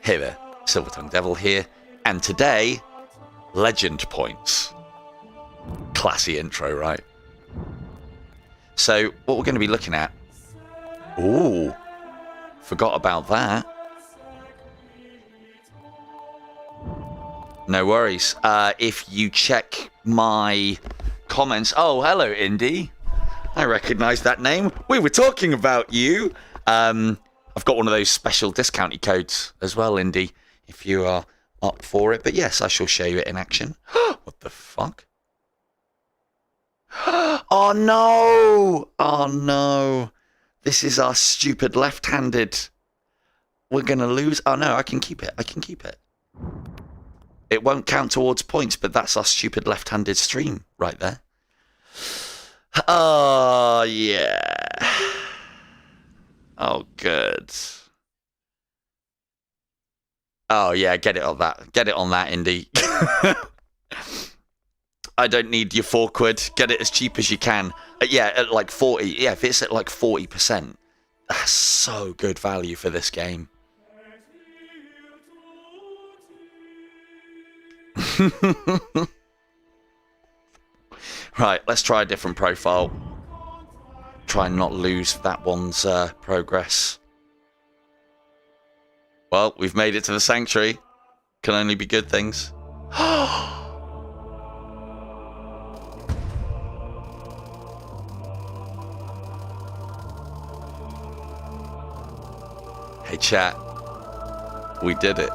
Hey there, Silver Tongue Devil here, and today, legend points. Classy intro, right? So, what we're going to be looking at... Ooh, forgot about that. No worries. If you check my comments... Oh, hello, Indy. I recognise that name. We were talking about you. I've got one of those special discounty codes as well, Indy, if you are up for it. But yes, I shall show you it in action. What the fuck? Oh no! Oh no! This is our stupid left-handed. We're going to lose. Oh no, I can keep it. I can keep it. It won't count towards points, but that's our stupid left-handed stream right there. Oh, yeah. Oh, good. Oh, yeah, get it on that. Get it on that, Indy. I don't need your £4. Get it as cheap as you can. Yeah, at like 40. Yeah, if it's at like 40%, that's so good value for this game. Right, let's try a different profile. Try and not lose that one's progress. Well, we've made it to the sanctuary. Can only be good things. Hey chat, we did it.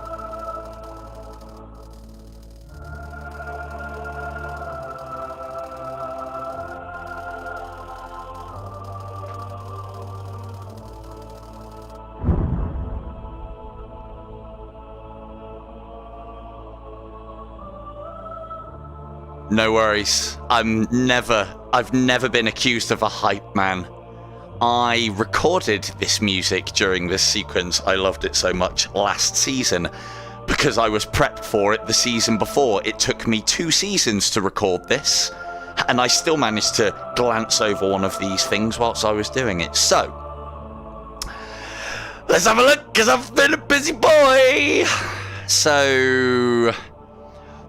No worries. I've never been accused of a hype man. I recorded this music during this sequence. I loved it so much last season because I was prepped for it the season before. It took me 2 seasons to record this, and I still managed to glance over one of these things whilst I was doing it. So, let's have a look, because I've been a busy boy. So...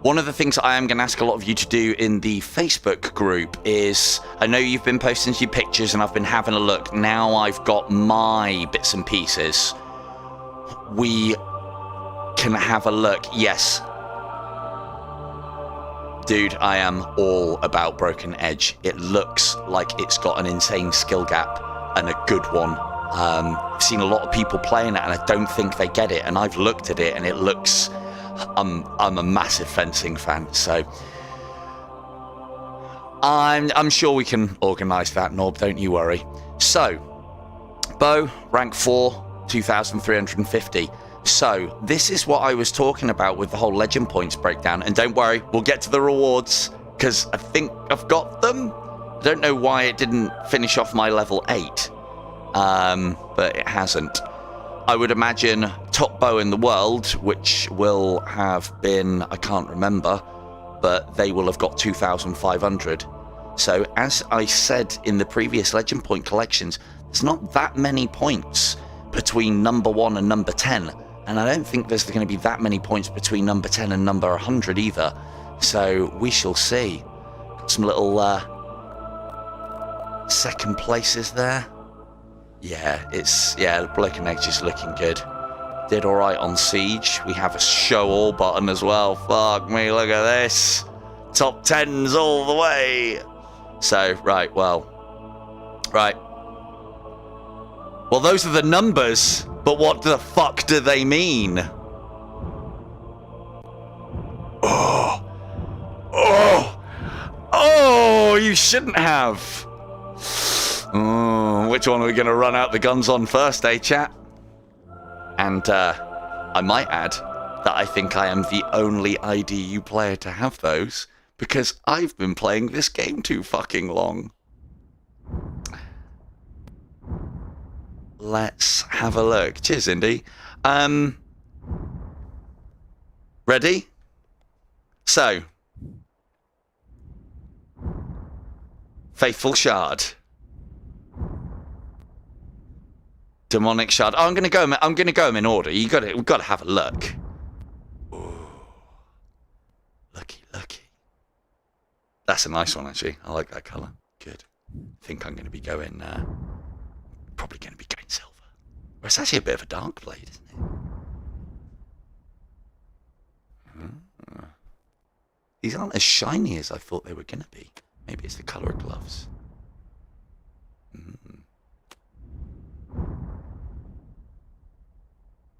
one of the things I am going to ask a lot of you to do in the Facebook group is, I know you've been posting your pictures and I've been having a look. Now I've got my bits and pieces. We can have a look. Yes. Dude, I am all about Broken Edge. It looks like it's got an insane skill gap and a good one. I've seen a lot of people playing it and I don't think they get it. And I've looked at it and it looks... I'm a massive fencing fan, so I'm sure we can organise that, Norb, don't you worry. So, bow, rank 4, 2,350. So, this is what I was talking about with the whole legend points breakdown, and don't worry, we'll get to the rewards, because I think I've got them. I don't know why it didn't finish off my level 8, but it hasn't. I would imagine top bow in the world, which will have been, I can't remember, but they will have got 2,500. So as I said in the previous legend point collections, there's not that many points between number 1 and number 10. And I don't think there's going to be that many points between number 10 and number 100 either. So we shall see. Got some little second places there. Yeah, Broken Edge is looking good. Did alright on Siege. We have a show all button as well. Fuck me, look at this. Top 10s all the way. So, right. Well, those are the numbers, but what the fuck do they mean? Oh, you shouldn't have. Which one are we going to run out the guns on first, eh, chat? And I might add that I think I am the only IDU player to have those, because I've been playing this game too fucking long. Let's have a look. Cheers, Indy. Ready? So, Faithful Shard. Demonic shard. Oh, I'm gonna go. I'm gonna go them in order. We've got to have a look. Ooh. Lucky. That's a nice one, actually. I like that colour. Good. I think I'm gonna be going. Probably gonna be going silver. Well, it's actually a bit of a dark blade, isn't it? These aren't as shiny as I thought they were gonna be. Maybe it's the colour of gloves.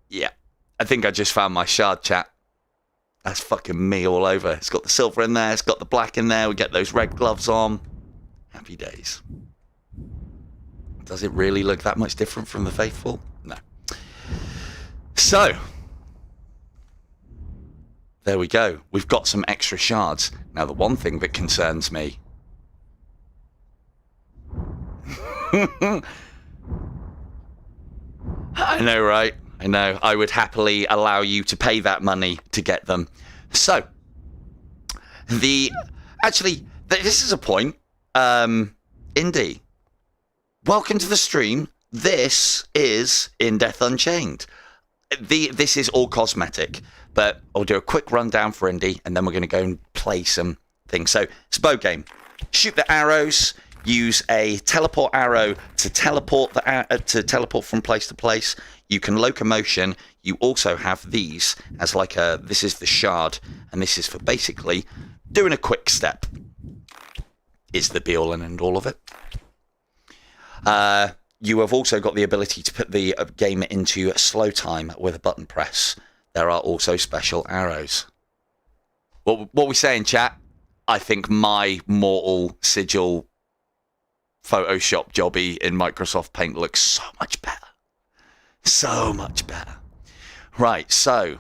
Yeah, I think I just found my shard, chat. That's fucking me all over. It's got the silver in there, it's got the black in there, we get those red gloves on. Happy days. Does it really look that much different from the Faithful? No. So, there we go. We've got some extra shards. Now, the one thing that concerns me... I know, right? I know. I would happily allow you to pay that money to get them. So, actually, this is a point. Indy, welcome to the stream. This is In Death Unchained. This is all cosmetic, but I'll do a quick rundown for Indy, and then we're going to go and play some things. So, it's a bow game. Shoot the arrows. Use a teleport arrow to teleport from place to place. You can locomotion. You also have these as like this is the shard, and this is for basically doing a quick step. Is the be all and end all of it. You have also got the ability to put the game into slow time with a button press. There are also special arrows. What we saying, chat? I think my mortal sigil Photoshop jobby in Microsoft Paint looks so much better. So much better. Right, so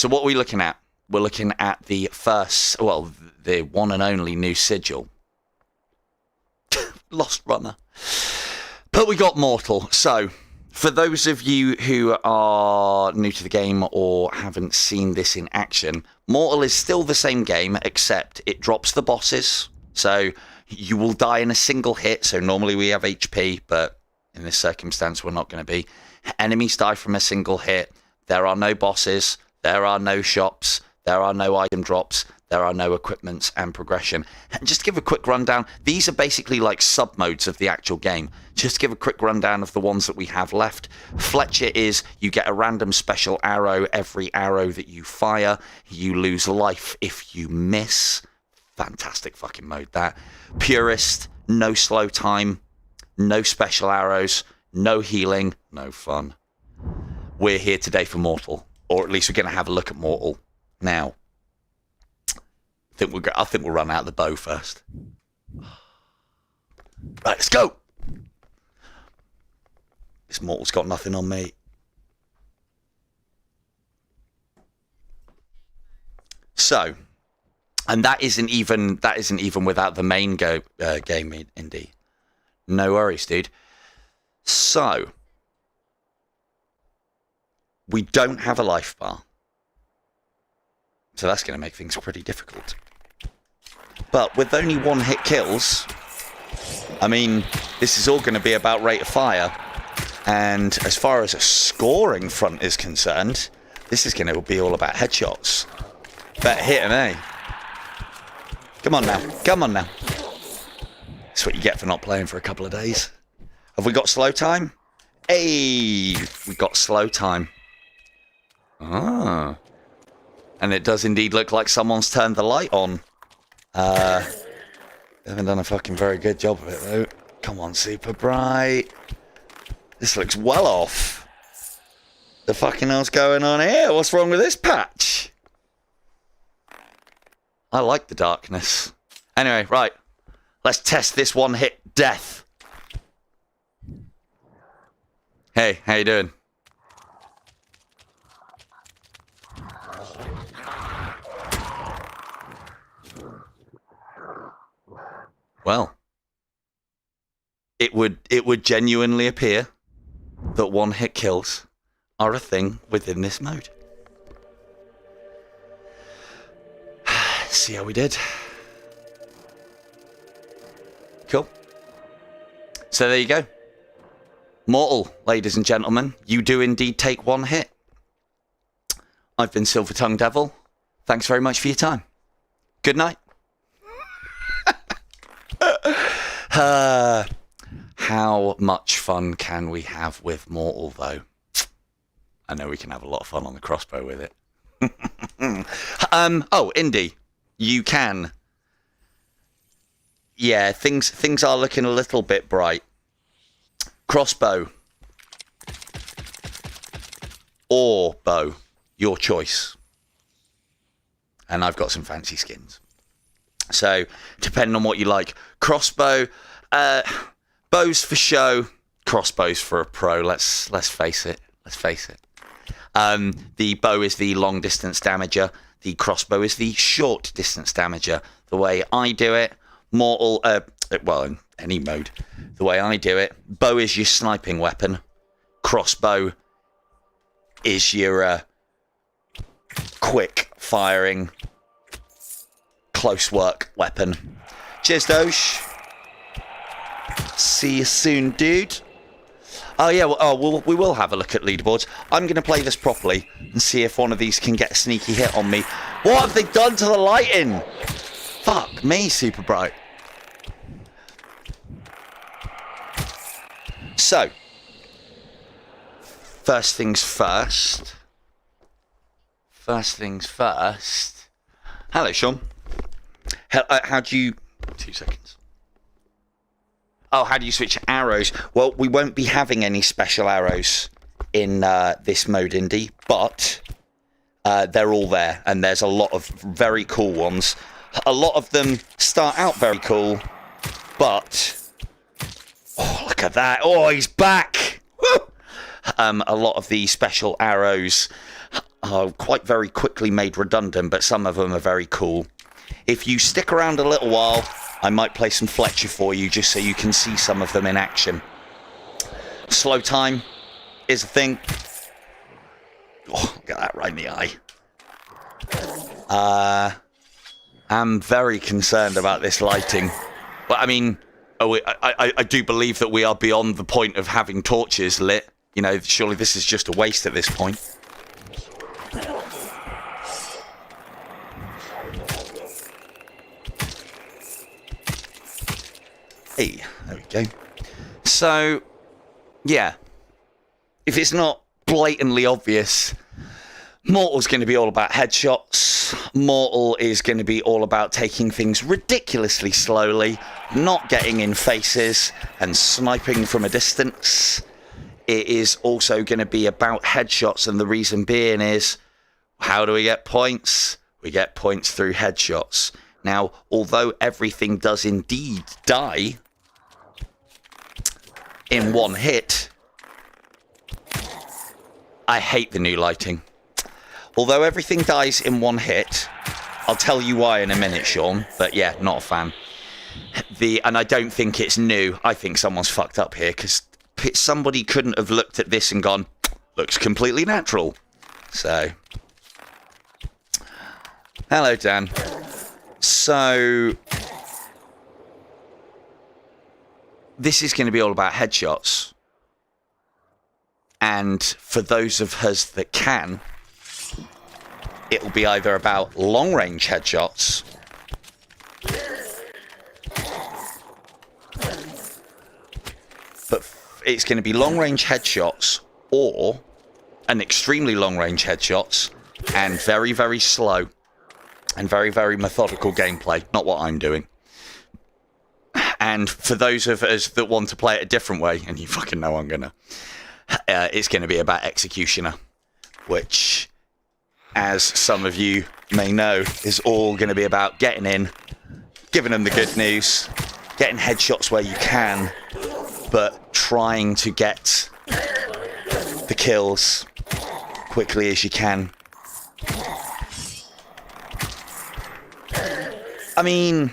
what are we looking at? We're looking at the first, well, the one and only new sigil. Lost Runner. But we got Mortal. So, for those of you who are new to the game or haven't seen this in action, Mortal is still the same game, except it drops the bosses. So, you will die in a single hit. So, normally we have HP, but in this circumstance, we're not going to be. Enemies die from a single hit. There are no bosses. There are no shops. There are no item drops. There are no equipments and progression. And just to give a quick rundown, these are basically like sub-modes of the actual game. Just to give a quick rundown of the ones that we have left. Fletcher is you get a random special arrow every arrow that you fire. You lose life if you miss. Fantastic fucking mode, that. Purist, no slow time, no special arrows, no healing, no fun. We're here today for Mortal, or at least we're going to have a look at Mortal. Now, I think we'll run out the bow first. Right, let's go. This Mortal's got nothing on me. So, and that isn't even without the main game, Indy. No worries, dude. So, we don't have a life bar. So that's going to make things pretty difficult. But with only one hit kills, I mean, this is all going to be about rate of fire. And as far as a scoring front is concerned, this is going to be all about headshots. Better hit him, eh? Come on now. Come on now. That's what you get for not playing for a couple of days. Have we got slow time? Hey, we got slow time. Ah. And it does indeed look like someone's turned the light on. They haven't done a fucking very good job of it, though. Come on, super bright. This looks well off. The fucking hell's going on here? What's wrong with this patch? I like the darkness. Anyway, right. Let's test this one-hit death. Hey, how you doing? Well, it would genuinely appear that one-hit kills are a thing within this mode. See how we did. Cool. So there you go. Mortal, ladies and gentlemen, you do indeed take one hit. I've been Silver Tongue Devil. Thanks very much for your time. Good night. How much fun can we have with Mortal, though? I know we can have a lot of fun on the crossbow with it. Oh, Indy, you can. Yeah, things are looking a little bit bright. Crossbow or bow, your choice. And I've got some fancy skins. So, depending on what you like. Crossbow, bows for show, crossbows for a pro. Let's face it. The bow is the long distance damager. The crossbow is the short distance damager. The way I do it, Mortal, well, in any mode, the way I do it, bow is your sniping weapon. Crossbow is your quick firing, close work weapon. Cheers, Doge. See you soon, dude. Oh, yeah, well, we will have a look at leaderboards. I'm going to play this properly and see if one of these can get a sneaky hit on me. What have they done to the lighting? Fuck me, Super Bright. So, first things first. Hello, Sean. How do you... 2 seconds. Oh, how do you switch arrows? Well, we won't be having any special arrows in this mode, Indy, but they're all there, and there's a lot of very cool ones. A lot of them start out very cool, but... Oh, look at that. Oh, he's back. Woo! A lot of the special arrows are quite very quickly made redundant, but some of them are very cool. If you stick around a little while, I might play some Fletcher for you just so you can see some of them in action. Slow time is a thing. Oh, look at that right in the eye. I'm very concerned about this lighting. But I mean, I do believe that we are beyond the point of having torches lit. You know, surely this is just a waste at this point. Hey, there we go. So, yeah. If it's not blatantly obvious, Mortal's going to be all about headshots. Mortal is going to be all about taking things ridiculously slowly, not getting in faces, and sniping from a distance. It is also going to be about headshots, and the reason being is, how do we get points? We get points through headshots. Now, although everything does indeed die in one hit, I hate the new lighting. Although everything dies in one hit, I'll tell you why in a minute, Sean, but yeah, not a fan. And I don't think it's new. I think someone's fucked up here, because somebody couldn't have looked at this and gone, looks completely natural. So, hello, Dan. So, this is going to be all about headshots. And for those of us that can, it'll be either about long-range headshots but it's going to be long-range headshots or an extremely long-range headshots and very, very slow and very, very methodical gameplay. Not what I'm doing. And for those of us that want to play it a different way, and you fucking know I'm gonna, it's going to be about Executioner, which, as some of you may know, is all going to be about getting in, giving them the good news, getting headshots where you can, but trying to get the kills quickly as you can. I mean,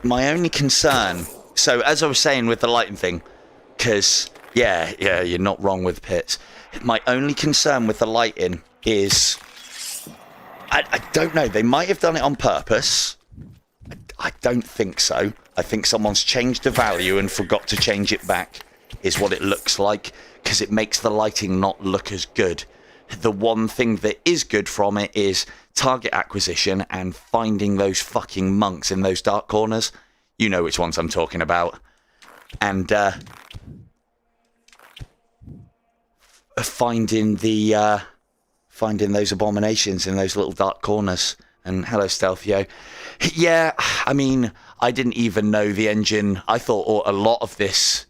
my only concern, so as I was saying with the lighting thing, because, yeah, you're not wrong with pits. My only concern with the lighting is, I don't know, they might have done it on purpose. I don't think so. I think someone's changed the value and forgot to change it back. is what it looks like, because it makes the lighting not look as good. The one thing that is good from it is target acquisition and finding those fucking monks in those dark corners. You know which ones I'm talking about. And finding those abominations in those little dark corners. And hello, Stealthio. Yeah, I mean, I didn't even know the engine. I thought a lot of this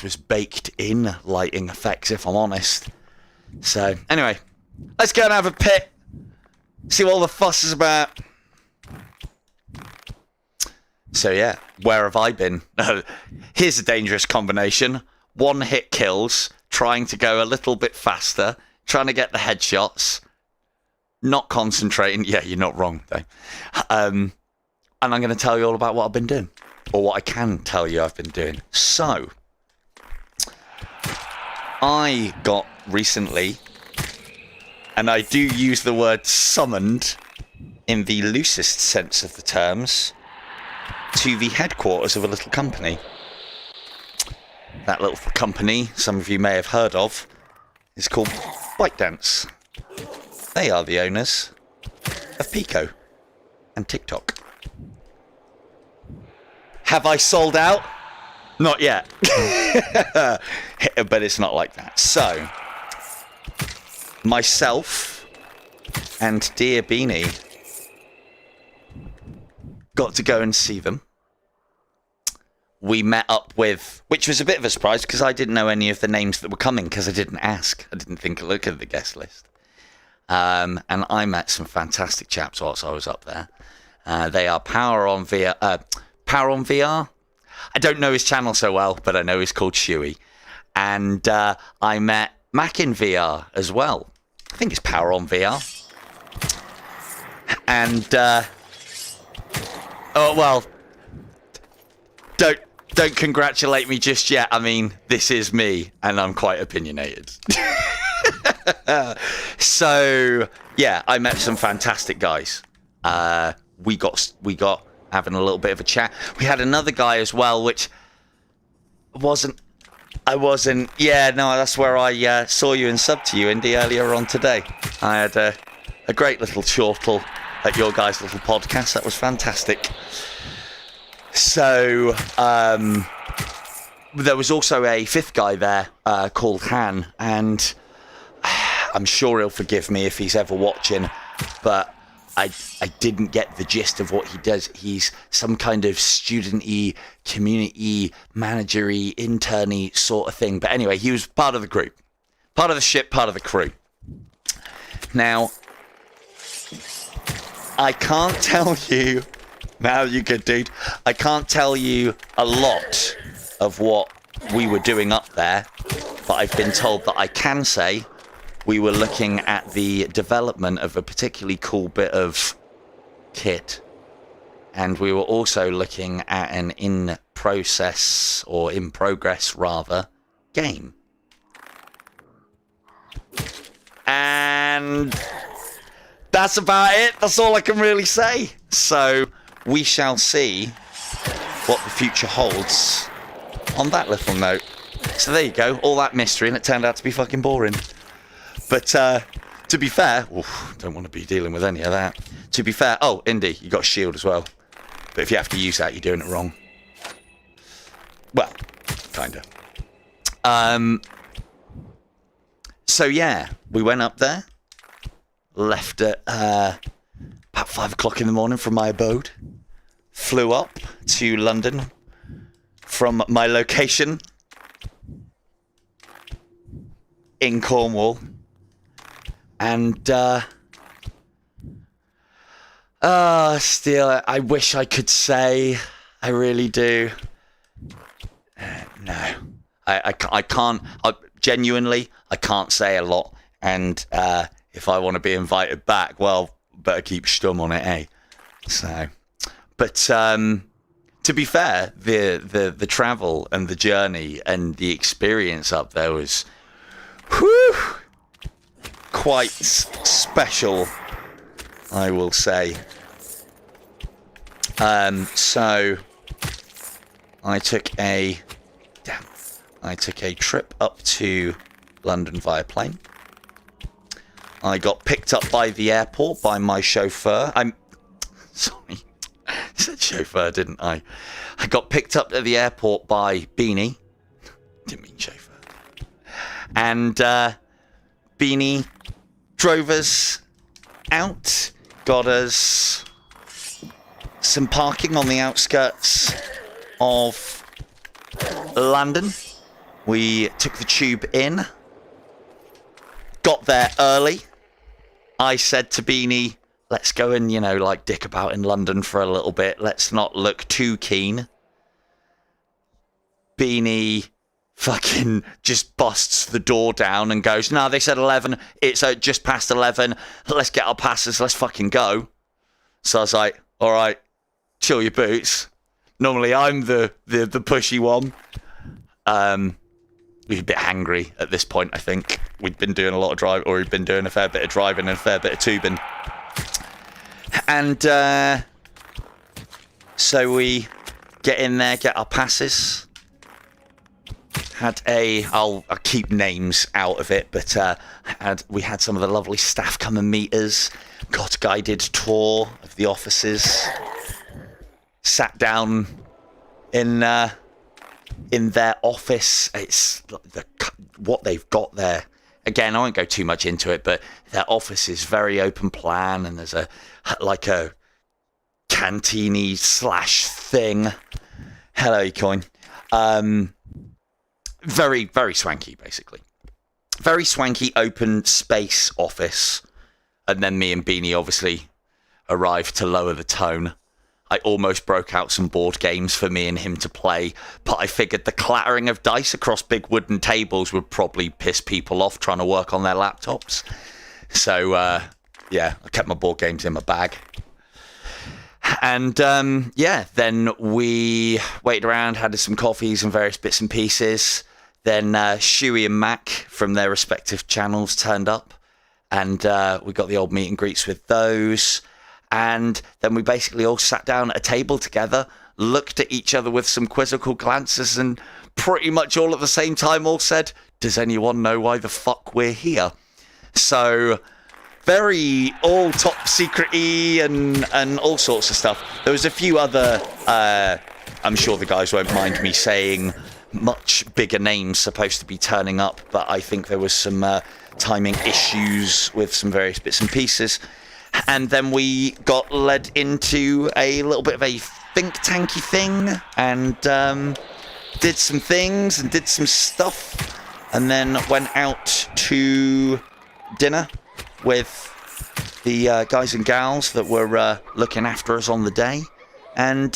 was baked in lighting effects, if I'm honest. So, anyway, let's go and have a pit. See what all the fuss is about. So, yeah, where have I been? Here's a dangerous combination. One hit kills, trying to go a little bit faster, trying to get the headshots, not concentrating. Yeah, you're not wrong, though. And I'm going to tell you all about what I've been doing. Or what I can tell you I've been doing. So, I got recently, and I do use the word summoned in the loosest sense of the terms, to the headquarters of a little company. That little company, some of you may have heard of, is called ByteDance. They are the owners of Pico and TikTok. Have I sold out? Not yet. But it's not like that. So, myself and dear Beanie got to go and see them. We met up with, which was a bit of a surprise because I didn't know any of the names that were coming because I didn't ask. I didn't think to look at the guest list. And I met some fantastic chaps whilst I was up there. They are Power on VR. I don't know his channel so well, but I know he's called Shuey. And I met Mac in VR as well. I think it's Power on VR. And oh well, don't congratulate me just yet. I mean, this is me, and I'm quite opinionated. So yeah, I met some fantastic guys. We got having a little bit of a chat. We had another guy as well, which I wasn't. Yeah, no, that's where I saw you and subbed to you, Indy, earlier on today. I had a great little chortle at your guys' little podcast. That was fantastic. So there was also a fifth guy there called Han, and I'm sure he'll forgive me if he's ever watching, but I didn't get the gist of what he does. He's some kind of student-y, community, manager-y, intern-y sort of thing. But anyway, he was part of the group. Part of the ship, part of the crew. Now, I can't tell you... Now, you good dude. I can't tell you a lot of what we were doing up there, but I've been told that I can say we were looking at the development of a particularly cool bit of kit, and we were also looking at an in-progress rather game. And that's about it. That's all I can really say. So we shall see what the future holds on that little note. So there you go. All that mystery, and it turned out to be fucking boring. But to be fair, don't want to be dealing with any of that. To be fair, oh, Indy, you got a shield as well. But if you have to use that, you're doing it wrong. Well, kinda. So yeah, we went up there, left at about 5 o'clock in the morning from my abode, flew up to London from my location in Cornwall, and still, I wish I could say, I really do. No, I can't. Genuinely, I can't say a lot. And if I want to be invited back, well, better keep stum on it, eh? So, but to be fair, the travel and the journey and the experience up there was, whew, quite special, I will say. So I took a trip up to London via plane. I got picked up by the airport by my chauffeur. Sorry, I said chauffeur, didn't I? I got picked up at the airport by Beanie. Didn't mean chauffeur. And Beanie drove us out, got us some parking on the outskirts of London. We took the tube in, got there early. I said to Beanie, let's go and, like, dick about in London for a little bit. Let's not look too keen. Beanie fucking just busts the door down and goes, no, they said 11. It's just past 11. Let's get our passes. Let's fucking go. So I was like, all right, chill your boots. Normally I'm the pushy one. We were a bit hangry at this point, I think. We'd been doing a lot of driving, or we'd been doing a fair bit of driving and a fair bit of tubing. And so we get in there, get our passes. I'll keep names out of it, but we had some of the lovely staff come and meet us. Got a guided tour of the offices. Sat down in their office. It's what they've got there. Again, I won't go too much into it, but their office is very open plan, and there's a canteeny / thing. Hello, Ecoin. Very, very swanky, basically. Very swanky, open space office. And then me and Beanie obviously arrived to lower the tone. I almost broke out some board games for me and him to play, but I figured the clattering of dice across big wooden tables would probably piss people off trying to work on their laptops. So, yeah, I kept my board games in my bag. And, then we waited around, had some coffees and various bits and pieces. Then Shuey and Mac from their respective channels turned up, and we got the old meet and greets with those. And then we basically all sat down at a table together, looked at each other with some quizzical glances, and pretty much all at the same time all said, does anyone know why the fuck we're here? So very all top secret-y and all sorts of stuff. There was a few other, I'm sure the guys won't mind me saying, much bigger names supposed to be turning up, but I think there was some timing issues with some various bits and pieces. And then we got led into a little bit of a think tanky thing, and did some things and did some stuff, and then went out to dinner with the guys and gals that were looking after us on the day, and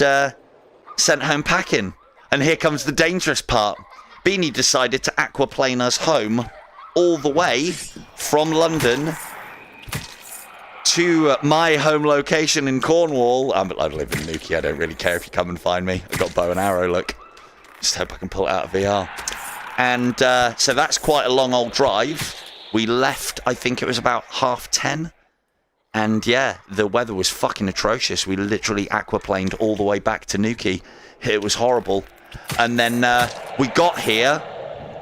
sent home packing. And here comes the dangerous part. Beanie decided to aquaplane us home all the way from London to my home location in Cornwall. I live in Nuki. I don't really care if you come and find me. I've got bow and arrow, look. Just hope I can pull it out of VR. And so that's quite a long old drive. We left, I think it was about 10:30. And yeah, the weather was fucking atrocious. We literally aquaplaned all the way back to Nuki. It was horrible. And then we got here.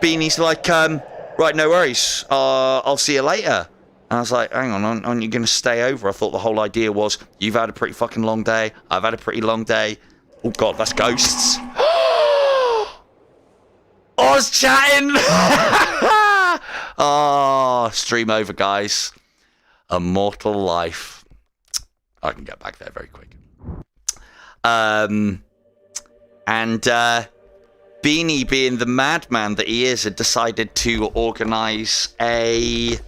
Beanie's like, right, no worries. I'll see you later. And I was like, hang on, aren't you going to stay over? I thought the whole idea was, you've had a pretty fucking long day. I've had a pretty long day. Oh, God, that's ghosts. I was chatting. Oh, stream over, guys. Immortal life. I can get back there very quick. And Beanie, being the madman that he is, had decided to organise a...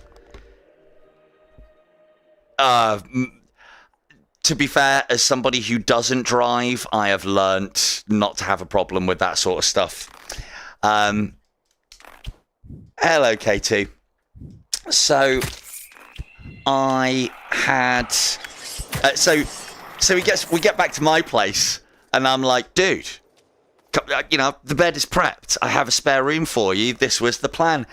to be fair, as somebody who doesn't drive, I have learnt not to have a problem with that sort of stuff. Hello, K2. So I had so we get back to my place, and I'm like, dude, the bed is prepped. I have a spare room for you. This was the plan.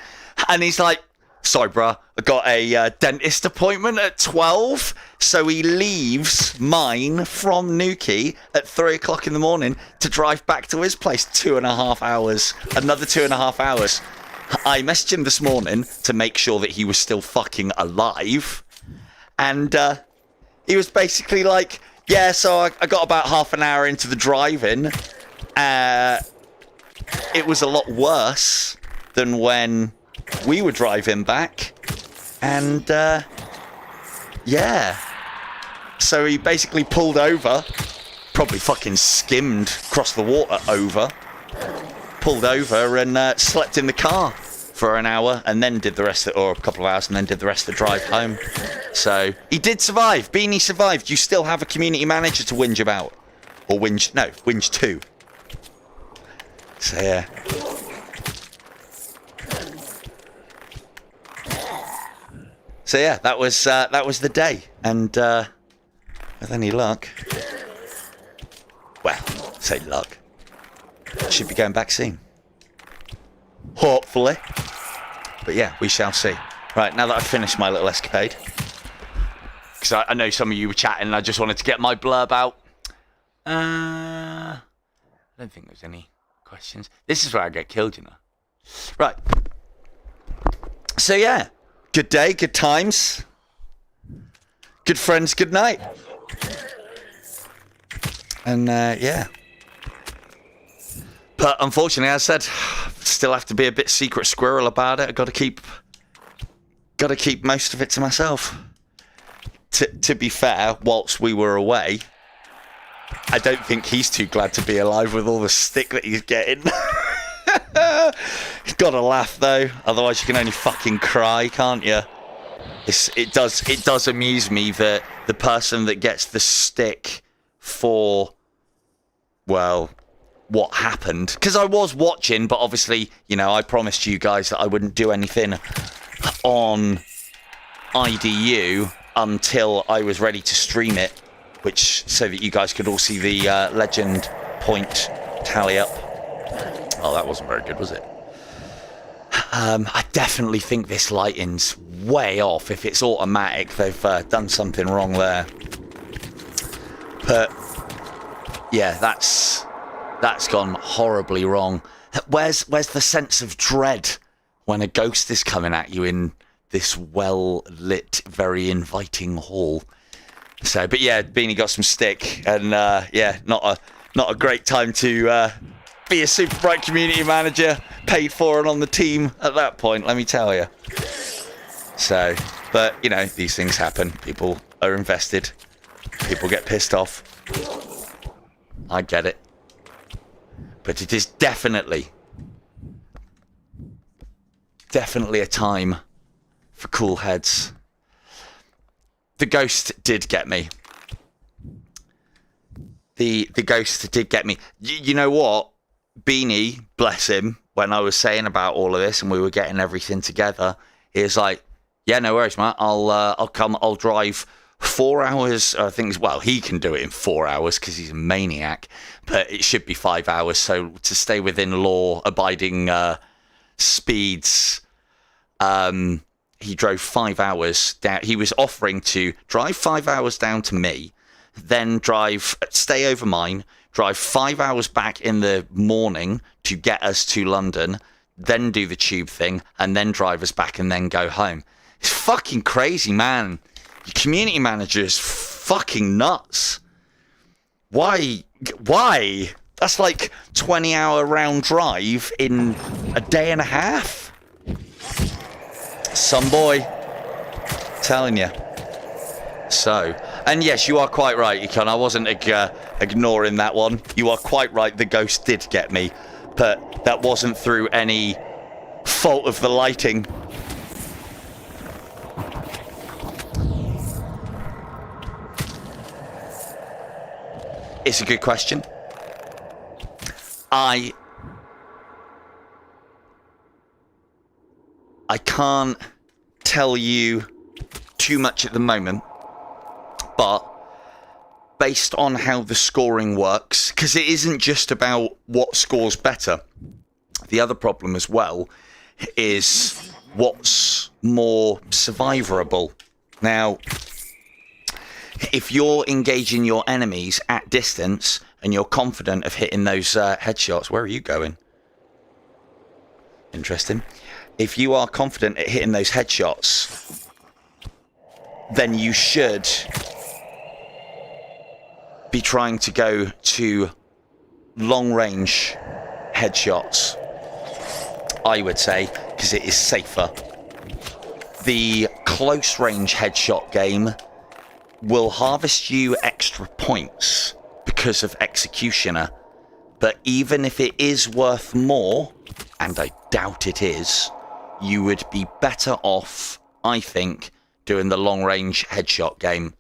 And he's like, sorry, bruh, I got a dentist appointment at 12. So he leaves mine from Nuki at 3 o'clock in the morning to drive back to his place 2.5 hours. Another 2.5 hours. I messaged him this morning to make sure that he was still fucking alive. And he was basically like, yeah, so I got about half an hour into the driving. It was a lot worse than when we were driving back. And, yeah. So he basically pulled over, probably fucking skimmed across the water over, pulled over and slept in the car for an hour and then did the rest of, or a couple of hours and then did the rest of the drive home. So he did survive. Beanie survived. You still have a community manager to whinge about. Or whinge to. So yeah. So yeah, that was the day. And with any luck, well, say luck, should be going back soon. Hopefully. But yeah, we shall see. Right, now that I've finished my little escapade, because I know some of you were chatting and I just wanted to get my blurb out. I don't think there's any questions. This is where I get killed, you know. Right. So yeah, good day, good times. Good friends, good night. And yeah. But unfortunately, as I said, still have to be a bit secret squirrel about it. I've got to keep most of it to myself. To be fair, whilst we were away, I don't think he's too glad to be alive with all the stick that he's getting. He's got to laugh though, otherwise you can only fucking cry, can't you? It does amuse me that the person that gets the stick for, well, what happened, because I was watching, but obviously, you know, I promised you guys that I wouldn't do anything on IDU until I was ready to stream it, which so that you guys could all see the legend point tally up. Oh, that wasn't very good, was it? I definitely think this lighting's way off. If it's automatic, they've done something wrong there. But yeah, that's gone horribly wrong. Where's the sense of dread when a ghost is coming at you in this well-lit, very inviting hall? So, but yeah, Beanie got some stick, and yeah, not a great time to be a super bright community manager, paid for and on the team at that point, let me tell you. So, but you know, these things happen. People are invested. People get pissed off. I get it. But it is definitely a time for cool heads. The ghost did get me. The ghost did get me. You know what? Beanie, bless him, when I was saying about all of this and we were getting everything together, he was like, yeah, no worries, Matt. I'll come. I'll drive 4 hours. I think, well, he can do it in 4 hours because he's a maniac, but it should be 5 hours. So to stay within law-abiding speeds, he drove 5 hours down. He was offering to drive 5 hours down to me, then stay over mine, drive 5 hours back in the morning to get us to London, then do the tube thing, and then drive us back and then go home. It's fucking crazy, man. Your community manager is fucking nuts. Why? That's like 20-hour round drive in a day and a half. Some boy. Telling you. So, and yes, you are quite right, Econ. I wasn't ignoring that one. You are quite right, the ghost did get me. But that wasn't through any fault of the lighting. It's a good question. I can't tell you too much at the moment, but based on how the scoring works, because it isn't just about what scores better. The other problem as well is what's more survivable. Now, if you're engaging your enemies at distance and you're confident of hitting those headshots, where are you going? Interesting. If you are confident at hitting those headshots, then you should be trying to go to long-range headshots, I would say, because it is safer. The close-range headshot game will harvest you extra points because of Executioner, but even if it is worth more, and I doubt it is, you would be better off, I think, doing the long-range headshot game.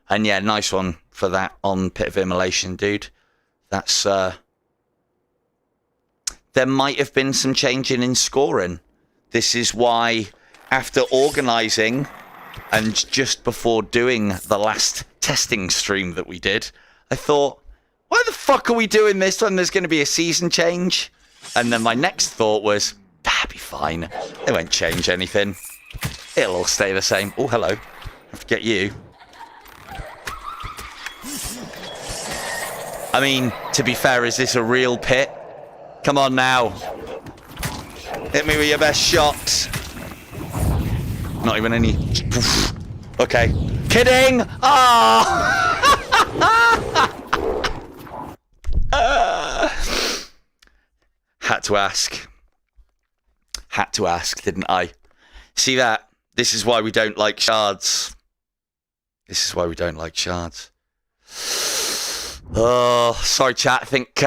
And yeah, nice one for that on Pit of Immolation, dude. That's, there might have been some changing in scoring. This is why, after organising, and just before doing the last testing stream that we did, I thought, why the fuck are we doing this when there's going to be a season change? And then my next thought was, that'd be fine. They won't change anything. It'll all stay the same. Oh, hello. I have to get you. I mean, to be fair, is this a real pit? Come on now. Hit me with your best shot. Not even any... Okay. Kidding! Ah! Had to ask. Had to ask, didn't I? See that? This is why we don't like shards. This is why we don't like shards. Oh, sorry, chat. I think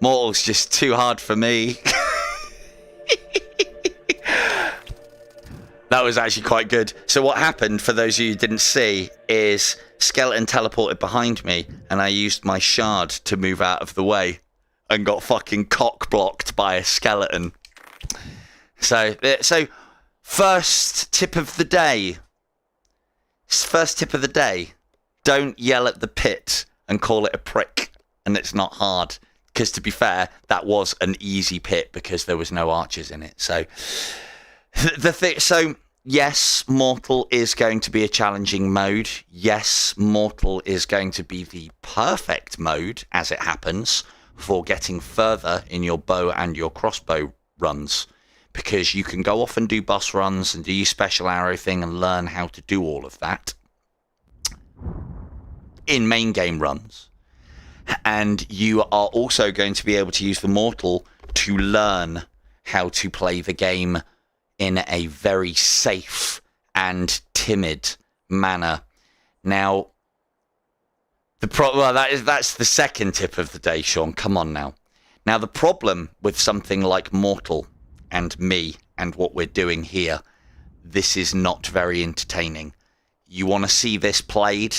Mortal's just too hard for me. That was actually quite good. So what happened, for those of you who didn't see, is Skeleton teleported behind me, and I used my shard to move out of the way, and got fucking cock-blocked by a skeleton. So first tip of the day. First tip of the day. Don't yell at the pit and call it a prick, and it's not hard. Because to be fair, that was an easy pit because there was no archers in it. So so yes, Mortal is going to be a challenging mode. Yes, Mortal is going to be the perfect mode, as it happens, for getting further in your bow and your crossbow runs, because you can go off and do boss runs and do your special arrow thing and learn how to do all of that in main game runs. And you are also going to be able to use the Mortal to learn how to play the game in a very safe and timid manner. Now, that's the second tip of the day, Sean. Come on now. Now, the problem with something like Mortal and me and what we're doing here, this is not very entertaining. You want to see this played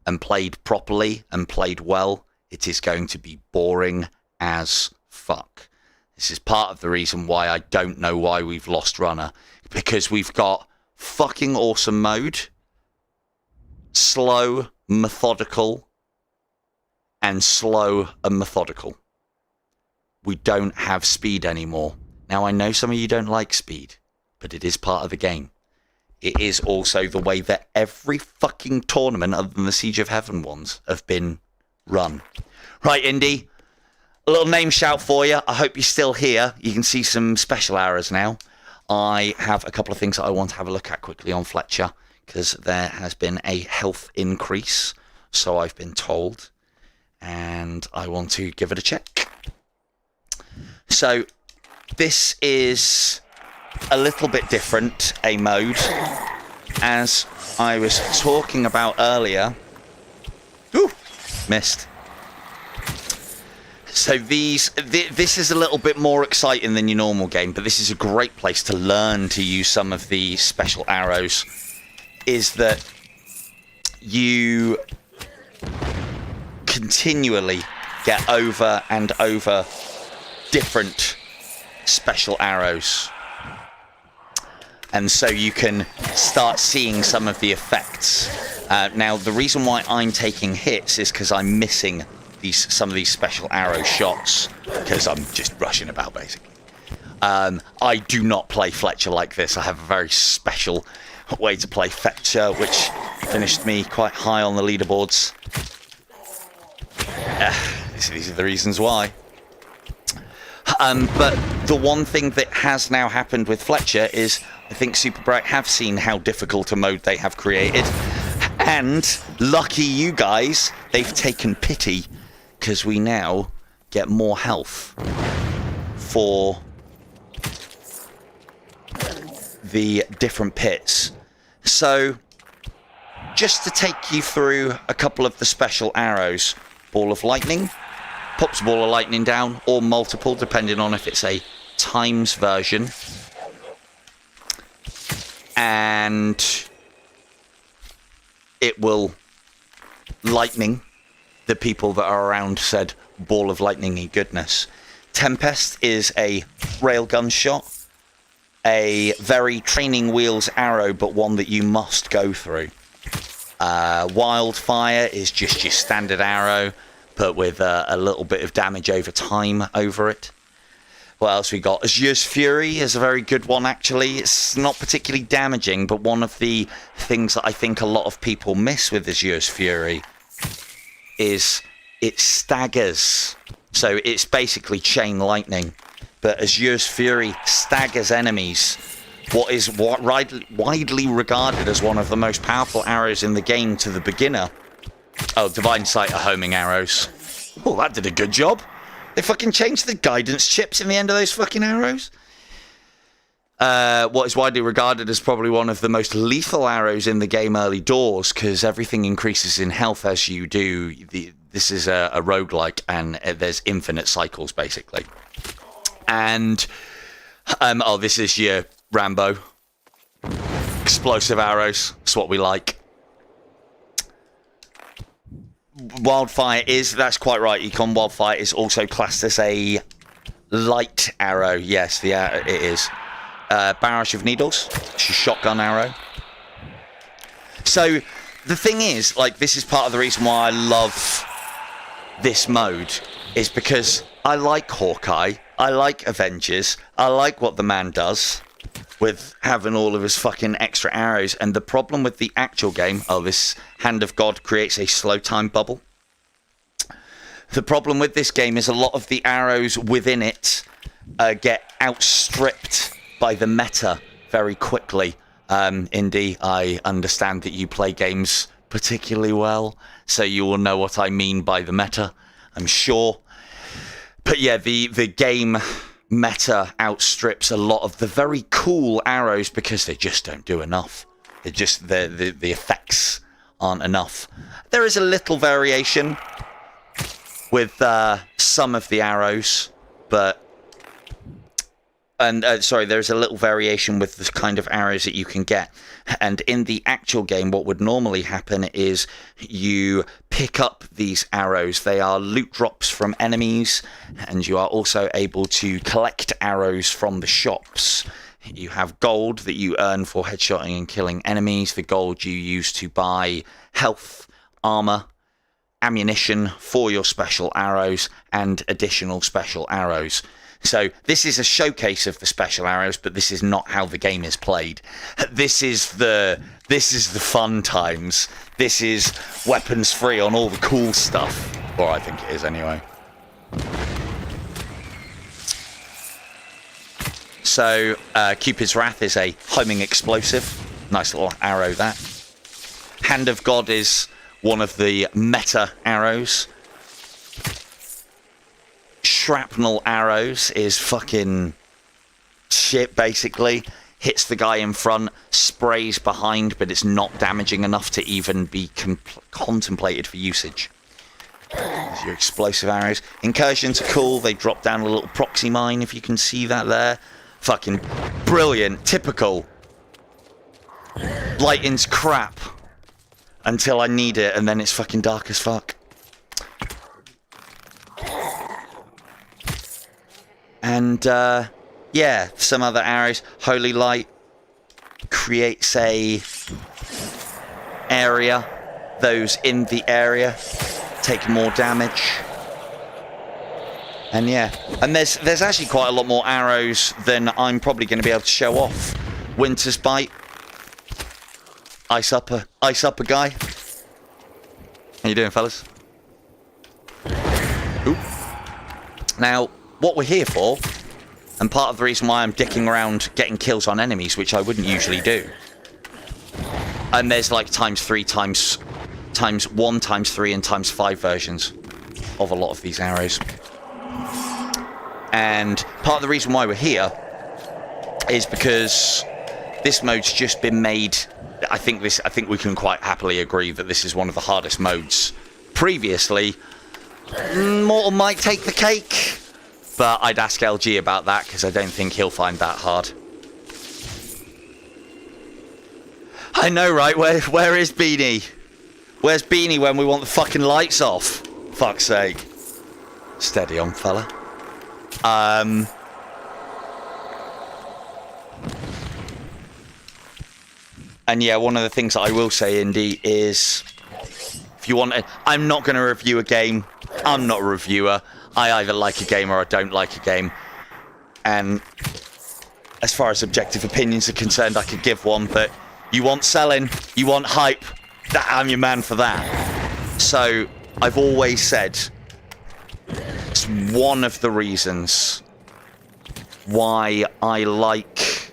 and played properly and played well, it is going to be boring as fuck. This is part of the reason why I don't know why we've lost Runner, because we've got fucking awesome mode, slow, methodical, and slow and methodical. We don't have speed anymore. Now, I know some of you don't like speed, but it is part of the game. It is also the way that every fucking tournament other than the Siege of Heaven ones have been run. Right, Indy, a little name shout for you. I hope you're still here. You can see some special arrows now. I have a couple of things that I want to have a look at quickly on Fletcher, because there has been a health increase, so I've been told, and I want to give it a check. So this is a little bit different, a mode, as I was talking about earlier. Ooh, missed. So this is a little bit more exciting than your normal game, but this is a great place to learn to use some of the special arrows, is that you continually get over and over different special arrows. And so you can start seeing some of the effects. Now, the reason why I'm taking hits is because I'm missing some of these special arrow shots, because I'm just rushing about, basically. I do not play Fletcher like this. I have a very special way to play Fletcher, which finished me quite high on the leaderboards. These are the reasons why. But the one thing that has now happened with Fletcher is I think Super Bright have seen how difficult a mode they have created. And lucky you guys, they've taken pity, because we now get more health for the different pits. So, just to take you through a couple of the special arrows. Ball of lightning, pops a ball of lightning down, or multiple, depending on if it's a times version. And it will lightning the people that are around said ball of lightning-y goodness. Tempest is a railgun shot. A very training wheels arrow, but one that you must go through. Wildfire is just your standard arrow, but with a little bit of damage over time over it. What else we got? Azure's Fury is a very good one, actually. It's not particularly damaging, but one of the things that I think a lot of people miss with Azure's Fury is it staggers. So it's basically chain lightning. But Azure's Fury staggers enemies. What is widely regarded as one of the most powerful arrows in the game to the beginner. Oh, Divine Sight are homing arrows. Oh, that did a good job. They fucking changed the guidance chips in the end of those fucking arrows. What is widely regarded as probably one of the most lethal arrows in the game early doors, because everything increases in health as you do. This is a roguelike, and there's infinite cycles, basically. And, oh, this is your Rambo. Explosive arrows. That's what we like. Wildfire that's quite right, Econ. Wildfire is also classed as a light arrow. Yes, it is. Barrage of Needles. It's a shotgun arrow. So, the thing is, like, this is part of the reason why I love this mode, is because I like Hawkeye, I like Avengers, I like what the man does with having all of his fucking extra arrows, and the problem with the actual game, this Hand of God creates a slow time bubble. The problem with this game is a lot of the arrows within it get outstripped by the meta very quickly. Indy, I understand that you play games particularly well, so you will know what I mean by the meta, I'm sure. But yeah, the game meta outstrips a lot of the very cool arrows because they just don't do enough. The effects aren't enough. There is a little variation with some of the arrows, but there's a little variation with the kind of arrows that you can get. And in the actual game, what would normally happen is you pick up these arrows. They are loot drops from enemies, and you are also able to collect arrows from the shops. You have gold that you earn for headshotting and killing enemies. The gold you use to buy health, armor, ammunition for your special arrows, and additional special arrows. So this is a showcase of the special arrows, but this is not how the game is played. This is the fun times. This is weapons free on all the cool stuff. Or I think it is anyway. So Cupid's Wrath is a homing explosive. Nice little arrow, that. Hand of God is one of the meta arrows. Shrapnel arrows is fucking shit, basically. Hits the guy in front, sprays behind, but it's not damaging enough to even be contemplated for usage. There's your explosive arrows. Incursions are cool. They drop down a little proxy mine, if you can see that there. Fucking brilliant. Typical. Lighting's crap until I need it, and then it's fucking dark as fuck. And, yeah, some other arrows. Holy Light creates a area. Those in the area take more damage. And yeah, and there's actually quite a lot more arrows than I'm probably going to be able to show off. Winter's Bite. Ice upper guy. How you doing, fellas? Ooh. Now, what we're here for, and part of the reason why I'm dicking around getting kills on enemies, which I wouldn't usually do. And there's like ×3, ×1, ×3, and ×5 versions of a lot of these arrows. And part of the reason why we're here is because this mode's just been made. I think we can quite happily agree that this is one of the hardest modes. Previously, Mortal might take the cake, but I'd ask LG about that because I don't think he'll find that hard. I know, right? Where is Beanie? Where's Beanie when we want the fucking lights off? Fuck's sake. Steady on, fella. And yeah, one of the things that I will say, Indy, is if you want to, I'm not going to review a game. I'm not a reviewer. I either like a game or I don't like a game. And as far as objective opinions are concerned, I could give one, but you want selling, you want hype, I'm your man for that. So I've always said it's one of the reasons why I like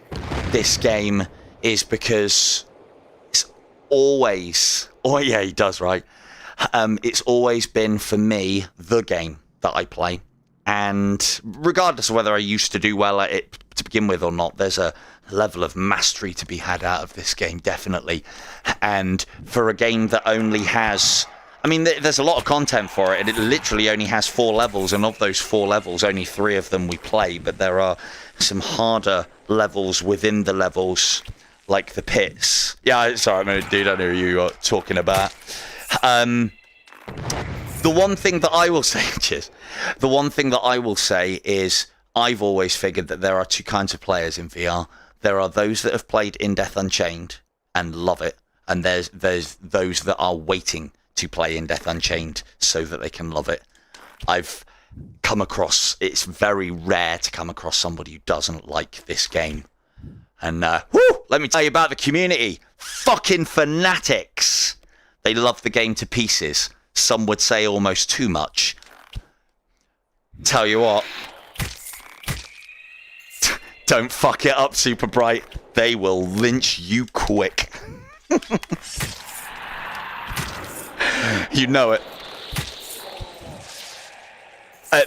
this game is because it's always, oh yeah, he does, right? It's always been, for me, the game that I play. And regardless of whether I used to do well at it to begin with or not, there's a level of mastery to be had out of this game, definitely. And for a game that only has... I mean, there's a lot of content for it, and it literally only has 4 levels, and of those 4 levels, only 3 of them we play, but there are some harder levels within the levels, like the pits. Yeah, sorry, dude, I know who you are talking about. The one thing that I will say, the one thing that I will say is I've always figured that there are 2 kinds of players in VR. There are those that have played In Death Unchained and love it, and there's those that are waiting to play In Death Unchained so that they can love it. I've come across, it's very rare to come across somebody who doesn't like this game. And let me tell you about the community. Fucking fanatics. They love the game to pieces. Some would say almost too much. Tell you what, don't fuck it up, Super Bright. They will lynch you quick. You know it.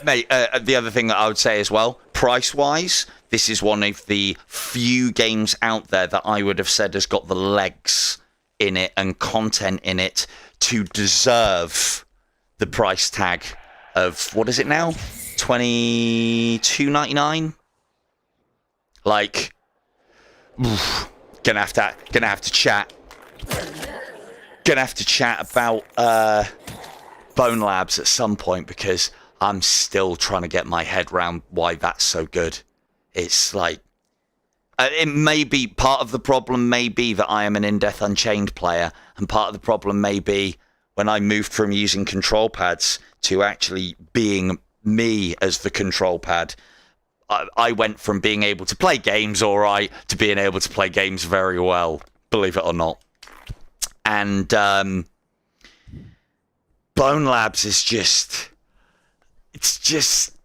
Mate, the other thing that I would say as well, price-wise, this is one of the few games out there that I would have said has got the legs in it and content in it to deserve the price tag of, what is it now? $22.99? Like, gonna have to chat. Gonna have to chat about Bone Labs at some point because I'm still trying to get my head around why that's so good. It's like, it may be, part of the problem may be that I am an In Death Unchained player, and part of the problem may be when I moved from using control pads to actually being me as the control pad. I went from being able to play games all right to being able to play games very well, believe it or not. And Bone Labs is just... It's just...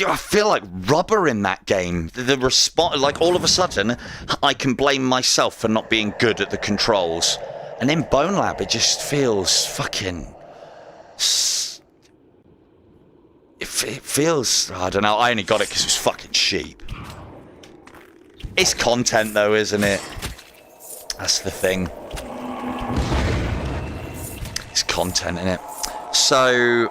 I feel like rubber in that game. The response, like all of a sudden, I can blame myself for not being good at the controls. And in Bone Lab, it just feels fucking... It feels... I don't know, I only got it because it was fucking cheap. It's content though, isn't it? That's the thing. It's content in it. So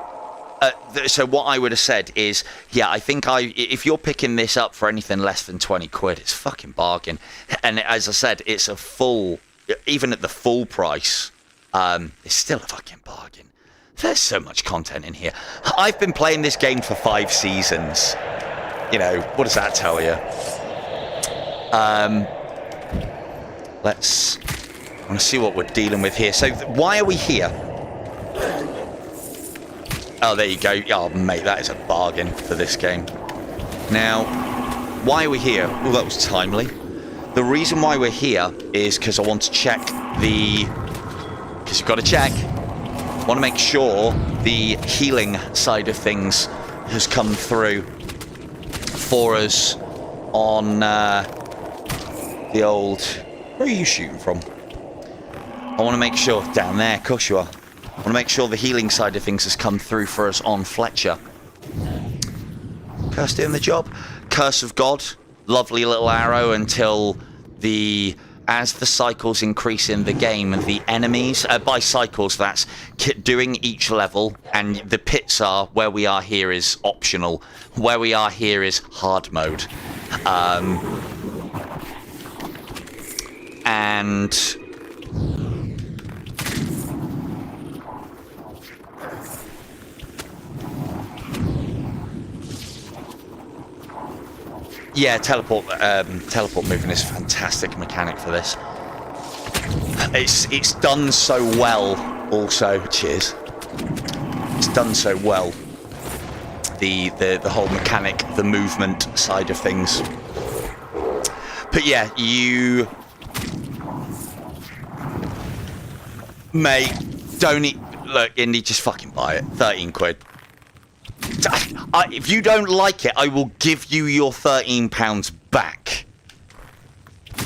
what I would have said is, yeah, I think if you're picking this up for anything less than 20 quid, it's a fucking bargain. And as I said, it's a full, even at the full price, it's still a fucking bargain. There's so much content in here. I've been playing this game for 5 seasons. You know, what does that tell you? I want to see what we're dealing with here. So why are we here? Oh, there you go. Oh, mate, that is a bargain for this game. Now, why are we here? Oh, that was timely. The reason why we're here is because I want to check the... Because you've got to check. I want to make sure the healing side of things has come through for us on the old... Where are you shooting from? I want to make sure... Down there, of course you are. I want to make sure the healing side of things has come through for us on Fletcher. Curse doing the job. Curse of God. Lovely little arrow until the... As the cycles increase in the game, the enemies... by cycles, that's doing each level. And the pits are... Where we are here is optional. Where we are here is hard mode. And... Yeah, teleport movement is a fantastic mechanic for this. It's done so well also. Cheers. It's done so well. The whole mechanic, the movement side of things. But yeah, you... Mate, don't eat... Look, Indy, just fucking buy it. 13 quid. If you don't like it, I will give you your £13 back.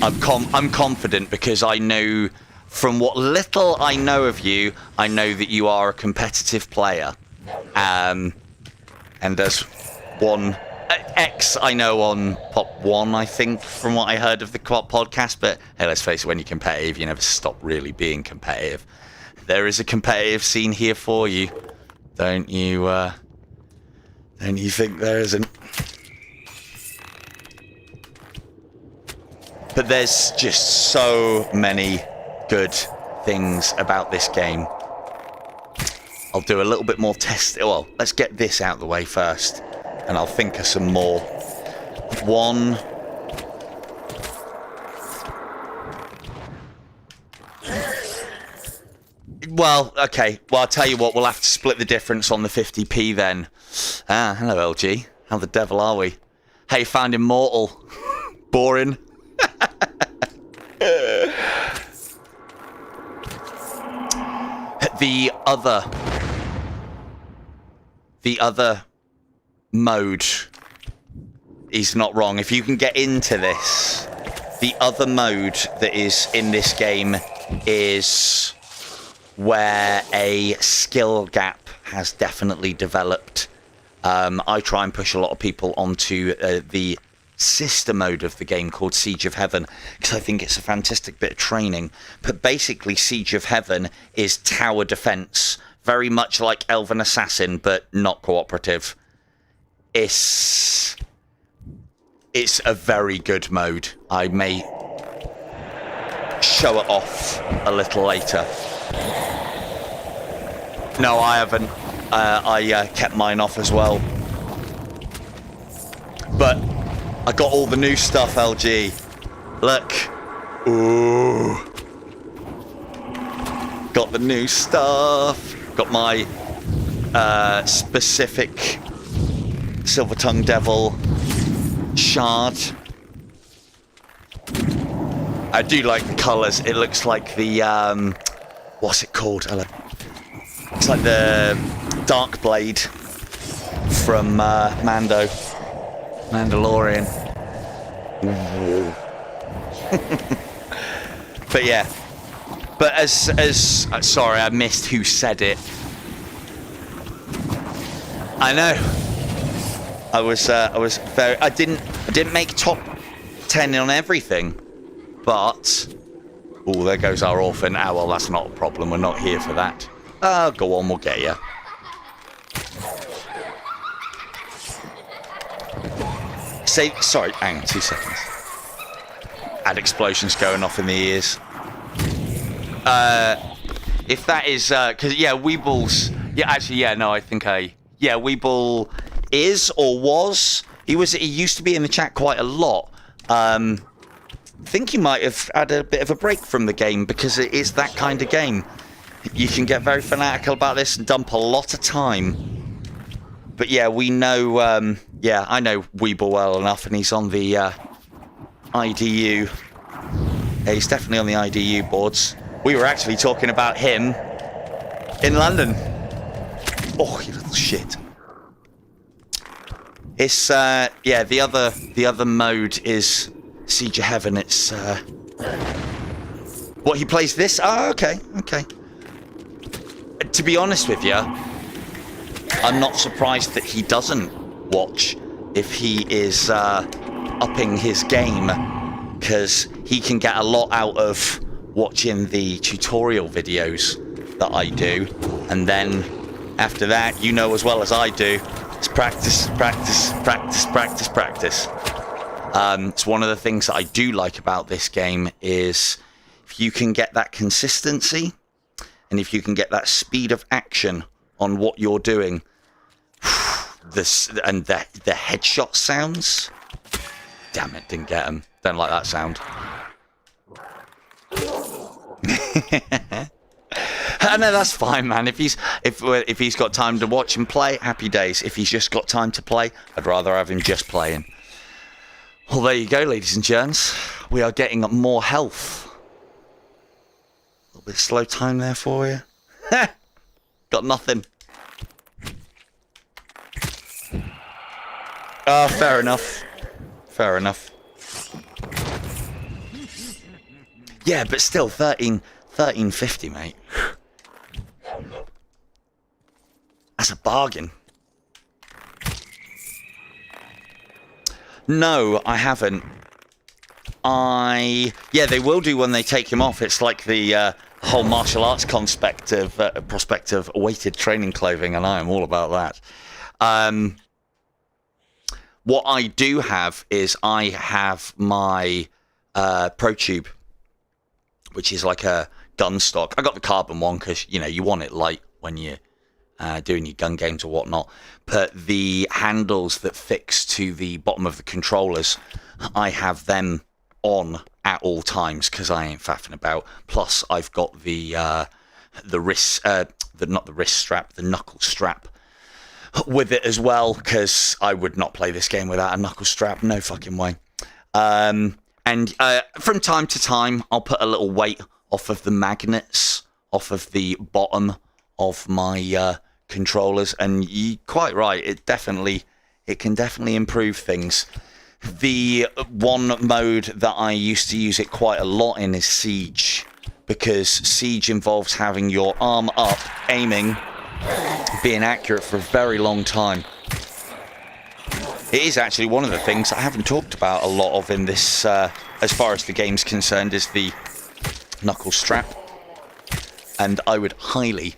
I'm confident because I know, from what little I know of you, I know that you are a competitive player. And there's one X I know on Pop 1, I think, from what I heard of the podcast. But hey, let's face it, when you're competitive, you never stop really being competitive. There is a competitive scene here for you. Don't you think there isn't? But there's just so many good things about this game. I'll do a little bit more test. Well, let's get this out of the way first, and I'll think of some more. One. Well, okay. Well, I'll tell you what, we'll have to split the difference on the 50p then. Ah, hello, LG. How the devil are we? Hey, found Immortal. Boring. The other mode is not wrong. If you can get into this, the other mode that is in this game is where a skill gap has definitely developed. I try and push a lot of people onto the sister mode of the game called Siege of Heaven because I think it's a fantastic bit of training. But basically, Siege of Heaven is tower defense, very much like Elven Assassin, but not cooperative. It's a very good mode. I may show it off a little later. No, I haven't. I kept mine off as well. But I got all the new stuff, LG. Look. Ooh. Got the new stuff. Got my specific Silver Tongue Devil shard. I do like the colours. It looks like the... what's it called? It's like the Dark Blade from Mandalorian. But yeah. But as sorry, I missed who said it. I know. I was very... I didn't make top 10 on everything. But... Oh, there goes our orphan. Ah, well, that's not a problem. We're not here for that. Go on, we'll get you. Sorry, hang on 2 seconds. Had explosions going off in the ears. If that is, because, yeah, Weebles... Yeah, actually, yeah, no, I think yeah, Weeble is, or was... He used to be in the chat quite a lot. I think he might have had a bit of a break from the game because it is that kind of game. You can get very fanatical about this and dump a lot of time But yeah, we know, yeah, I know Weeble well enough, and he's on the IDU. Yeah, he's definitely on the IDU boards. We were actually talking about him in London. Oh, you little shit. It's, yeah, the other mode is Siege of Heaven. It's, what, he plays this? Oh, okay, okay. To be honest with you, I'm not surprised that he doesn't watch if he is upping his game, because he can get a lot out of watching the tutorial videos that I do, and then after that, you know as well as I do, it's practice, practice, practice, practice, practice. It's one of the things that I do like about this game is if you can get that consistency, and if you can get that speed of action on what you're doing, this and the headshot sounds. Damn it, didn't get him. Don't like that sound. No, that's fine, man. If he's got time to watch and play, happy days. If he's just got time to play, I'd rather have him just playing. Well, there you go, ladies and gents. We are getting more health. A little bit of slow time there for you. Got nothing. Oh, fair enough. Fair enough. Yeah, but still, 13.50, mate. That's a bargain. No, I haven't. Yeah, they will do when they take him off. It's like the whole martial arts prospect of weighted training clothing, and I am all about that. What I do have is I have my Pro Tube, which is like a gun stock. I got the carbon one because, you know, you want it light when you're doing your gun games or whatnot. But the handles that fix to the bottom of the controllers, I have them on at all times because I ain't faffing about. Plus, I've got the wrist, not the wrist strap, the knuckle strap with it as well, because I would not play this game without a knuckle strap. No fucking way. And from time to time, I'll put a little weight off of the magnets, off of the bottom of my controllers. And you're quite right, it can definitely improve things. The one mode that I used to use it quite a lot in is Siege, because Siege involves having your arm up, aiming, being accurate for a very long time. It is actually one of the things I haven't talked about a lot of in this, as far as the game's concerned, is the knuckle strap. And I would highly...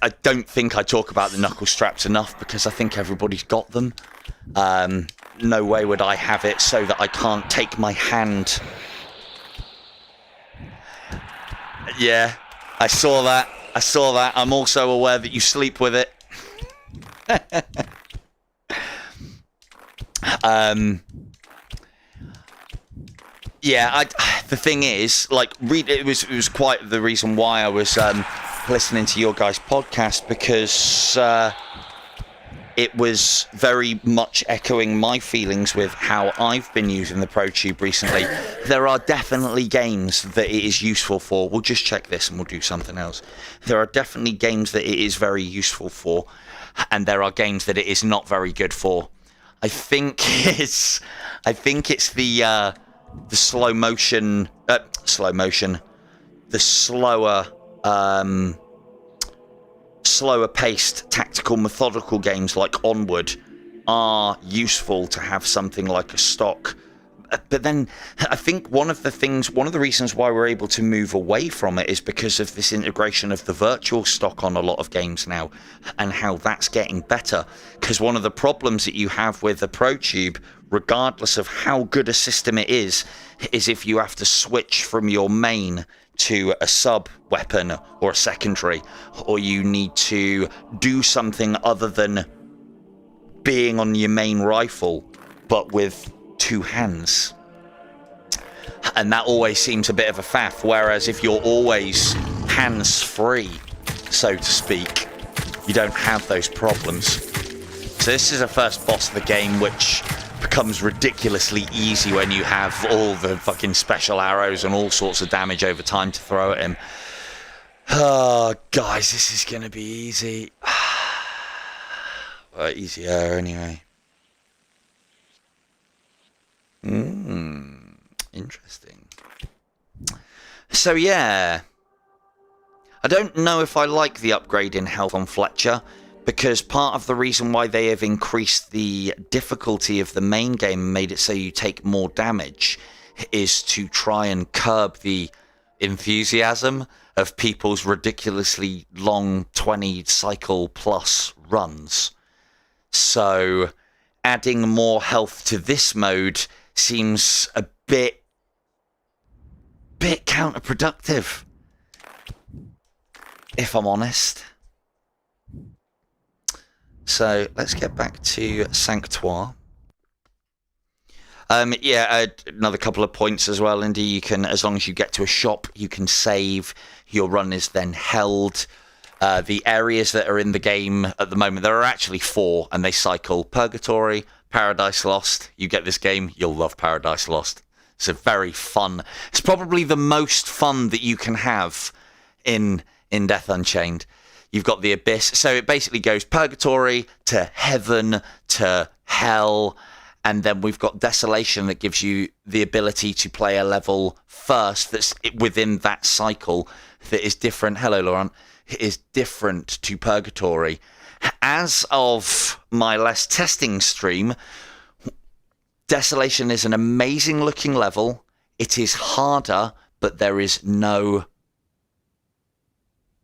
I don't think I talk about the knuckle straps enough, because I think everybody's got them. No way would I have it so that I can't take my hand... Yeah, I saw that. I'm also aware that you sleep with it. Yeah, the thing is, like, it was quite the reason why I was listening to your guys' podcast, because it was very much echoing my feelings with how I've been using the Pro Tube recently. There are definitely games that it is useful for. We'll just check this and we'll do something else. There are definitely games that it is very useful for, and there are games that it is not very good for. I think it's the slow motion, the slower paced tactical methodical games like Onward are useful to have something like a stock. But then I think one of the reasons why we're able to move away from it is because of this integration of the virtual stock on a lot of games now, and how that's getting better. Because one of the problems that you have with the Pro Tube, regardless of how good a system it is if you have to switch from your main to a sub weapon or a secondary, or you need to do something other than being on your main rifle but with two hands, and that always seems a bit of a faff. Whereas if you're always hands free, so to speak, you don't have those problems. So this is a first boss of the game, which becomes ridiculously easy when you have all the fucking special arrows and all sorts of damage over time to throw at him. Oh, guys, this is going to be easy. Well, easier anyway. Interesting. So yeah, I don't know if I like the upgrade in health on Fletcher, because part of the reason why they have increased the difficulty of the main game and made it so you take more damage is to try and curb the enthusiasm of people's ridiculously long 20 cycle plus runs. So adding more health to this mode seems a bit counterproductive, if I'm honest. So let's get back to Sanctuary. Yeah, another couple of points as well, Indy. You can, as long as you get to a shop, you can save. Your run is then held. The areas that are in the game at the moment, there are actually 4, and they cycle: Purgatory, Paradise Lost. You get this game, you'll love Paradise Lost. It's a very fun. It's probably the most fun that you can have in Death Unchained. You've got the Abyss, so it basically goes Purgatory to Heaven to Hell, and then we've got Desolation that gives you the ability to play a level first that's within that cycle that is different. Hello, Laurent. It is different to Purgatory. As of my last testing stream, Desolation is an amazing looking level. It is harder, but there is no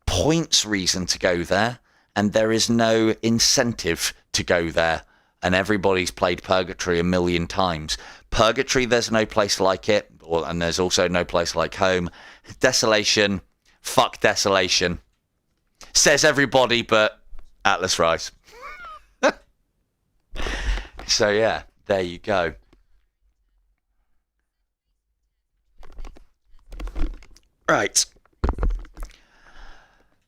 points reason to go there, and there is no incentive to go there. And everybody's played Purgatory a million times. Purgatory, there's no place like it, and there's also no place like home. Desolation, fuck Desolation. Says everybody but Atlas Rise. So yeah, there you go. Right.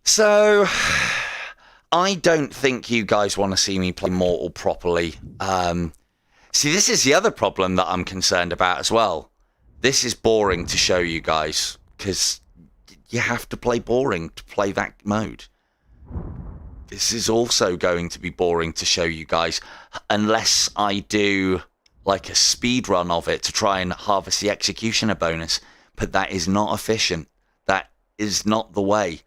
So I don't think you guys want to see me play Mortal properly. See, this is the other problem that I'm concerned about as well. This is boring to show you guys, because you have to play boring to play that mode. This is also going to be boring to show you guys, unless I do like a speed run of it to try and harvest the Executioner bonus. But that is not efficient. That is not the way.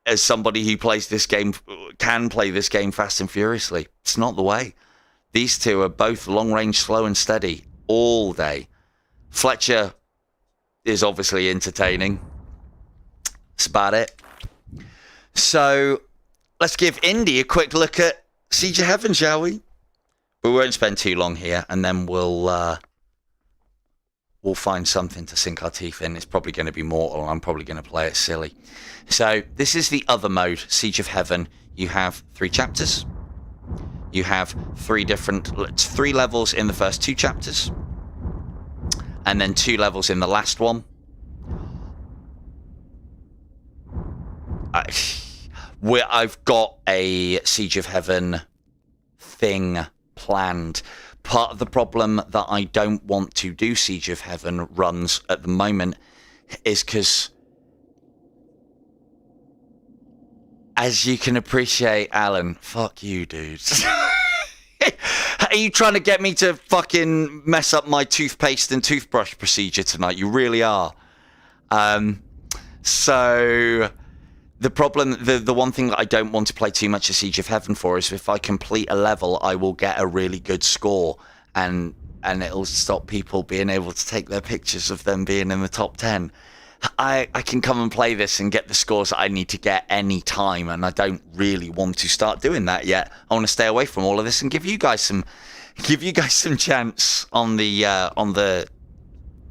As somebody who plays this game, can play this game fast and furiously, it's not the way. These two are both long range, slow and steady all day. Fletcher is obviously entertaining. That's about it. So let's give Indy a quick look at Siege of Heaven, shall we? We won't spend too long here, and then we'll find something to sink our teeth in. It's probably going to be Mortal, and I'm probably going to play it silly. So this is the other mode, Siege of Heaven. You have 3 chapters. You have 3 levels in the first 2 chapters, and then 2 levels in the last one. I've got a Siege of Heaven thing planned. Part of the problem that I don't want to do Siege of Heaven runs at the moment is because, as you can appreciate, Alan, fuck you, dudes. Are you trying to get me to fucking mess up my toothpaste and toothbrush procedure tonight? You really are. So the problem, the one thing that I don't want to play too much of Siege of Heaven for is if I complete a level, I will get a really good score, and it'll stop people being able to take their pictures of them being in the top 10. I can come and play this and get the scores that I need to get any time, and I don't really want to start doing that yet. I want to stay away from all of this and give you guys some chance on the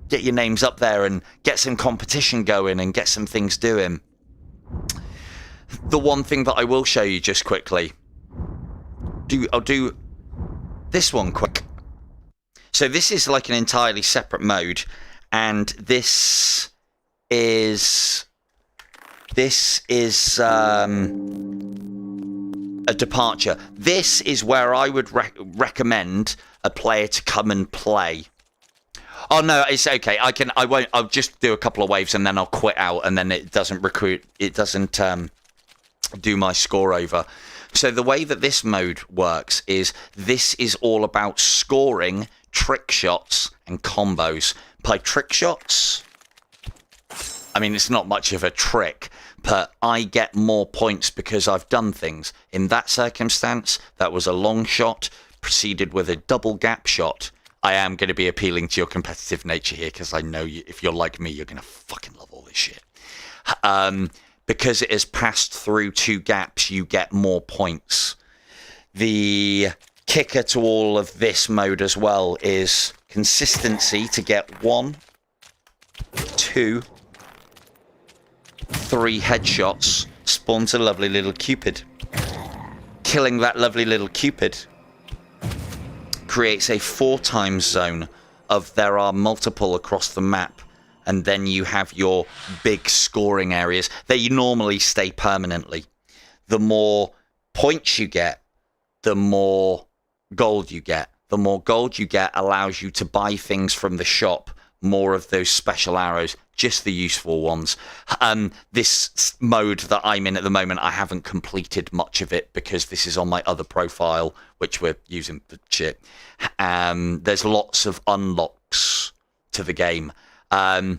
get your names up there and get some competition going and get some things doing. The one thing that I will show you just quickly, I'll do this one quick. So this is like an entirely separate mode, and this is a departure. This is where I would recommend a player to come and play. Oh no, it's okay. I'll just do a couple of waves and then I'll quit out, and then it doesn't do my score over. So the way that this mode works is this is all about scoring trick shots and combos. By trick shots, I mean, it's not much of a trick, but I get more points because I've done things. In that circumstance, that was a long shot preceded with a double gap shot. I am going to be appealing to your competitive nature here because I know if you're like me, you're going to fucking love all this shit. Because it has passed through 2 gaps, you get more points. The kicker to all of this mode as well is consistency to get 1, 2, 3 headshots spawns a lovely little Cupid. Killing that lovely little Cupid creates a 4 times zone of there are multiple across the map. And then you have your big scoring areas. They normally stay permanently. The more points you get, the more gold you get. The more gold you get allows you to buy things from the shop, more of those special arrows, just the useful ones. This mode that I'm in at the moment, I haven't completed much of it because this is on my other profile, which we're using for shit. There's lots of unlocks to the game. And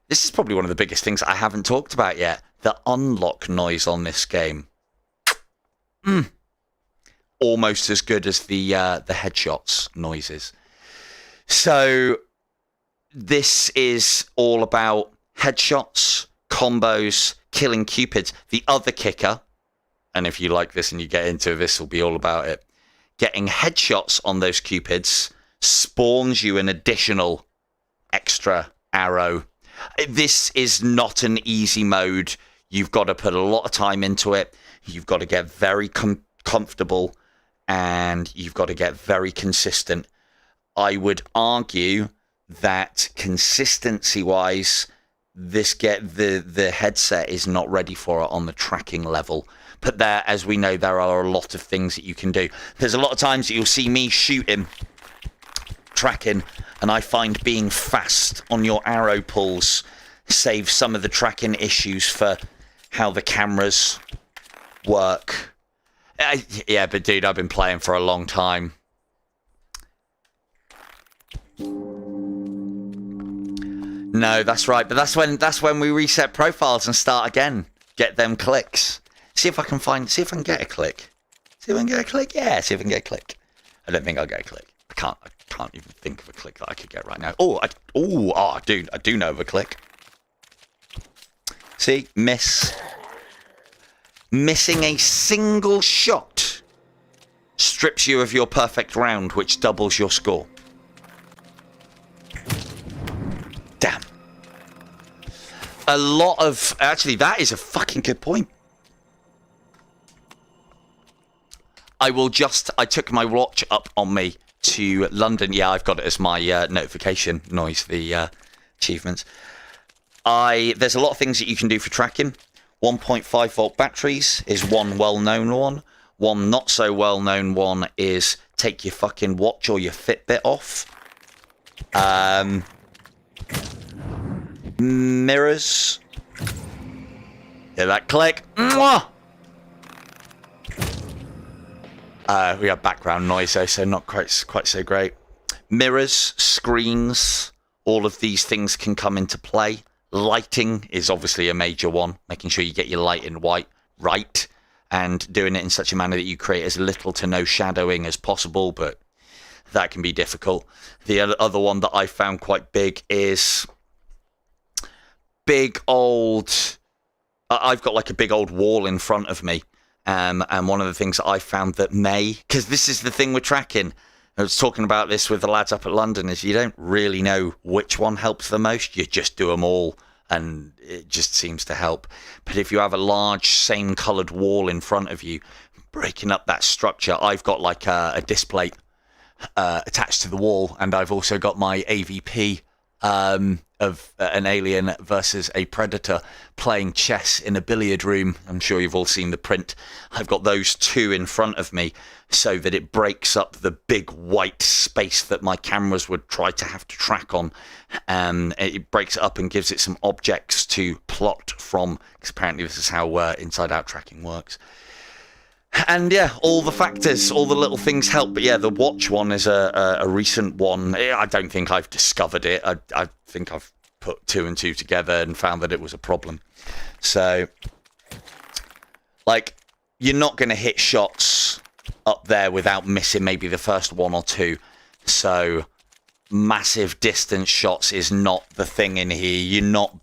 this is probably one of the biggest things I haven't talked about yet. The unlock noise on this game. Almost as good as the headshots noises. So this is all about headshots, combos, killing Cupids. The other kicker, and if you like this and you get into it, this will be all about it. Getting headshots on those Cupids spawns you an additional extra arrow. This is not an easy mode. You've got to put a lot of time into it. You've got to get very comfortable, and you've got to get very consistent. I would argue that consistency-wise, the headset is not ready for it on the tracking level. But there, as we know, there are a lot of things that you can do. There's a lot of times that you'll see me shooting, tracking, and I find being fast on your arrow pulls saves some of the tracking issues for how the cameras work. Yeah, but dude, I've been playing for a long time. No, that's right, but that's when we reset profiles and start again. Get them clicks. See if I can get a click. See if I can get a click. Yeah, see if I can get a click. I don't think I'll get a click. I can't even think of a click that I could get right now. I do know of a click. See, missing a single shot strips you of your perfect round, which doubles your score. Damn. Actually, that is a fucking good point. I took my watch up on me to London. Yeah, I've got it as my notification noise, the achievements. There's a lot of things that you can do for tracking. 1.5 volt batteries is one well-known one. One not so well-known one is take your fucking watch or your Fitbit off. Mirrors. Hear that click? Mwah! We have background noise though, so not quite so great. Mirrors, screens, all of these things can come into play. Lighting is obviously a major one, making sure you get your lighting right and doing it in such a manner that you create as little to no shadowing as possible, but that can be difficult. The other one that I found quite big is I've got like a big old wall in front of me. And one of the things that I found that because this is the thing with tracking, I was talking about this with the lads up at London, is you don't really know which one helps the most. You just do them all, and it just seems to help. But if you have a large, same coloured wall in front of you, breaking up that structure, I've got like a display attached to the wall, and I've also got my AVP of an alien versus a predator playing chess in a billiard room. I'm sure you've all seen the print. I've got those two in front of me so that it breaks up the big white space that my cameras would try to have to track on. It breaks it up and gives it some objects to plot from, because apparently this is how inside-out tracking works. And yeah, all the factors, all the little things help. But yeah, the watch one is a recent one. I don't think I've discovered it. I think I've put 2 and 2 together and found that it was a problem. So, like, you're not going to hit shots up there without missing maybe the first 1 or 2. So, massive distance shots is not the thing in here. You're not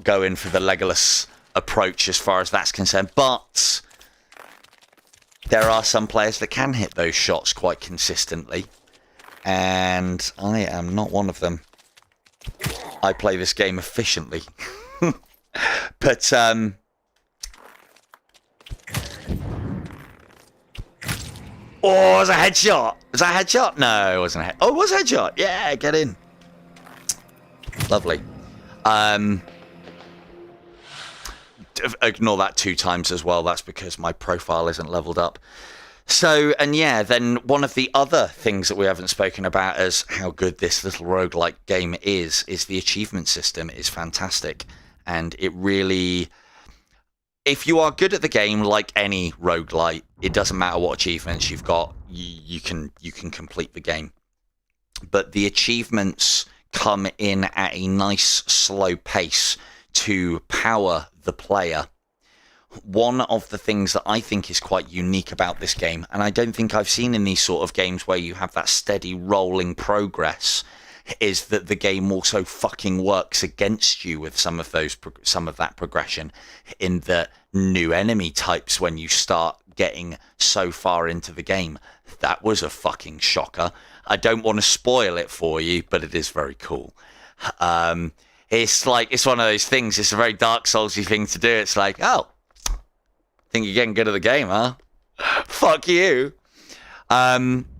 going for the Legolas approach as far as that's concerned. But there are some players that can hit those shots quite consistently, and I am not one of them. I play this game efficiently. But, oh, it was a headshot! Was that a headshot? No, it wasn't a headshot. Oh, it was a headshot! Yeah, get in. Lovely. Ignore that 2 times as well. That's because my profile isn't leveled up. So, and yeah, then one of the other things that we haven't spoken about as how good this little roguelike game is the achievement system is fantastic. And it really, if you are good at the game, like any roguelite, it doesn't matter what achievements you've got, you can complete the game. But the achievements come in at a nice slow pace to power the player. One of the things that I think is quite unique about this game, and I don't think I've seen in these sort of games where you have that steady rolling progress, is that the game also fucking works against you with some of that progression in the new enemy types when you start getting so far into the game. That was a fucking shocker. I don't want to spoil it for you, but it is very cool. It's like, it's one of those things, it's a very Dark Souls-y thing to do. It's like, oh, think you're getting good at the game, huh? Fuck you.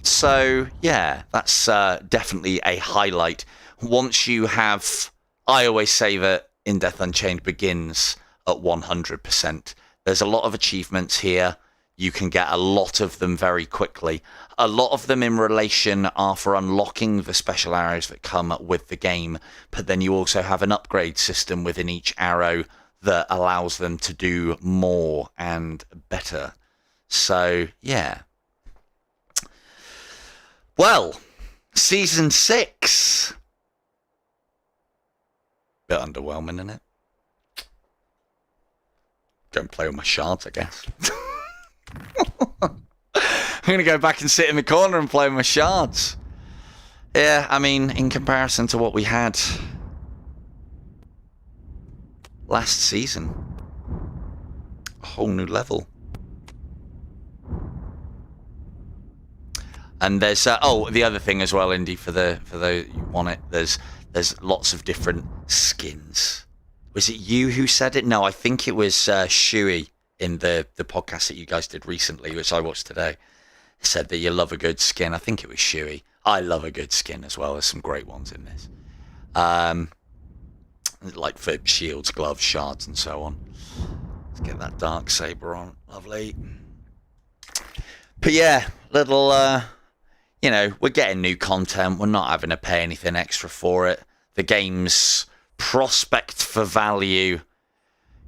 So, yeah, that's definitely a highlight. Once you have, I always say that In Death Unchained begins at 100%. There's a lot of achievements here. You can get a lot of them very quickly. A lot of them in relation are for unlocking the special arrows that come with the game, but then you also have an upgrade system within each arrow that allows them to do more and better. So, yeah. Well, Season 6. Bit underwhelming, isn't it? Don't play with my shards, I guess. I'm going to go back and sit in the corner and play with my shards. Yeah, I mean, in comparison to what we had last season, a whole new level. And there's the other thing as well, Indy, for those who want it, there's lots of different skins. Was it you who said it? No, I think it was Shuey in the podcast that you guys did recently, which I watched today. Said that you love a good skin. I think it was Shuey. I love a good skin as well. There's some great ones in this. Like for shields, gloves, shards, and so on. Let's get that dark saber on. Lovely. But yeah, little, we're getting new content. We're not having to pay anything extra for it. The game's prospect for value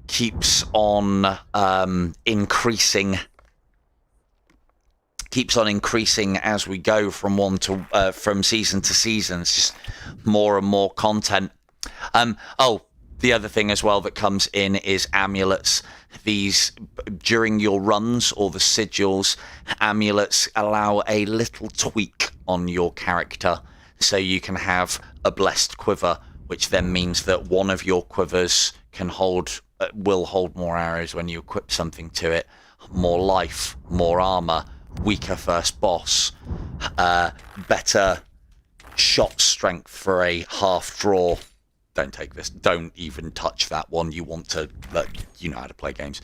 keeps on increasing as we go from season to season. It's just more and more content. The other thing as well that comes in is amulets. These, during your runs or the sigils, amulets allow a little tweak on your character, so you can have a blessed quiver, which then means that one of your quivers will hold more arrows when you equip something to it, more life, more armor, weaker first boss, better shot strength for a half draw. Don't take this. Don't even touch that one. You want to, you know how to play games.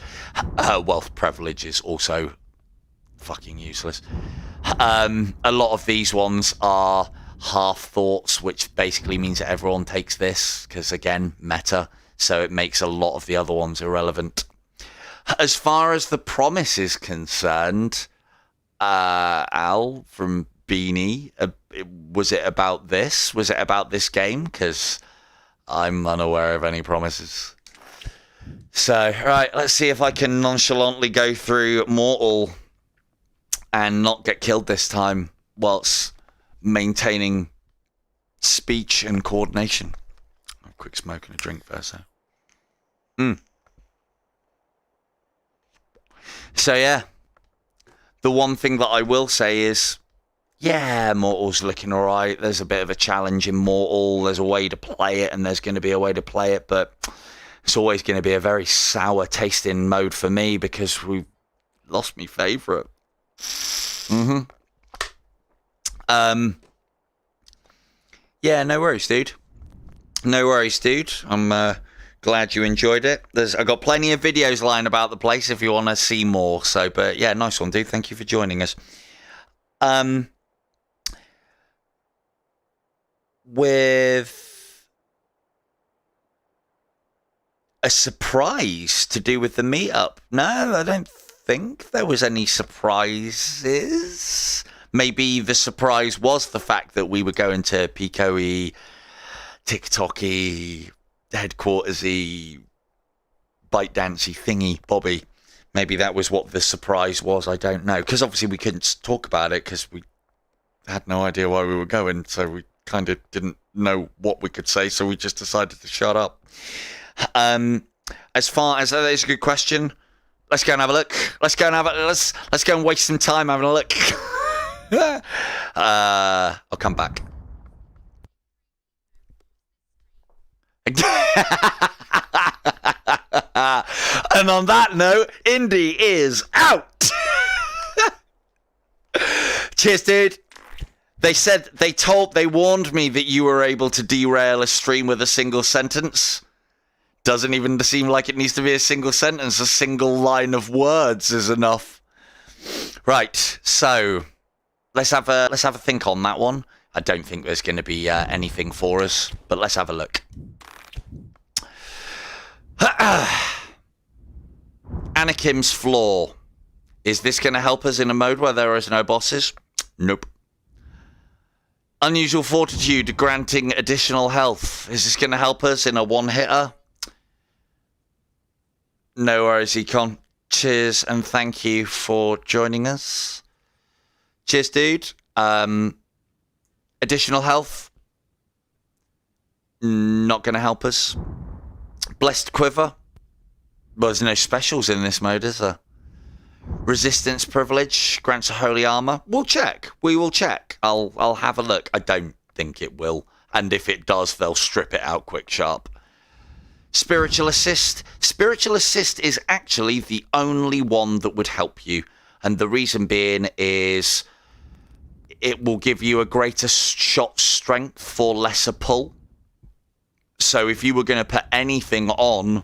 Wealth privilege is also fucking useless. A lot of these ones are half thoughts, which basically means that everyone takes this because, again, meta. So it makes a lot of the other ones irrelevant. As far as the promise is concerned, Al from Beanie, was it about this? Was it about this game? Because I'm unaware of any promises. So, right, let's see if I can nonchalantly go through Mortal and not get killed this time whilst maintaining speech and coordination. A quick smoke and a drink first. So, yeah. The one thing that I will say is, yeah, Mortal's looking alright. There's a bit of a challenge in Mortal. There's a way to play it, and there's going to be a way to play it, but it's always going to be a very sour tasting mode for me because we've lost my favourite. Yeah, no worries, dude. No worries, dude. I'm glad you enjoyed it. I've got plenty of videos lying about the place if you want to see more. So, but yeah, nice one, dude. Thank you for joining us. With a surprise to do with the meetup. No, I don't think there was any surprises. Maybe the surprise was the fact that we were going to Pico-y, TikTok-y, headquarters-y, bite dancey thingy, Bobby. Maybe that was what the surprise was. I don't know. Because obviously we couldn't talk about it because we had no idea why we were going. So we kind of didn't know what we could say. So we just decided to shut up. As far as that is a good question. Let's go and have a look. Let's go and waste some time having a look. I'll come back. And on that note, Indy is out. Cheers, dude. They warned me that you were able to derail a stream with a single sentence. Doesn't even seem like it needs to be a single sentence. A single line of words is enough. Right, so let's have a think on that one. I don't think there's going to be anything for us, but let's have a look. Anakim's Flaw. Is this going to help us in a mode where there is no bosses? Nope. Unusual Fortitude, granting additional health. Is this going to help us in a one-hitter? No worries, Econ. Cheers and thank you for joining us. Cheers, dude. Additional health. Not going to help us. Blessed Quiver. Well, there's no specials in this mode, is there? Resistance Privilege grants a holy armor. We'll check. We will check. I'll have a look. I don't think it will. And if it does, they'll strip it out quick sharp. Spiritual Assist. Spiritual Assist is actually the only one that would help you. And the reason being is it will give you a greater shot strength for lesser pull. So if you were going to put anything on,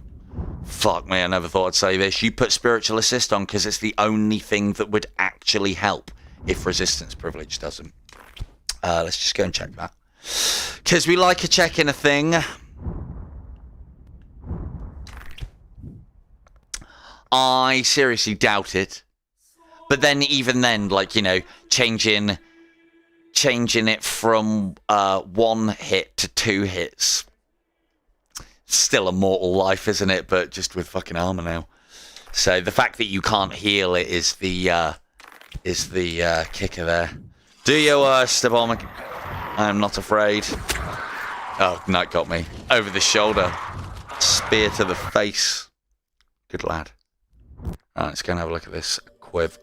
fuck me, I never thought I'd say this, you put Spiritual Assist on because it's the only thing that would actually help if Resistance Privilege doesn't. Let's just go and check that. Because we like a check in a thing. I seriously doubt it. But then, even then, like, you know, changing it from 1 hit to 2 hits. Still a mortal life, isn't it? But just with fucking armor now. So the fact that you can't heal it is the kicker there. Do your worst, abominable. I am not afraid. Oh, Knight got me over the shoulder. Spear to the face. Good lad. Alright, let's go and have a look at this quiv.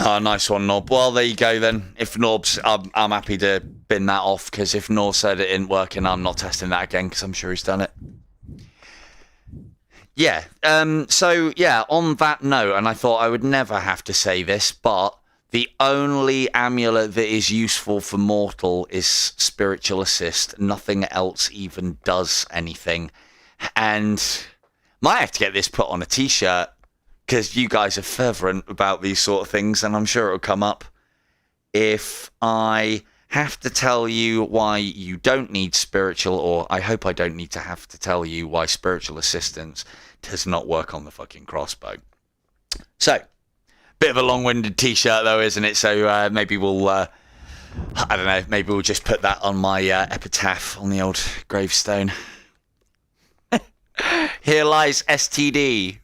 Oh, nice one, Norb. Well, there you go then. If Norb's, I'm happy to bin that off, because if Norb said it didn't work, and I'm not testing that again, because I'm sure he's done it. Yeah, so, yeah, on that note, and I thought I would never have to say this, but The only amulet that is useful for mortal is spiritual assist. Nothing else even does anything. And might have to get this put on a t-shirt, because you guys are fervent about these sort of things, and I'm sure it'll come up. If I have to tell you why you don't need spiritual, or I hope I don't need to have to tell you why spiritual assistance does not work on the fucking crossbow. So, bit of a long-winded t-shirt though, isn't it? So maybe we'll, I don't know, maybe we'll just put that on my epitaph on the old gravestone. Here lies STD.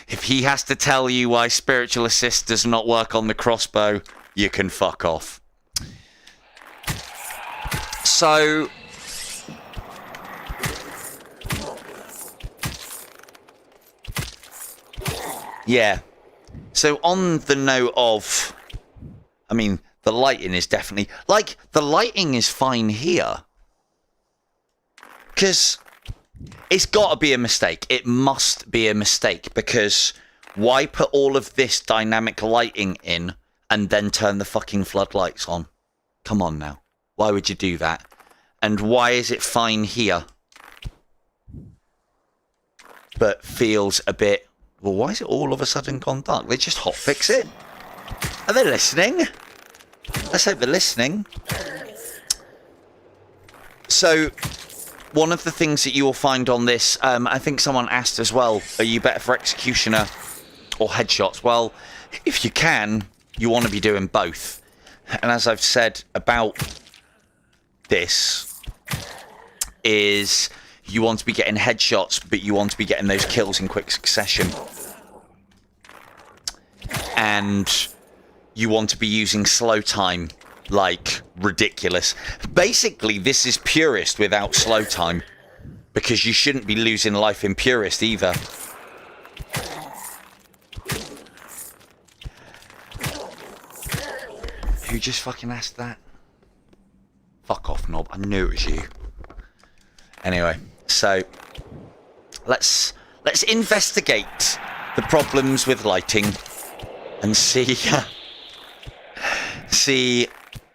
If he has to tell you why spiritual assist does not work on the crossbow, you can fuck off. So... yeah. So on the note of... I mean, the lighting is definitely... like, the lighting is fine here. Because... it's got to be a mistake. It must be a mistake, because why put all of this dynamic lighting in and then turn the fucking floodlights on? Come on now. Why would you do that? And why is it fine here, but feels a bit... well, why is it all of a sudden gone dark? They just hotfix it? Are they listening? Let's hope they're listening. So... one of the things that you will find on this, I think someone asked as well, are you better for executioner or headshots? Well, if you can, you want to be doing both. And as I've said about this, is you want to be getting headshots, but you want to be getting those kills in quick succession. And you want to be using slow time like ridiculous. Basically, this is purist without slow time, because you shouldn't be losing life in purist either. Who just fucking asked that? Fuck off, knob. I knew it was you. Anyway, so let's investigate the problems with lighting and see see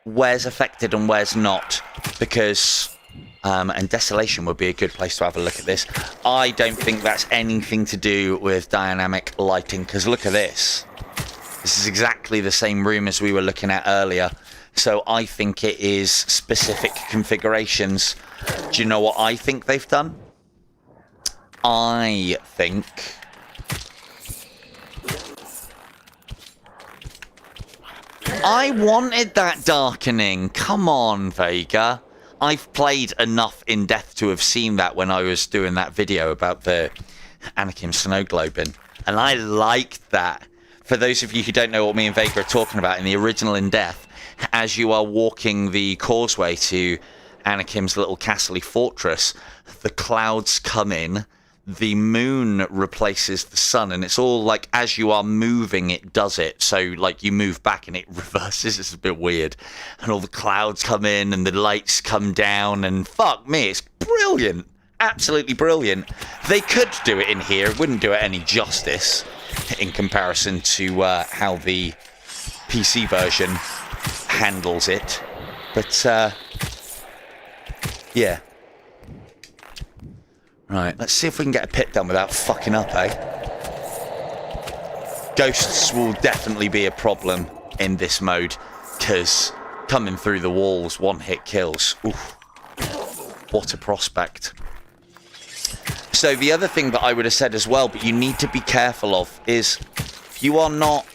where's affected and where's not, because and desolation would be a good place to have a look at this. I don't think that's anything to do with dynamic lighting, because look at this. This is exactly the same room as we were looking at earlier, so I think it is specific configurations. Do you know what I think they've done? I think I wanted that darkening. Come on, Vega. I've played enough in Death to have seen that when I was doing that video about the Anakim snow globing. And I liked that. For those of you who don't know what me and Vega are talking about, in the original In Death, as you are walking the causeway to Anakim's little castle-y fortress, the clouds come in, the moon replaces the sun, and it's all like as you are moving it does it. So like you move back and it reverses. It's a bit weird, and all the clouds come in and the lights come down, and fuck me, it's brilliant, absolutely brilliant. They could do it in here, it wouldn't do it any justice in comparison to how the PC version handles it, but yeah. Right, let's see if we can get a pit done without fucking up, eh? Ghosts will definitely be a problem in this mode, because coming through the walls, one-hit kills. Oof. What a prospect. So the other thing that I would have said as well, but you need to be careful of, is if you are not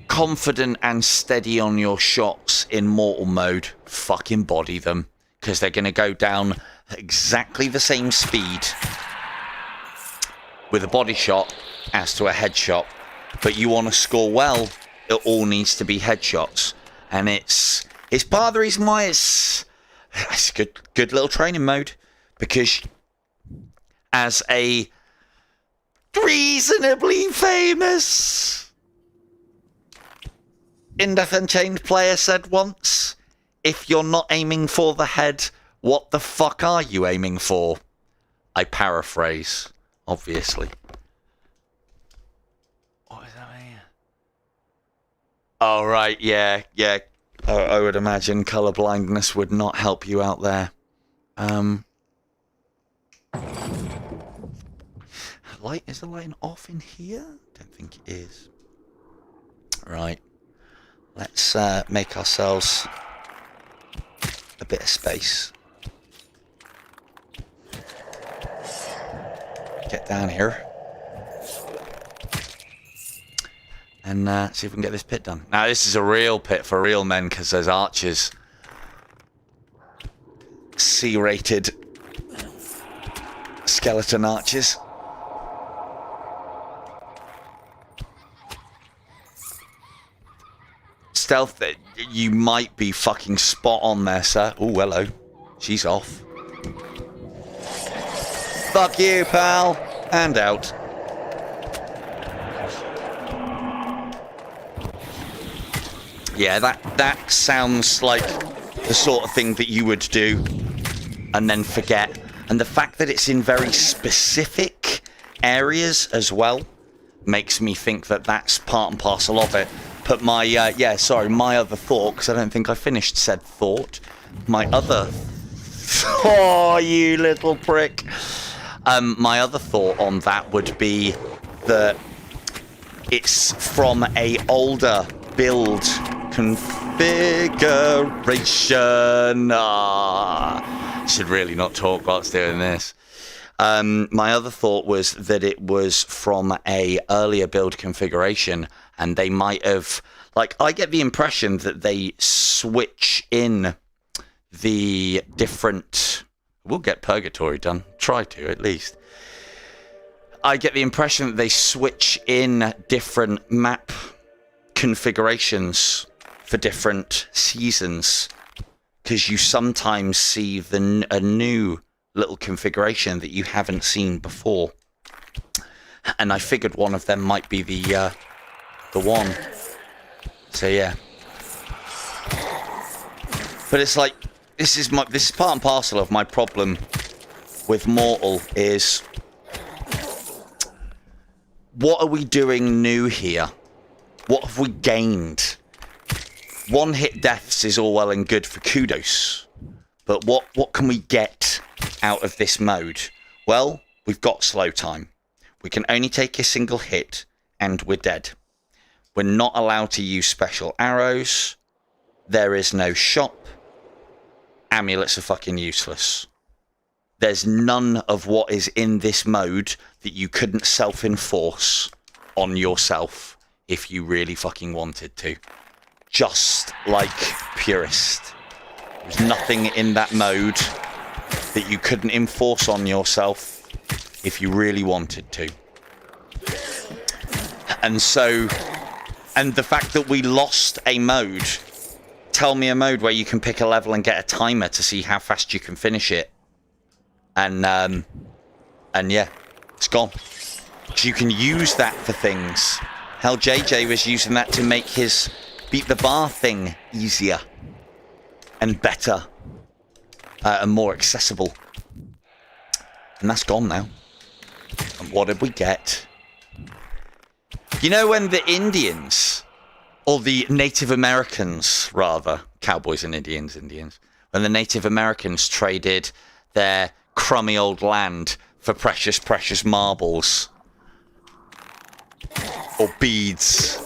confident and steady on your shots in mortal mode, fucking body them, because they're going to go down exactly the same speed with a body shot as to a headshot. But you want to score well, it all needs to be headshots, and it's part of the reason why it's a good little training mode, because as a reasonably famous In Death Unchained player said once, if you're not aiming for the head, what the fuck are you aiming for? I paraphrase, obviously. What is that here? Oh, right, yeah. I would imagine colour blindness would not help you out there. Is the lighting off in here? Don't think it is. Right. Let's make ourselves a bit of space. Get down here. And see if we can get this pit done. Now, this is a real pit for real men, because there's archers. C-rated skeleton archers. Stealth, you might be fucking spot on there, sir. Oh, hello. She's off. Fuck you, pal. And out. Yeah, that sounds like the sort of thing that you would do and then forget. And the fact that it's in very specific areas as well makes me think that that's part and parcel of it. But my, my other thought, because I don't think I finished said thought. My other... Oh, you little prick. My other thought on that would be that it's from a older build configuration. Should really not talk whilst doing this. My other thought was that it was from a earlier build configuration, and they might have, like, I get the impression that they switch in the different... We'll get Purgatory done. Try to, at least. I get the impression that they switch in different map configurations for different seasons, because you sometimes see a new little configuration that you haven't seen before. And I figured one of them might be the one. So yeah. But it's like, this is part and parcel of my problem with Mortal is, what are we doing new here? What have we gained? One hit deaths is all well and good for kudos, but what can we get out of this mode? Well, we've got slow time. We can only take a single hit and we're dead. We're not allowed to use special arrows. There is no shop. Amulets are fucking useless. There's none of what is in this mode that you couldn't self-enforce on yourself if you really fucking wanted to. Just like Purist. There's nothing in that mode that you couldn't enforce on yourself if you really wanted to. And so, and the fact that we lost a mode, tell me a mode where you can pick a level and get a timer to see how fast you can finish it. And yeah, it's gone. So you can use that for things. Hell, JJ was using that to make his beat the bar thing easier and better and more accessible. And that's gone now. And what did we get? You know, when the Indians, or the Native Americans, rather, cowboys and Indians, when the Native Americans traded their crummy old land for precious, precious marbles or beads.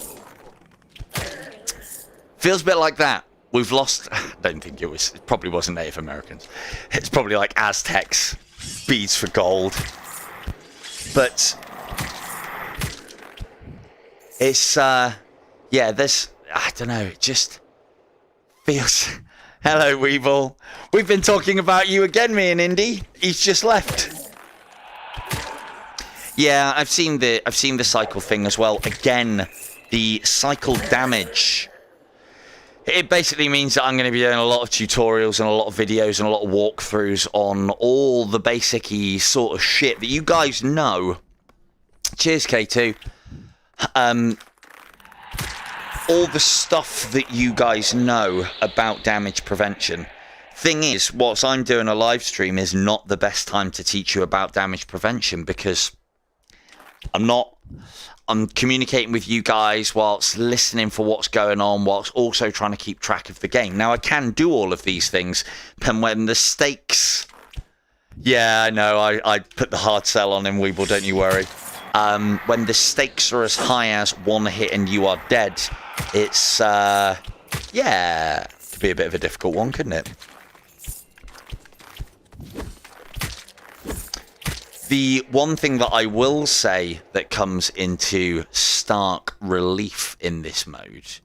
Feels a bit like that. We've lost... I don't think it probably wasn't Native Americans. It's probably like Aztecs. Beads for gold. But it's, yeah, there's... I don't know, it just feels... Hello, Weevil. We've been talking about you again, me and Indy. He's just left. Yeah, I've seen the cycle thing as well. Again, the cycle damage. It basically means that I'm going to be doing a lot of tutorials and a lot of videos and a lot of walkthroughs on all the basic-y sort of shit that you guys know. Cheers, K2. All the stuff that you guys know about damage prevention. Thing is, whilst I'm doing a live stream is not the best time to teach you about damage prevention, because I'm not I'm communicating with you guys whilst listening for what's going on, whilst also trying to keep track of the game. Now, I can do all of these things, but when the stakes... Yeah, I know, I put the hard sell on him, Weeble, don't you worry. When the stakes are as high as one hit and you are dead, it's, yeah, could be a bit of a difficult one, couldn't it? The one thing that I will say that comes into stark relief in this mode,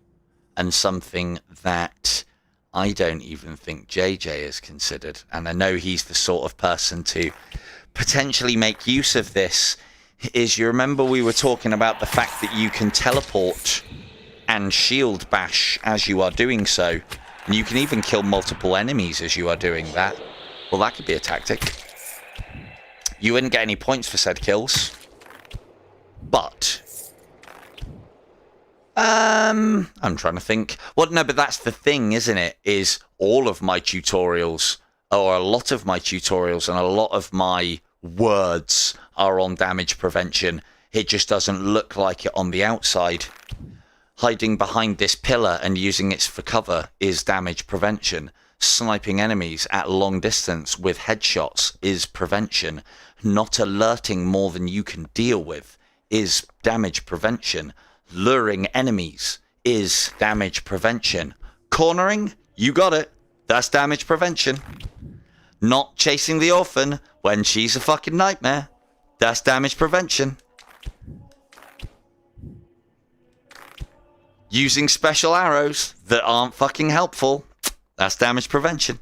and something that I don't even think JJ has considered, and I know he's the sort of person to potentially make use of this, is you remember we were talking about the fact that you can teleport and shield bash as you are doing so, and you can even kill multiple enemies as you are doing that. Well, that could be a tactic. You wouldn't get any points for said kills. But I'm trying to think. Well, no, but that's the thing, isn't it? Is all of my tutorials, or a lot of my tutorials and a lot of my words are on damage prevention. It just doesn't look like it on the outside. Hiding behind this pillar and using it for cover is damage prevention. Sniping enemies at long distance with headshots is prevention. Not alerting more than you can deal with is damage prevention. Luring enemies is damage prevention. Cornering, you got it. That's damage prevention. Not chasing the orphan when she's a fucking nightmare. That's damage prevention. Using special arrows that aren't fucking helpful. That's damage prevention.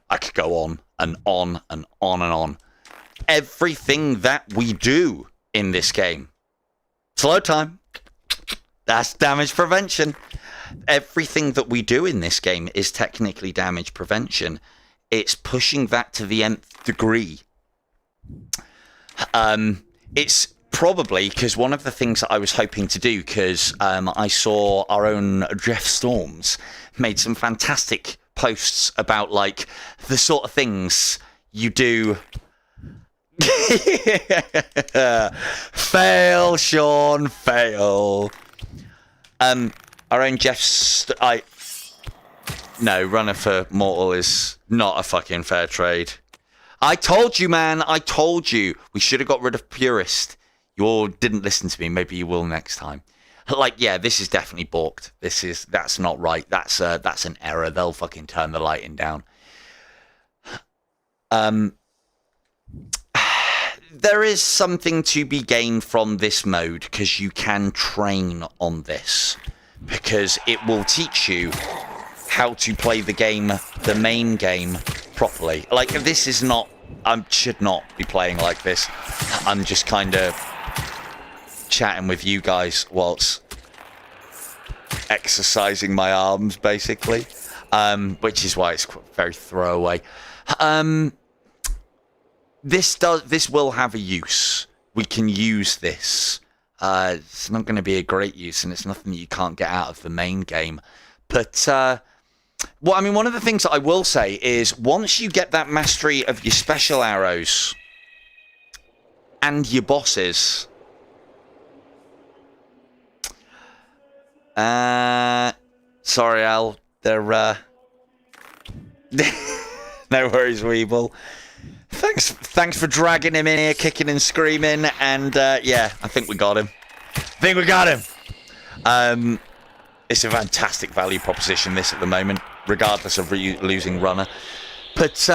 I could go on and on and on and on. Everything that we do in this game. Slow time. That's damage prevention. Everything that we do in this game is technically damage prevention. It's pushing that to the nth degree. It's probably because one of the things that I was hoping to do, because I saw our own Jeff Storms made some fantastic posts about like the sort of things you do. Fail, Sean, fail. Our own No, Runner for Mortal is not a fucking fair trade. I told you, man. I told you. We should have got rid of Purist. You all didn't listen to me. Maybe you will next time. Like, yeah, this is definitely balked. That's not right. That's an error. They'll fucking turn the lighting down. There is something to be gained from this mode because you can train on this, because it will teach you how to play the game, the main game, properly. Like, this is not... I should not be playing like this. I'm just kind of chatting with you guys whilst exercising my arms, basically, which is why it's very throwaway. This will have a use. We can use this. It's not going to be a great use, and it's nothing that you can't get out of the main game. But, well, I mean, one of the things that I will say is once you get that mastery of your special arrows and your bosses... sorry, Al. They're, no worries, Weeble. Thanks for dragging him in here, kicking and screaming, and yeah, I think we got him. It's a fantastic value proposition, this, at the moment, regardless of losing Runner. But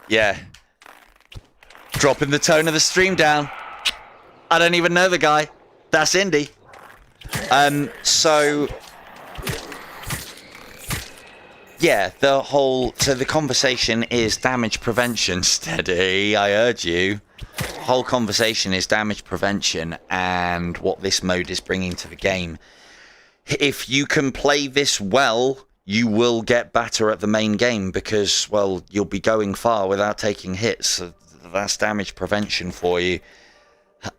yeah, dropping the tone of the stream down. I don't even know the guy. That's Indy. So yeah, so the conversation is damage prevention. Steady, I urge you. Whole conversation is damage prevention and what this mode is bringing to the game. If you can play this well, you will get better at the main game because, well, you'll be going far without taking hits. So that's damage prevention for you.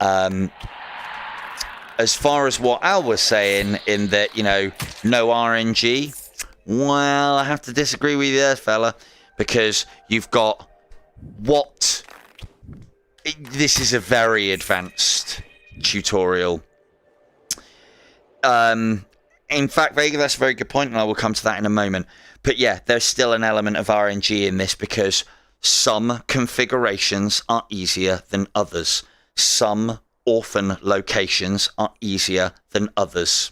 As far as what Al was saying, in that, you know, no RNG, well, I have to disagree with you there, fella, because you've got what this is a very advanced tutorial. In fact, Vega, that's a very good point, and I will come to that in a moment. But yeah, there's still an element of RNG in this because some configurations are easier than others. Some orphan locations are easier than others.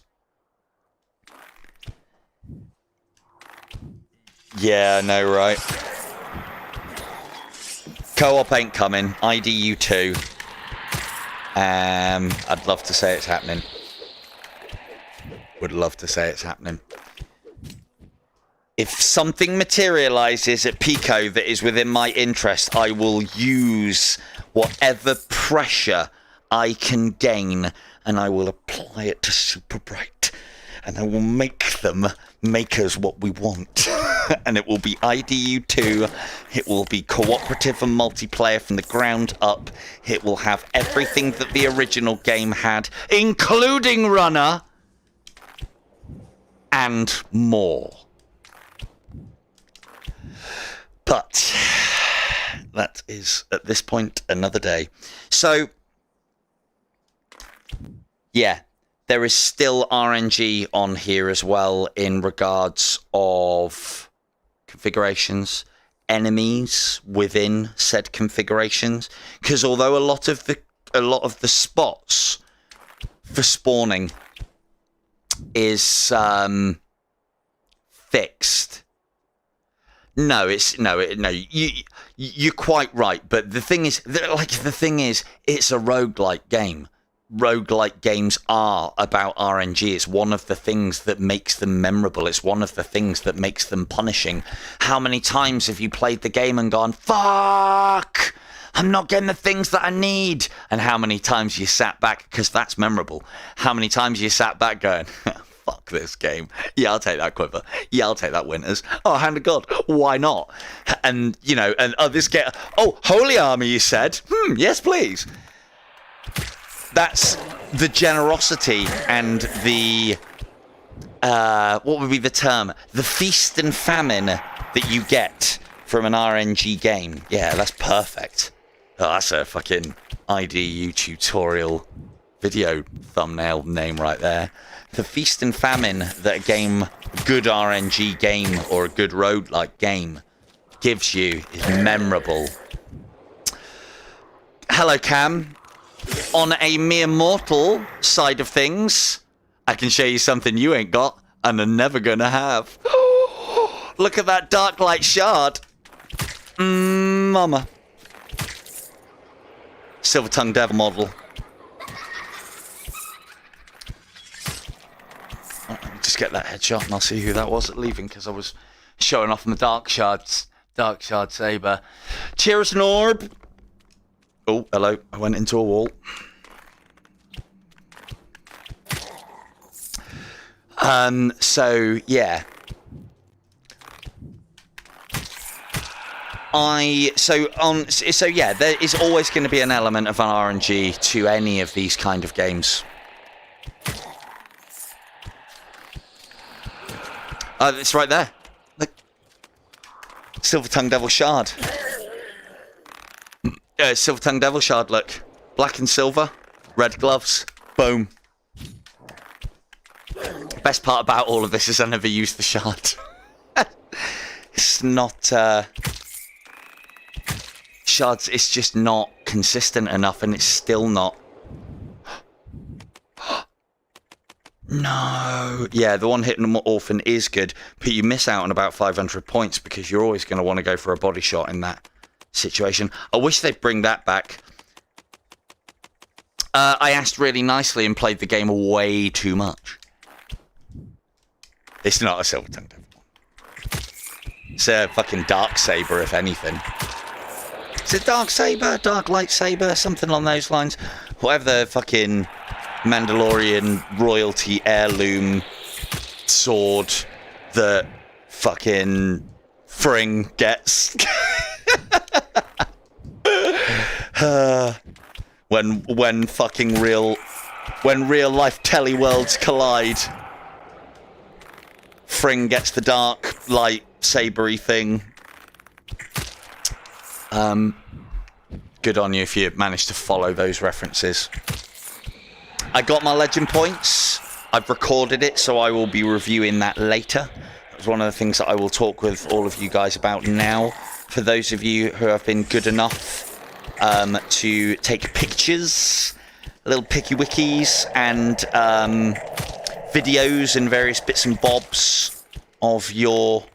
Yeah, I know, right? Co-op ain't coming. IDU 2. I'd love to say it's happening. Would love to say it's happening. If something materializes at Pico that is within my interest, I will use whatever pressure I can gain, and I will apply it to Super Bright, and I will make them make us what we want. And it will be IDU 2, it will be cooperative and multiplayer from the ground up, it will have everything that the original game had, including Runner, and more. But that is, at this point, another day. So, yeah, there is still RNG on here as well in regards of configurations, enemies within said configurations. Because although a lot of the spots for spawning is fixed. No, you're quite right. But the thing is, it's a roguelike game. Roguelike games are about RNG. It's one of the things that makes them memorable. It's one of the things that makes them punishing. How many times have you played the game and gone, fuck, I'm not getting the things that I need? And how many times you sat back, because that's memorable, how many times you sat back going, fuck this game. Yeah, I'll take that quiver. Yeah, I'll take that Winters. Oh, hand of God, why not? And, you know, and this get, oh, Holy Army, you said? Yes, please. That's the generosity and the, what would be the term? The feast and famine that you get from an RNG game. Yeah, that's perfect. Oh, that's a fucking IDU tutorial video thumbnail name right there. The feast and famine that a good RNG game or a good roguelike game gives you is memorable. Hello, Cam. On a mere mortal side of things, I can show you something you ain't got and are never gonna have. Look at that dark light shard. Mama. Silver Tongue Devil model. Just get that headshot and I'll see who that was at leaving, because I was showing off my dark shard saber. Cheers, Norb. Oh, hello. I went into a wall. So yeah. So yeah, there is always going to be an element of an RNG to any of these kind of games. It's right there. Look. Silver Tongue Devil Shard. Silver Tongue Devil Shard, look. Black and silver. Red gloves. Boom. Best part about all of this is I never used the shard. It's not... Shards, it's just not consistent enough, and it's still not... No. Yeah, the one hitting orphan is good, but you miss out on about 500 points because you're always going to want to go for a body shot in that situation. I wish they'd bring that back. I asked really nicely and played the game way too much. It's not a Silver Tongue Devil. It's a fucking Dark Saber, if anything. Is it Dark Saber? Dark Lightsaber? Something along those lines. Whatever the fucking Mandalorian royalty heirloom sword that fucking Fring gets. When fucking real life teleworlds collide, Fring gets the dark light sabery thing. Good on you if you managed to follow those references. I got my legend points. I've recorded it, so I will be reviewing that later. It's one of the things that I will talk with all of you guys about now. For those of you who have been good enough to take pictures, little picky wikis, and videos and various bits and bobs of your...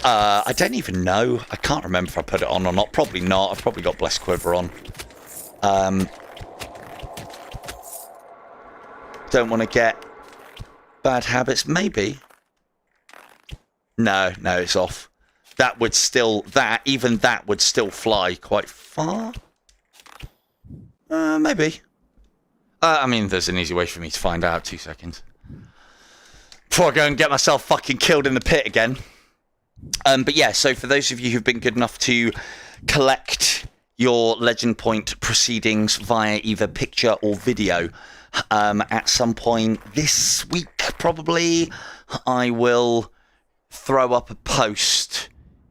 I don't even know. I can't remember if I put it on or not. Probably not. I've probably got Blessed Quiver on. Don't want to get bad habits. Maybe. No, it's off. That would still... even that would still fly quite far. Maybe. I mean, there's an easy way for me to find out. 2 seconds. Before I go and get myself fucking killed in the pit again. But yeah, so for those of you who've been good enough to collect your Legend Point proceedings via either picture or video, at some point this week, probably, I will throw up a post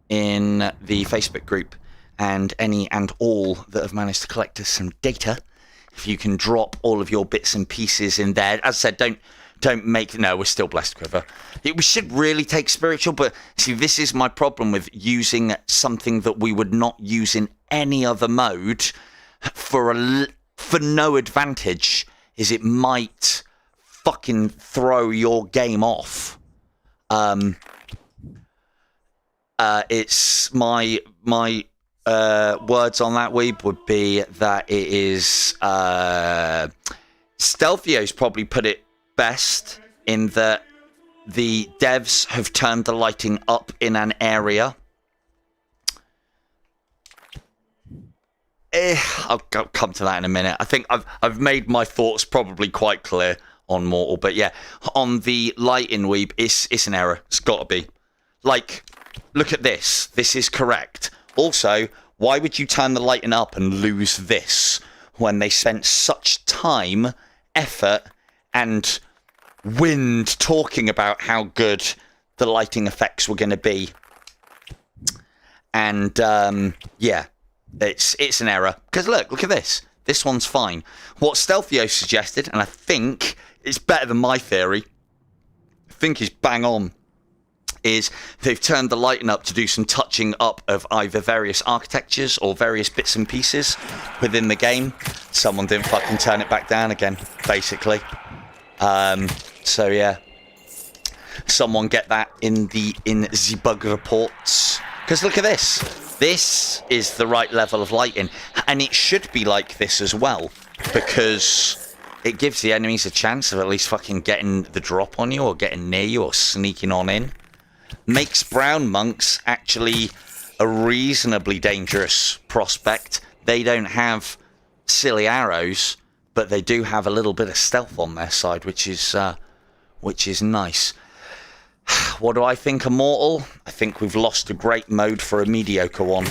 in the Facebook group, and any and all that have managed to collect us some data, if you can drop all of your bits and pieces in there. As I said, don't make... No, we're still Blessed Quiver. We should really take spiritual, but see, this is my problem with using something that we would not use in any other mode for no advantage, is it might fucking throw your game off. It's my words on that weeb would be that it is Stealthio's probably put it best in that the devs have turned the lighting up in an area. I'll come to that in a minute. I think I've made my thoughts probably quite clear on Mortal, but yeah, on the lighting weeb, it's an error. It's got to be. Like, look at this. This is correct. Also, why would you turn the lighting up and lose this when they spent such time, effort, and wind talking about how good the lighting effects were going to be? And yeah, it's an error. Because look at this. This one's fine. What Stealthio suggested, and I think it's better than my theory, I think is bang on, is they've turned the lighting up to do some touching up of either various architectures or various bits and pieces within the game. Someone didn't fucking turn it back down again, basically. So yeah, someone get that in the bug reports. Because look at this. This is the right level of lighting, and it should be like this as well, because it gives the enemies a chance of at least fucking getting the drop on you or getting near you or sneaking on in. Makes brown monks actually a reasonably dangerous prospect. They don't have silly arrows, but they do have a little bit of stealth on their side, which is nice. What do I think of Mortal? I think we've lost a great mode for a mediocre one.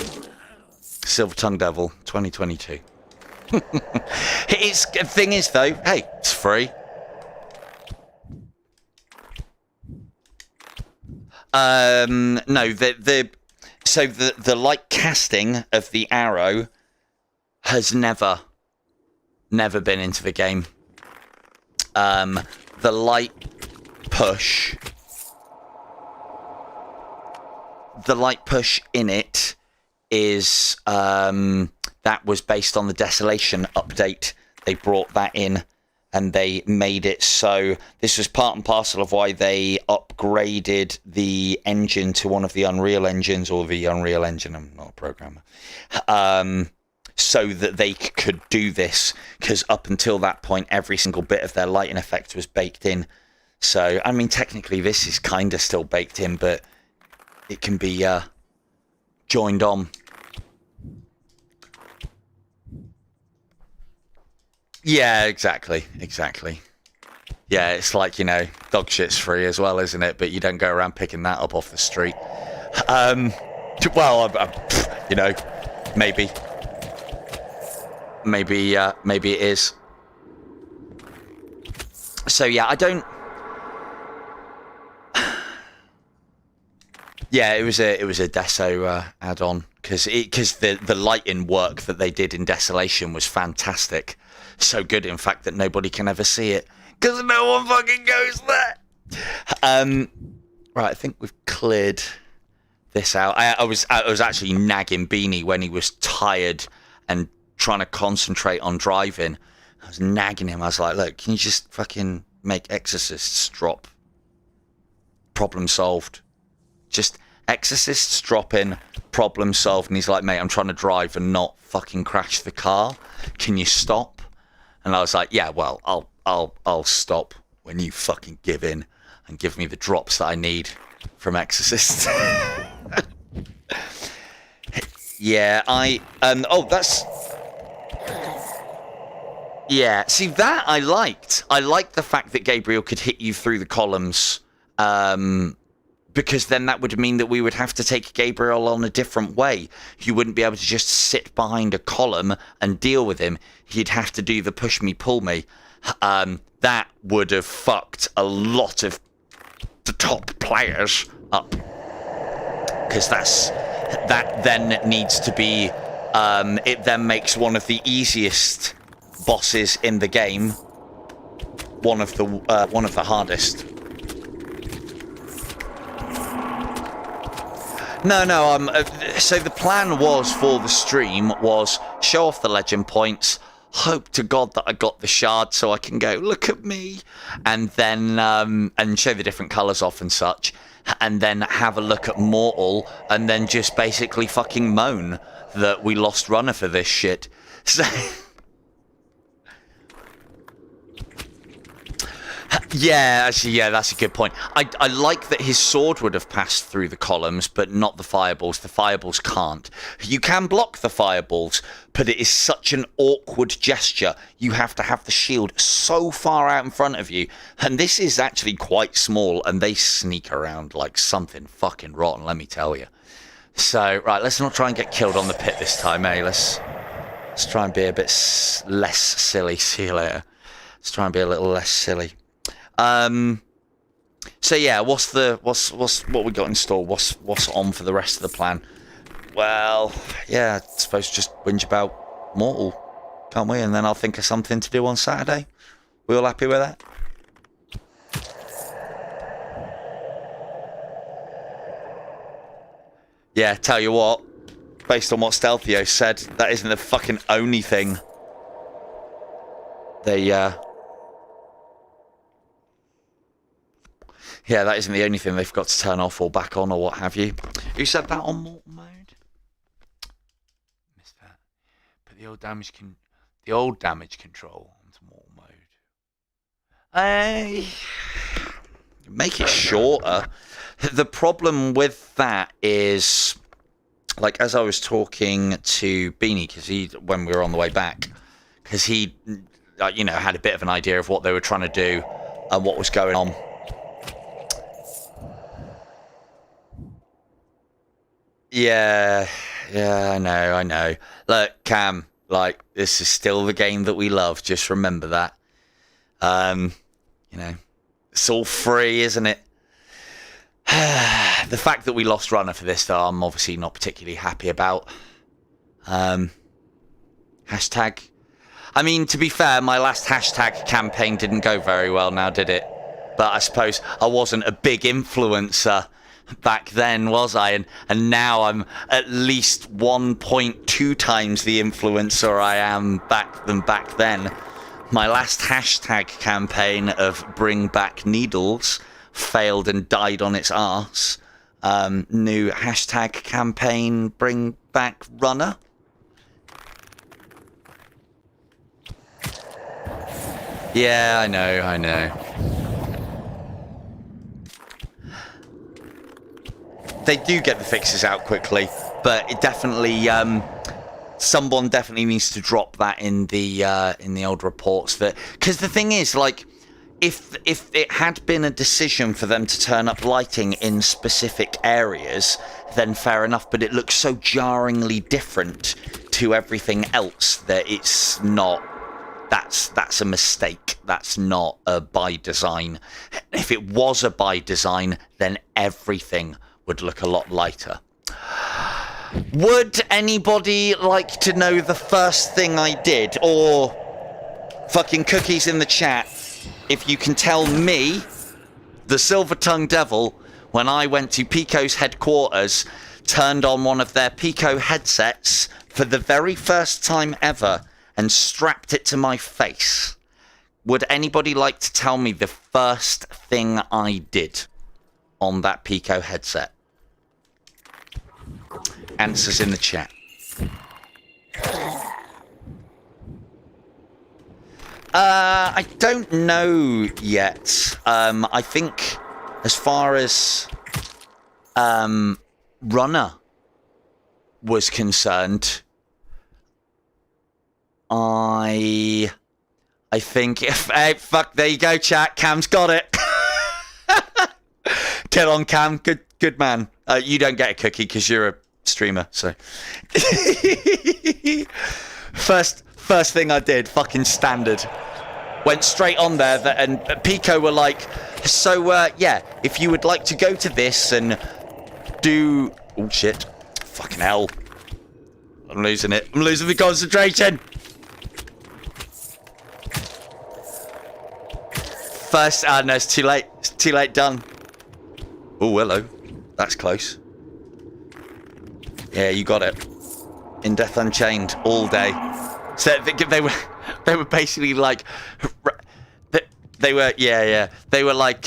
Silver Tongue Devil 2022. The thing is though, hey, it's free. No, the light casting of the arrow has never been into the game. The light push in it is that was based on the Desolation update. They brought that in and they made it so this was part and parcel of why they upgraded the engine to one of the Unreal engines, or the Unreal Engine. I'm not a programmer. So that they could do this, because up until that point, every single bit of their lighting effect was baked in. So, I mean, technically this is kind of still baked in, but it can be joined on. Yeah, exactly. Yeah, it's like, you know, dog shit's free as well, isn't it? But you don't go around picking that up off the street. Well, you know, maybe it is. So yeah, I don't... Yeah, it was a Deso add-on because the lighting work that they did in Desolation was fantastic. So good, in fact, that nobody can ever see it because no one fucking goes there. Right, I think we've cleared this out. I was actually nagging Beanie when he was tired and trying to concentrate on driving. I was nagging him. I was like, look, can you just fucking make exorcists drop? Problem solved. Just exorcists drop in, problem solved. And he's like, mate, I'm trying to drive and not fucking crash the car. Can you stop? And I was like, yeah, well, I'll stop when you fucking give in and give me the drops that I need from exorcists. Yeah, that's... Yeah, see, that I liked. I liked the fact that Gabriel could hit you through the columns, because then that would mean that we would have to take Gabriel on a different way. You wouldn't be able to just sit behind a column and deal with him. He'd have to do the push me, pull me. That would have fucked a lot of the top players up. Because that then needs to be... it then makes one of the easiest bosses in the game one of the hardest. So the plan was for the stream was show off the legend points, hope to God that I got the shard so I can go, look at me, and then and show the different colours off and such, and then have a look at Mortal, and then just basically fucking moan that we lost runner for this shit. So... Yeah, actually, yeah, that's a good point. I like that his sword would have passed through the columns, but not the fireballs. The fireballs can't. You can block the fireballs, but it is such an awkward gesture. You have to have the shield so far out in front of you. And this is actually quite small, and they sneak around like something fucking rotten, let me tell you. So, right, let's not try and get killed on the pit this time, eh? Let's try and be a bit less silly. See you later. Let's try and be a little less silly. So yeah, what we got in store? What's on for the rest of the plan? Well, yeah, I suppose just whinge about Mortal, can't we? And then I'll think of something to do on Saturday. We all happy with that? Yeah, tell you what, based on what Stealthio said, that isn't the fucking only thing they yeah, that isn't the only thing they've got to turn off or back on or what have you. Who said that on Mortal mode? Missed that. Put the old damage control onto Mortal mode. Make it shorter. The problem with that is, like, as I was talking to Beanie, when we were on the way back, because he, had a bit of an idea of what they were trying to do and what was going on. Yeah, I know. Look, Cam, like, this is still the game that we love. Just remember that. It's all free, isn't it? The fact that we lost runner for this, though, I'm obviously not particularly happy about. Hashtag. I mean, to be fair, my last hashtag campaign didn't go very well now, did it? But I suppose I wasn't a big influencer back then, was I? And now I'm at least 1.2 times the influencer I am back then. My last hashtag campaign of Bring Back Needles failed and died on its arse. New hashtag campaign, Bring Back Runner. Yeah, I know. They do get the fixes out quickly, but it definitely, someone definitely needs to drop that in the old reports. Because the thing is, like, if it had been a decision for them to turn up lighting in specific areas, then fair enough. But it looks so jarringly different to everything else that it's not. That's a mistake. That's not a by design. If it was a by design, then everything would look a lot lighter. Would anybody like to know the first thing I did? Or fucking cookies in the chat if you can tell me, the Silver-Tongued Devil, when I went to Pico's headquarters, turned on one of their Pico headsets for the very first time ever and strapped it to my face. Would anybody like to tell me the first thing I did on that Pico headset? Answers in the chat. I don't know yet. I think as far as Runner was concerned, I think if hey, fuck, there you go, chat. Cam's got it. Get on, Cam. Good man. You don't get a cookie because you're a streamer. So first thing I did, fucking standard. Went straight on there, and Pico were like, so yeah, if you would like to go to this and do, oh shit, fucking hell, I'm losing it. I'm losing the concentration. First, no, it's too late. It's too late. Done. Oh, hello. That's close. Yeah, you got it. In Death Unchained all day. So they were basically like, they were they were like,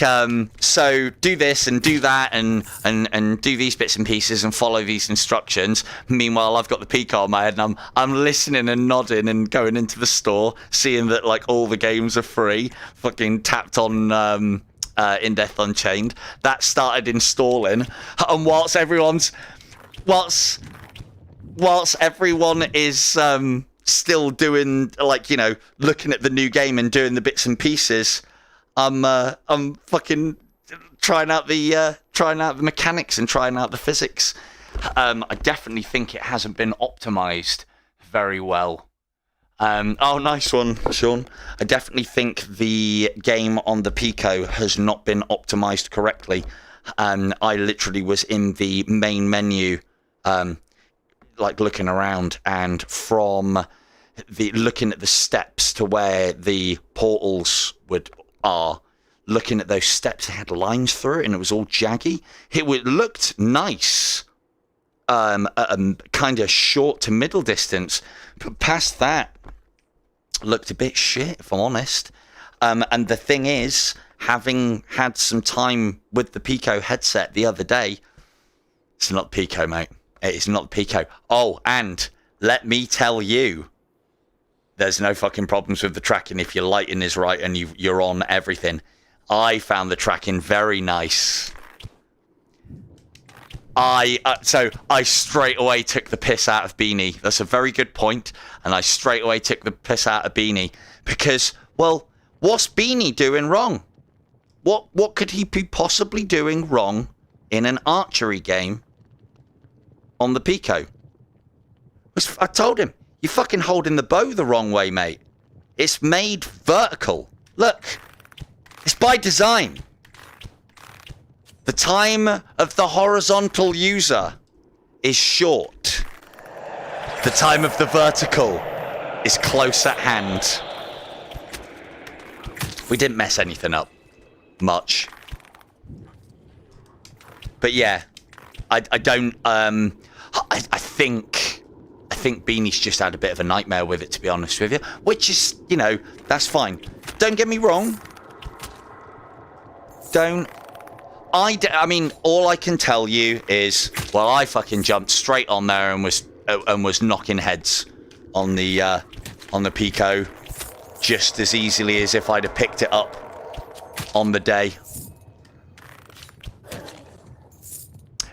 so do this and do that and do these bits and pieces and follow these instructions. Meanwhile, I've got the Pico on my head and I'm listening and nodding and going into the store, seeing that like all the games are free. Fucking tapped on In Death Unchained. That started installing, and whilst everyone is still doing, like, you know, looking at the new game and doing the bits and pieces, I'm fucking trying out the mechanics and trying out the physics. I definitely think it hasn't been optimized very well. Oh, nice one, Sean. I definitely think the game on the Pico has not been optimized correctly. I literally was in the main menu, like looking around, and from looking at the steps to where the portals are, looking at those steps, it had lines through it and it was all jaggy. It looked nice at a kind of short to middle distance, but past that looked a bit shit, if I'm honest. And the thing is, having had some time with the Pico headset the other day, it's not Pico, mate. It is not Pico. Oh, and let me tell you, there's no fucking problems with the tracking if your lighting is right and you're on everything. I found the tracking very nice. So I straight away took the piss out of Beanie. That's a very good point. And I straight away took the piss out of Beanie because, well, what's Beanie doing wrong? What could he be possibly doing wrong in an archery game on the Pico? I told him, you're fucking holding the bow the wrong way, mate. It's made vertical. Look, it's by design. The time of the horizontal user is short. The time of the vertical is close at hand. We didn't mess anything up much. But yeah, I don't, I think Beanie's just had a bit of a nightmare with it, to be honest with you. Which is, you know, that's fine. Don't get me wrong. I mean, all I can tell you is, well, I fucking jumped straight on there and was knocking heads on the Pico just as easily as if I'd have picked it up on the day.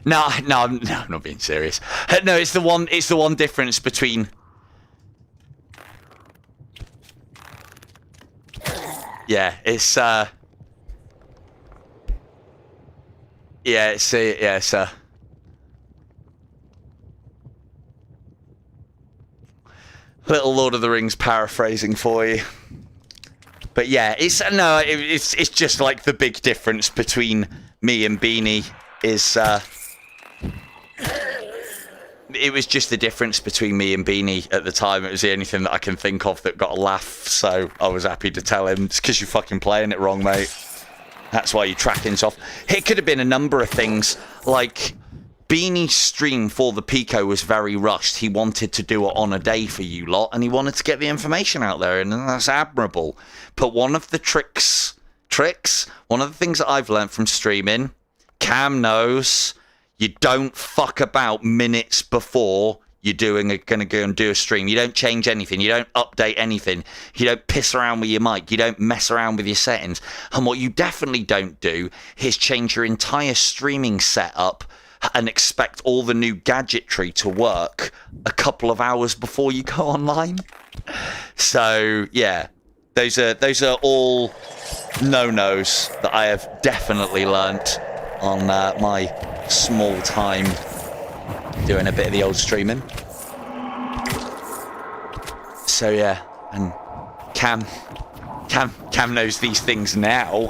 No, I'm not being serious. No, it's the one difference between. Yeah, it's it's little Lord of the Rings paraphrasing for you. But yeah, it's just like the big difference between me and Beanie is it was just the difference between me and Beanie at the time. It was the only thing that I can think of that got a laugh, so I was happy to tell him, it's because you're fucking playing it wrong, mate. That's why your tracking's off. It could have been a number of things, like Beanie's stream for the Pico was very rushed. He wanted to do it on a day for you lot, and he wanted to get the information out there, and that's admirable. But one of the tricks, one of the things that I've learned from streaming, Cam knows, you don't fuck about minutes before you're going to go and do a stream. You don't change anything. You don't update anything. You don't piss around with your mic. You don't mess around with your settings. And what you definitely don't do is change your entire streaming setup and expect all the new gadgetry to work a couple of hours before you go online. So, yeah, those are all no-nos that I have definitely learnt on my small time doing a bit of the old streaming. So yeah, and Cam knows these things now.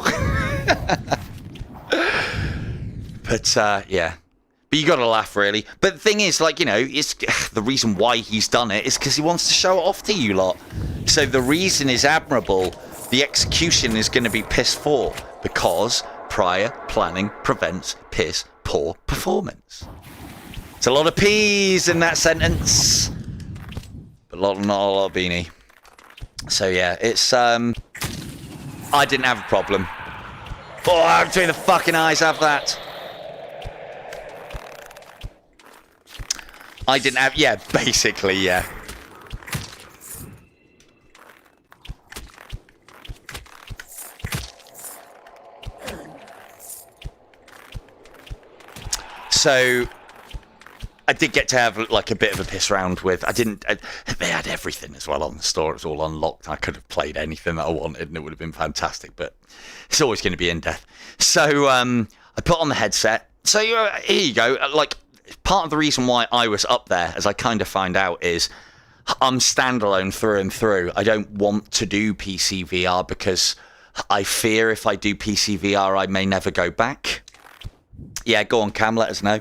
But yeah, but you gotta laugh, really. But the thing is, like, you know, it's the reason why he's done it is because he wants to show it off to you lot. So the reason is admirable. The execution is going to be piss poor because prior planning prevents piss poor performance. It's a lot of P's in that sentence, but not a lot of Beanie. So yeah, it's I didn't have a problem. Oh, how between the fucking eyes have that? I didn't have, yeah, basically, yeah. So I did get to have like a bit of a piss around with. They had everything as well on the store. It was all unlocked. I could have played anything that I wanted, and it would have been fantastic. But it's always going to be in death. So I put on the headset. So here you go. Like, part of the reason why I was up there, as I kind of find out, is I'm standalone through and through. I don't want to do PC VR because I fear if I do PC VR, I may never go back. Yeah, go on, Cam, let us know.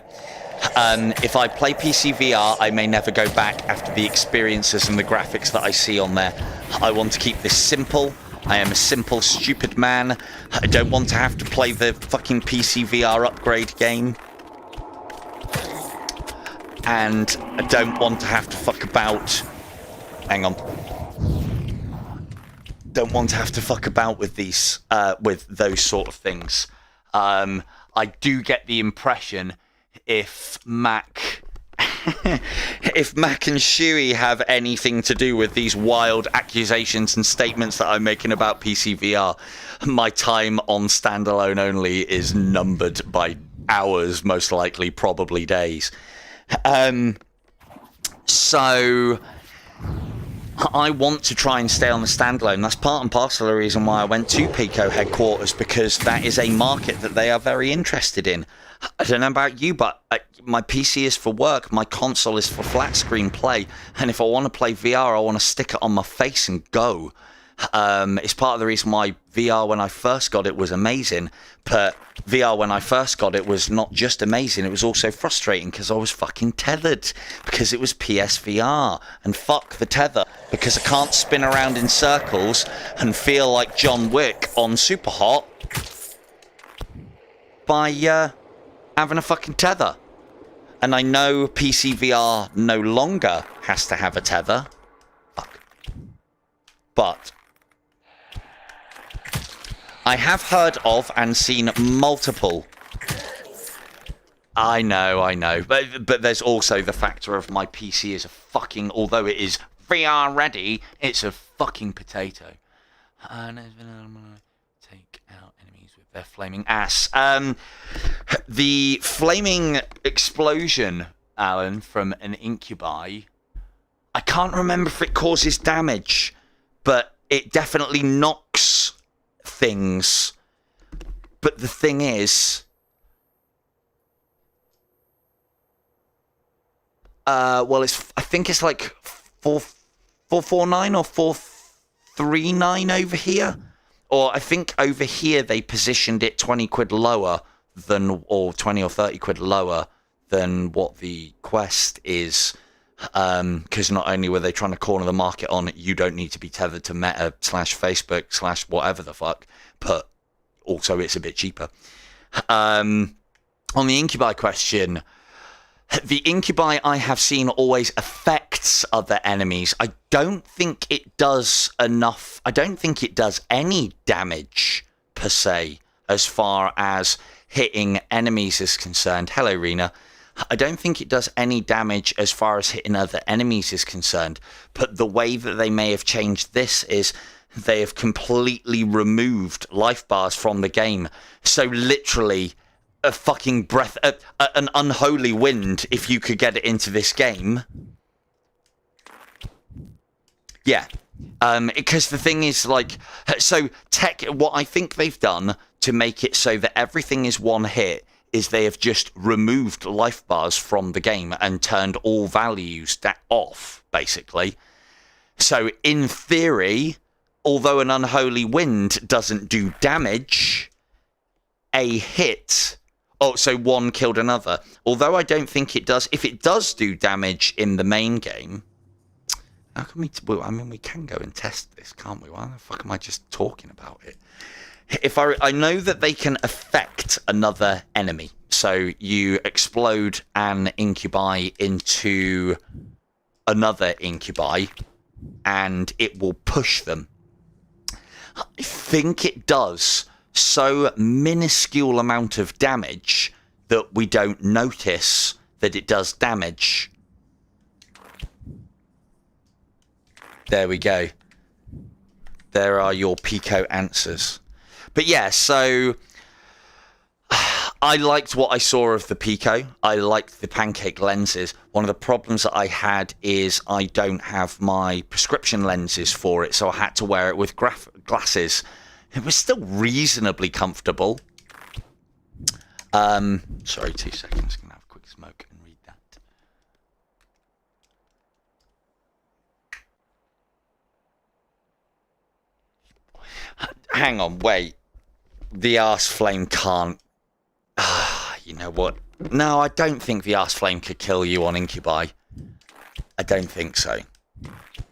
If I play PC VR, I may never go back after the experiences and the graphics that I see on there. I want to keep this simple. I am a simple, stupid man. I don't want to have to play the fucking PC VR upgrade game. And I don't want to have to fuck about... Hang on. Don't want to have to fuck about with these, with those sort of things. I do get the impression if Mac and Shuey have anything to do with these wild accusations and statements that I'm making about PC VR, my time on standalone only is numbered by hours, most likely, probably days. So I want to try and stay on the standalone. That's part and parcel of the reason why I went to Pico headquarters, because that is a market that they are very interested in. I don't know about you, but my PC is for work, my console is for flat screen play, and if I want to play VR, I want to stick it on my face and go. It's part of the reason why VR, when I first got it, was amazing, but VR, when I first got it, was not just amazing, it was also frustrating because I was fucking tethered, because it was PSVR, and fuck the tether, because I can't spin around in circles and feel like John Wick on Superhot by having a fucking tether. And I know PC VR no longer has to have a tether. Fuck. But I have heard of and seen multiple. I know. But there's also the factor of my PC is a fucking, although it is VR ready, it's a fucking potato. Take out enemies with their flaming ass. The flaming explosion, Alan, from an incubi, I can't remember if it causes damage, but it definitely knocks things. But the thing is, well, I think it's like 449 or 439 over here. Or I think over here they positioned it 20 quid lower than, or 20 or 30 quid lower than what the quest is, because not only were they trying to corner the market on you don't need to be tethered to Meta / Facebook / whatever the fuck, but also it's a bit cheaper. On the incubi question, the incubi I have seen always affects other enemies. I don't think it does enough. I don't think it does any damage per se as far as hitting enemies is concerned. Hello, Rena. I don't think it does any damage as far as hitting other enemies is concerned. But the way that they may have changed this is they have completely removed life bars from the game. So literally a fucking breath, an unholy wind, if you could get it into this game. Yeah. Because the thing is, like, so what I think they've done to make it so that everything is one hit is they have just removed life bars from the game and turned all values off, basically. So in theory, although an unholy wind doesn't do damage, a hit, so one killed another. Although I don't think it does, if it does do damage in the main game, how can we, I mean, we can go and test this, can't we? Why the fuck am I just talking about it? If I know that they can affect another enemy. So you explode an incubi into another incubi and it will push them. I think it does so minuscule amount of damage that we don't notice that it does damage. There we go. There are your Pico answers. But yeah, so I liked what I saw of the Pico. I liked the pancake lenses. One of the problems that I had is I don't have my prescription lenses for it, so I had to wear it with glasses. It was still reasonably comfortable. Sorry, 2 seconds. I'm going to have a quick smoke and read that. Hang on, wait. The arse flame can't... you know what? No, I don't think the arse flame could kill you on incubi. I don't think so.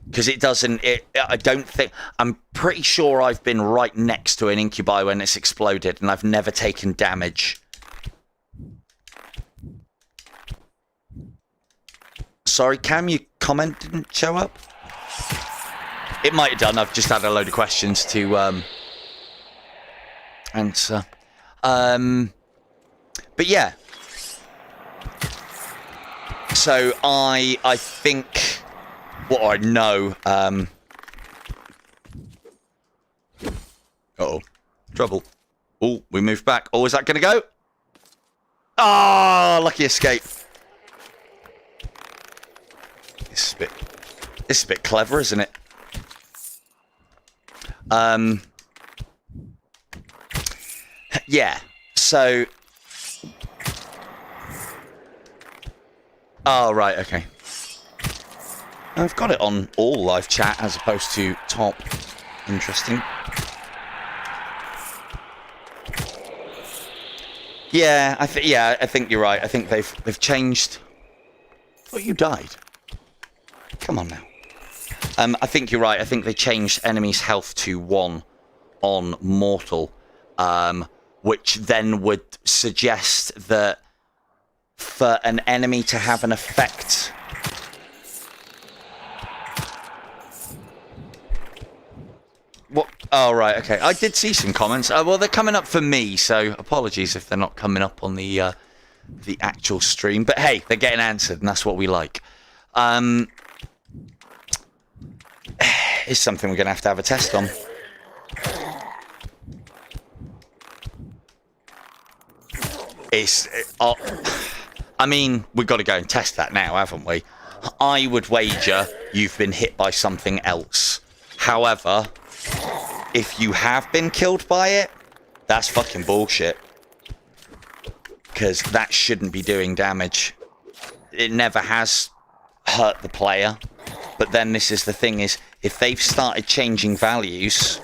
Because it doesn't... I don't think... I'm pretty sure I've been right next to an incubi when it's exploded, and I've never taken damage. Sorry, Cam, your comment didn't show up? It might have done. I've just had a load of questions to answer. But yeah. So I think what I know. Uh-oh. Trouble. Oh, we moved back. Oh, is that going to go? Ah, lucky escape. This is a bit clever, isn't it? Yeah, so... Oh, right, okay. I've got it on all live chat as opposed to top. Interesting. Yeah, I think you're right. I think they've changed... Oh, you died. Come on now. I think you're right. I think they changed enemies' health to 1 on mortal, which then would suggest that for an enemy to have an effect... What? Oh, right, okay. I did see some comments. Well, they're coming up for me, so apologies if they're not coming up on the actual stream. But hey, they're getting answered, and that's what we like. It's something we're going to have a test on. I mean, we've got to go and test that now, haven't we? I would wager you've been hit by something else. However, if you have been killed by it, that's fucking bullshit. Because that shouldn't be doing damage. It never has hurt the player. But then this is the thing is, if they've started changing values...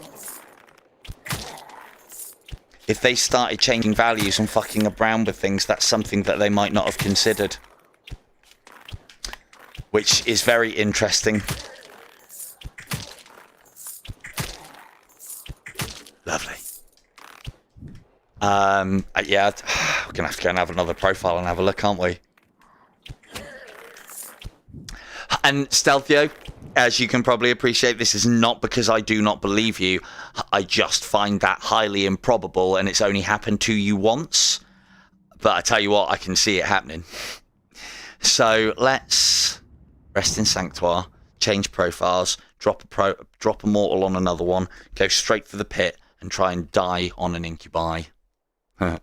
If they started changing values and fucking around with things, that's something that they might not have considered. Which is very interesting. Lovely. Yeah, we're gonna have to go and have another profile and have a look, aren't we? And Stealthio, as you can probably appreciate, this is not because I do not believe you. I just find that highly improbable, and it's only happened to you once. But I tell you what, I can see it happening. So let's rest in Sanctuary, change profiles, drop a mortal on another one, go straight for the pit, and try and die on an incubi. It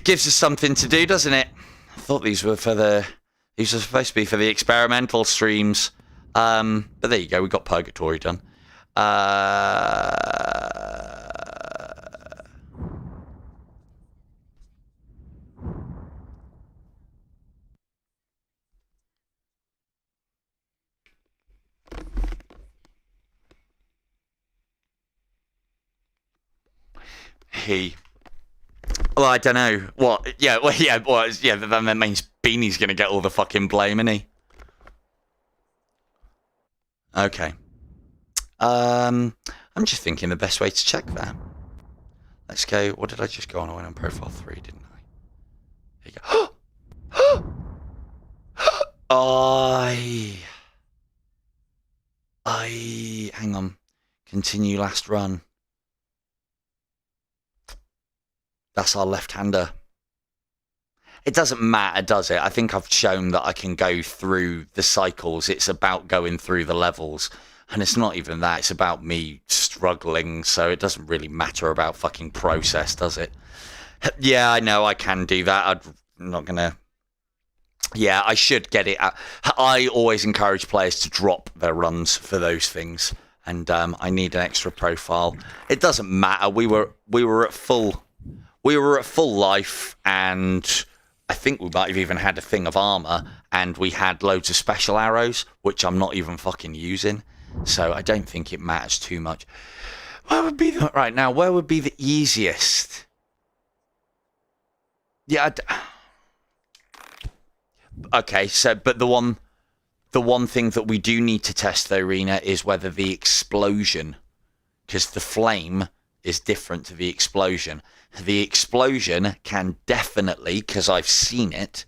gives us something to do, doesn't it? I thought these were supposed to be for the experimental streams. But there you go, we got Purgatory done. Well, I don't know. What? Yeah, well, yeah, that means Beanie's gonna get all the fucking blame, isn't he? Okay. I'm just thinking the best way to check that. Let's go. What did I just go on? I went on profile 3, didn't I? There you go. Hang on. Continue last run. That's our left-hander. It doesn't matter, does it? I think I've shown that I can go through the cycles. It's about going through the levels. And it's not even that. It's about me struggling. So it doesn't really matter about fucking process, does it? Yeah, I know I can do that. I'm not going to... Yeah, I should get it. I always encourage players to drop their runs for those things. And I need an extra profile. It doesn't matter. We were at full... We were at full life, and I think we might have even had a thing of armor, and we had loads of special arrows, which I'm not even fucking using. So I don't think it matters too much. Where would be the... Right now, where would be the easiest? Yeah. Okay, so, but the one thing that we do need to test, though, Rena, is whether the explosion, because the flame is different to the explosion. The explosion can definitely, because I've seen it,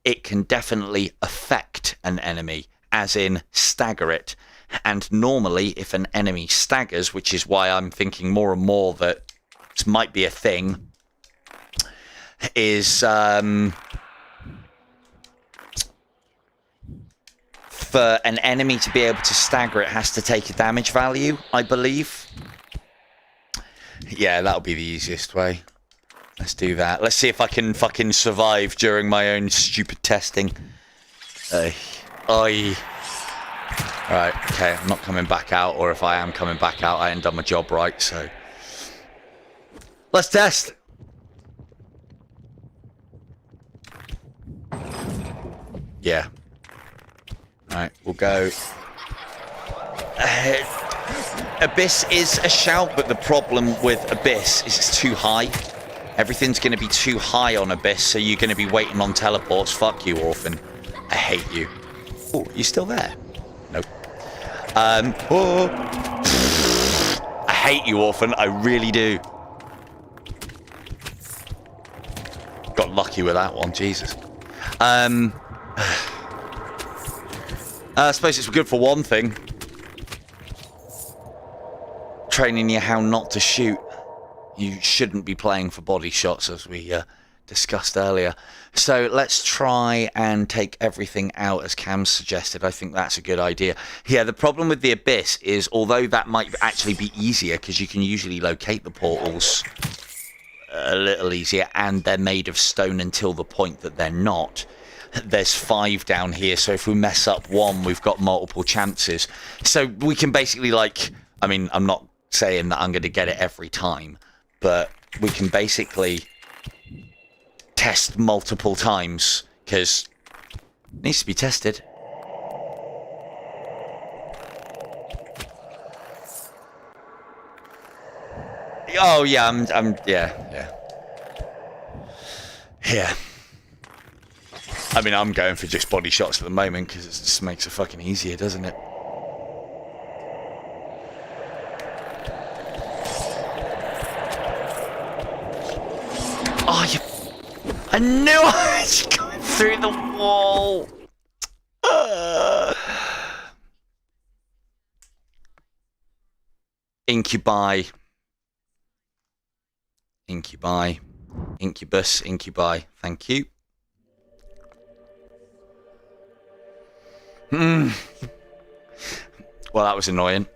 it can definitely affect an enemy, as in stagger it. And normally, if an enemy staggers, which is why I'm thinking more and more that this might be a thing, is for an enemy to be able to stagger, it has to take a damage value, I believe. Yeah, that'll be the easiest way. Let's do that. Let's see if I can fucking survive during my own stupid testing. Right, okay, I'm not coming back out, or if I am coming back out, I ain't done my job right, so... Let's test! Yeah. Alright, we'll go... Abyss is a shout, but the problem with Abyss is it's too high. Everything's going to be too high on Abyss, so you're going to be waiting on teleports. Fuck you, Orphan. I hate you. Oh, you still there? Nope. Oh. I hate you, Orphan. I really do. Got lucky with that one, Jesus. I suppose it's good for one thing. Training you how not to shoot. You shouldn't be playing for body shots, as we discussed earlier. So let's try and take everything out, as Cam suggested. I think that's a good idea. Yeah, the problem with the Abyss is, although that might actually be easier, because you can usually locate the portals a little easier, and they're made of stone until the point that they're not. There's 5 down here, so if we mess up one, we've got multiple chances. So we can basically, like... I mean, I'm not saying that I'm going to get it every time, but we can basically test multiple times, because it needs to be tested. Oh yeah, yeah. Yeah. I mean, I'm going for just body shots at the moment because it just makes it fucking easier, doesn't it? Oh, you... I knew I was going through the wall. Incubi. Incubi. Incubus. Incubi. Thank you. Well, that was annoying.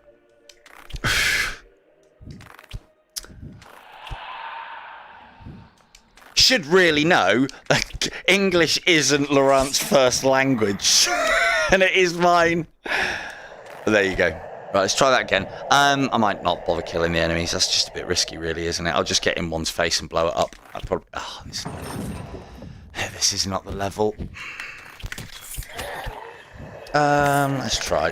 Should really know that English isn't Laurent's first language. And it is mine. But there you go. Right, let's try that again. I might not bother killing the enemies. That's just a bit risky, really, isn't it? I'll just get in one's face and blow it up. I'd probably... Oh, this is not the level. Let's try.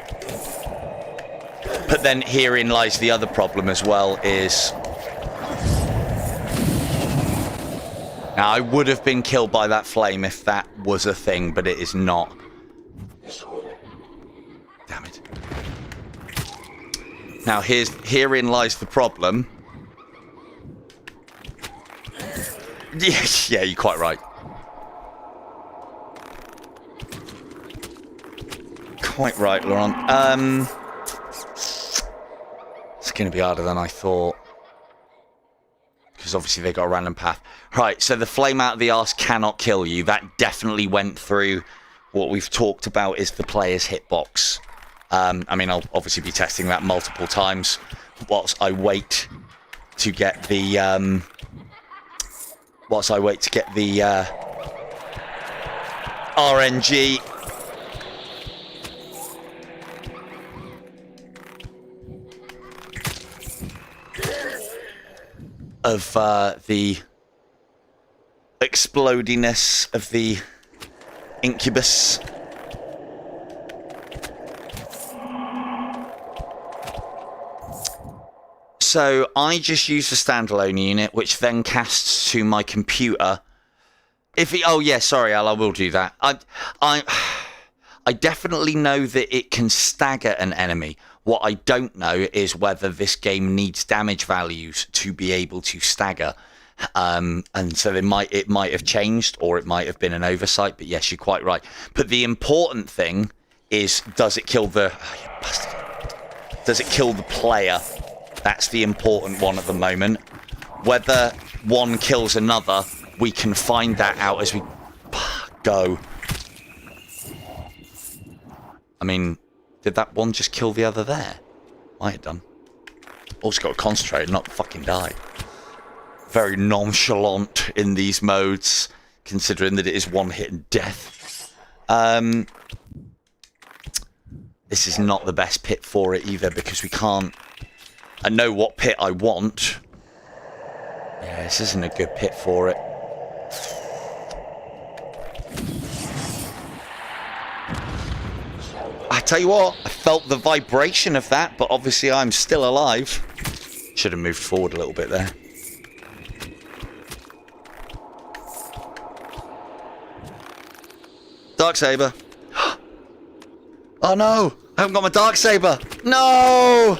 But then herein lies the other problem as well, is... Now, I would have been killed by that flame if that was a thing, but it is not. Damn it. Now, herein lies the problem. Yeah, you're quite right. Quite right, Laurent. It's going to be harder than I thought. Because obviously they got a random path. Right, so the flame out of the arse cannot kill you. That definitely went through what we've talked about is the player's hitbox. I mean, I'll obviously be testing that multiple times whilst I wait to get the... RNG. Of the explodiness of the incubus. So I just use the standalone unit, which then casts to my computer. Oh yeah, sorry, Al, I will do that. I definitely know that it can stagger an enemy. What I don't know is whether this game needs damage values to be able to stagger. And so it might have changed, or it might have been an oversight, but yes, you're quite right. But the important thing is, does it kill the... Oh, you bastard. Does it kill the player? That's the important one at the moment. Whether one kills another, we can find that out as we go. I mean... Did that one just kill the other there? Might have done. Also got to concentrate and not fucking die. Very nonchalant in these modes, considering that it is one hit and death. This is not the best pit for it either, because we can't... I know what pit I want. Yeah, this isn't a good pit for it. I tell you what, I felt the vibration of that, but obviously I'm still alive. Should have moved forward a little bit there. Darksaber. Oh no! I haven't got my Darksaber! No!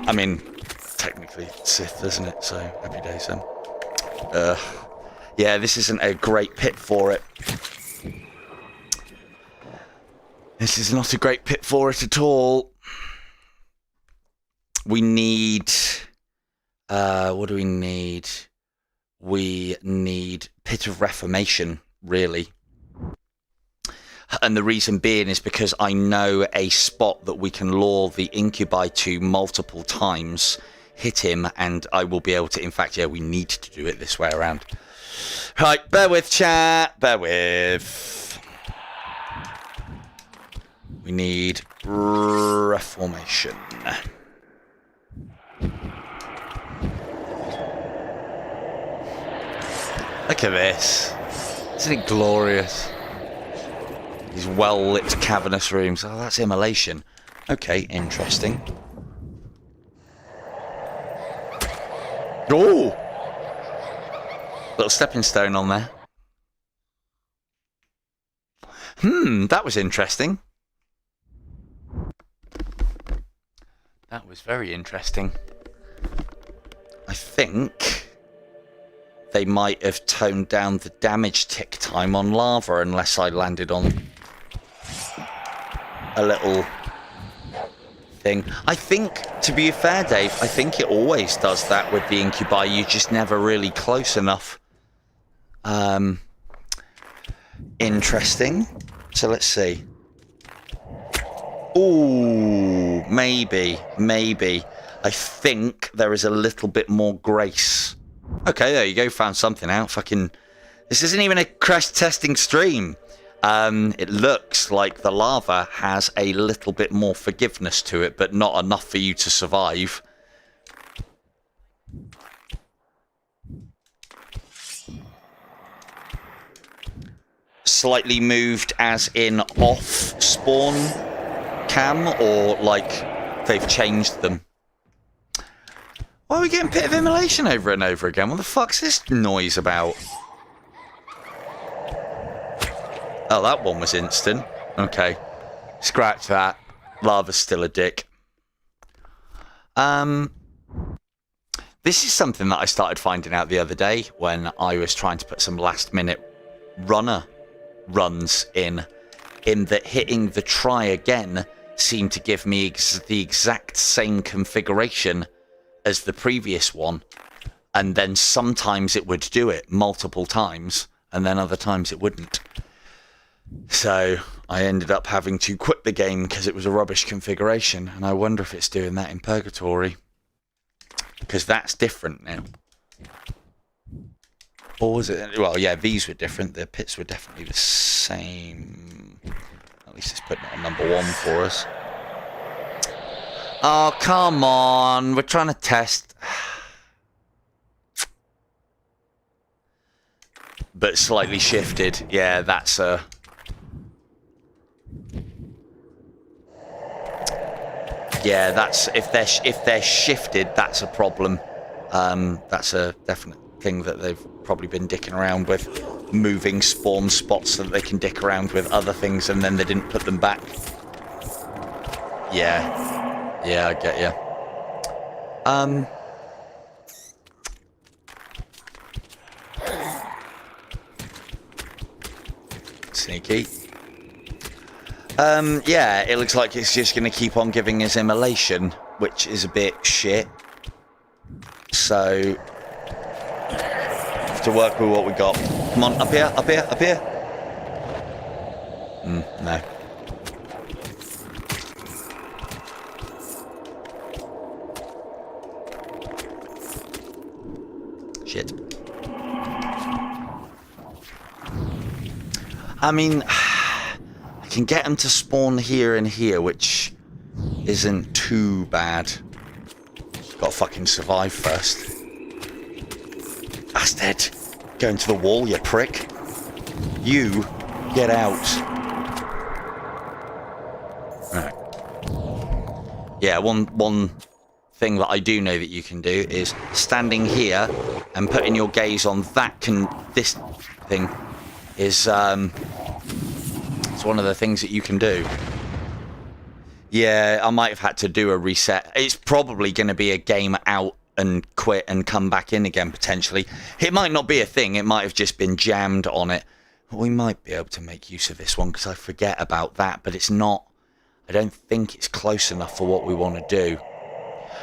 I mean, technically Sith, isn't it? So, happy days then. Yeah, this isn't a great pit for it. This is not a great pit for it at all. We need... what do we need? We need Pit of Reformation, really. And the reason being is because I know a spot that we can lure the incubi to multiple times, hit him, and I will be able to... In fact, yeah, we need to do it this way around. Right, bear with, chat. Bear with... We need Reformation. Look at this. Isn't it glorious? These well-lit cavernous rooms. Oh, that's immolation. Okay, interesting. Oh! Little stepping stone on there. That was interesting. That was very interesting. I think they might have toned down the damage tick time on lava unless I landed on a little thing. I think, to be fair, Dave, I think it always does that with the incubi. You're just never really close enough. Interesting. So let's see. Ooh, maybe. I think there is a little bit more grace. Okay, there you go. Found something out. Fucking... This isn't even a crash testing stream. It looks like the lava has a little bit more forgiveness to it, but not enough for you to survive. Slightly moved as in off spawn cam, or like they've changed them. Why are we getting Pit of Immolation over and over again? What the fuck's this noise about? Oh, that one was instant. Okay. Scratch that. Lava's still a dick. This is something that I started finding out the other day when I was trying to put some last minute runs in that hitting the try again seemed to give me the exact same configuration as the previous one, and then sometimes it would do it multiple times and then other times it wouldn't. So I ended up having to quit the game because it was a rubbish configuration, and I wonder if it's doing that in Purgatory, because that's different now. Or was it? Well, yeah, these were different. The pits were definitely the same. At least it's putting it on number 1 for us. Oh, come on. We're trying to test. But slightly shifted. Yeah, that's a... Yeah, that's... If they're shifted, that's a problem. That's a definite thing that they've probably been dicking around with. Moving spawn spots so that they can dick around with other things, and then they didn't put them back. Yeah. Yeah, I get you. Sneaky. Yeah, it looks like it's just going to keep on giving us immolation, which is a bit shit. So, have to work with what we got. Come on, up here, up here, up here. No. Shit. I mean, I can get them to spawn here and here, which isn't too bad. Gotta fucking survive first. Bastard. Go into the wall, you prick. You, get out. Right. Yeah, one thing that I do know that you can do is standing here and putting your gaze on that this thing is it's one of the things that you can do. Yeah, I might have had to do a reset. It's probably going to be a game out and quit and come back in again potentially. It might not be a thing, it might have just been jammed on it. We might be able to make use of this one because I forget about that, but it's not, I don't think it's close enough for what we want to do.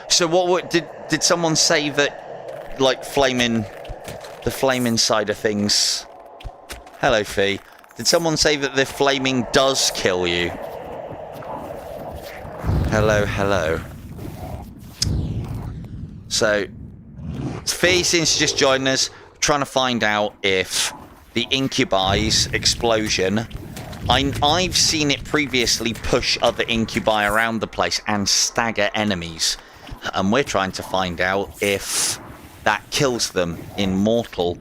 So what did someone say that, like, the flaming side of things? Hello, Fee. Did someone say that the flaming does kill you? Hello, hello. So, Fee seems to just join us, trying to find out if the incubi's explosion... I've seen it previously push other incubi around the place and stagger enemies. And we're trying to find out if that kills them in mortal,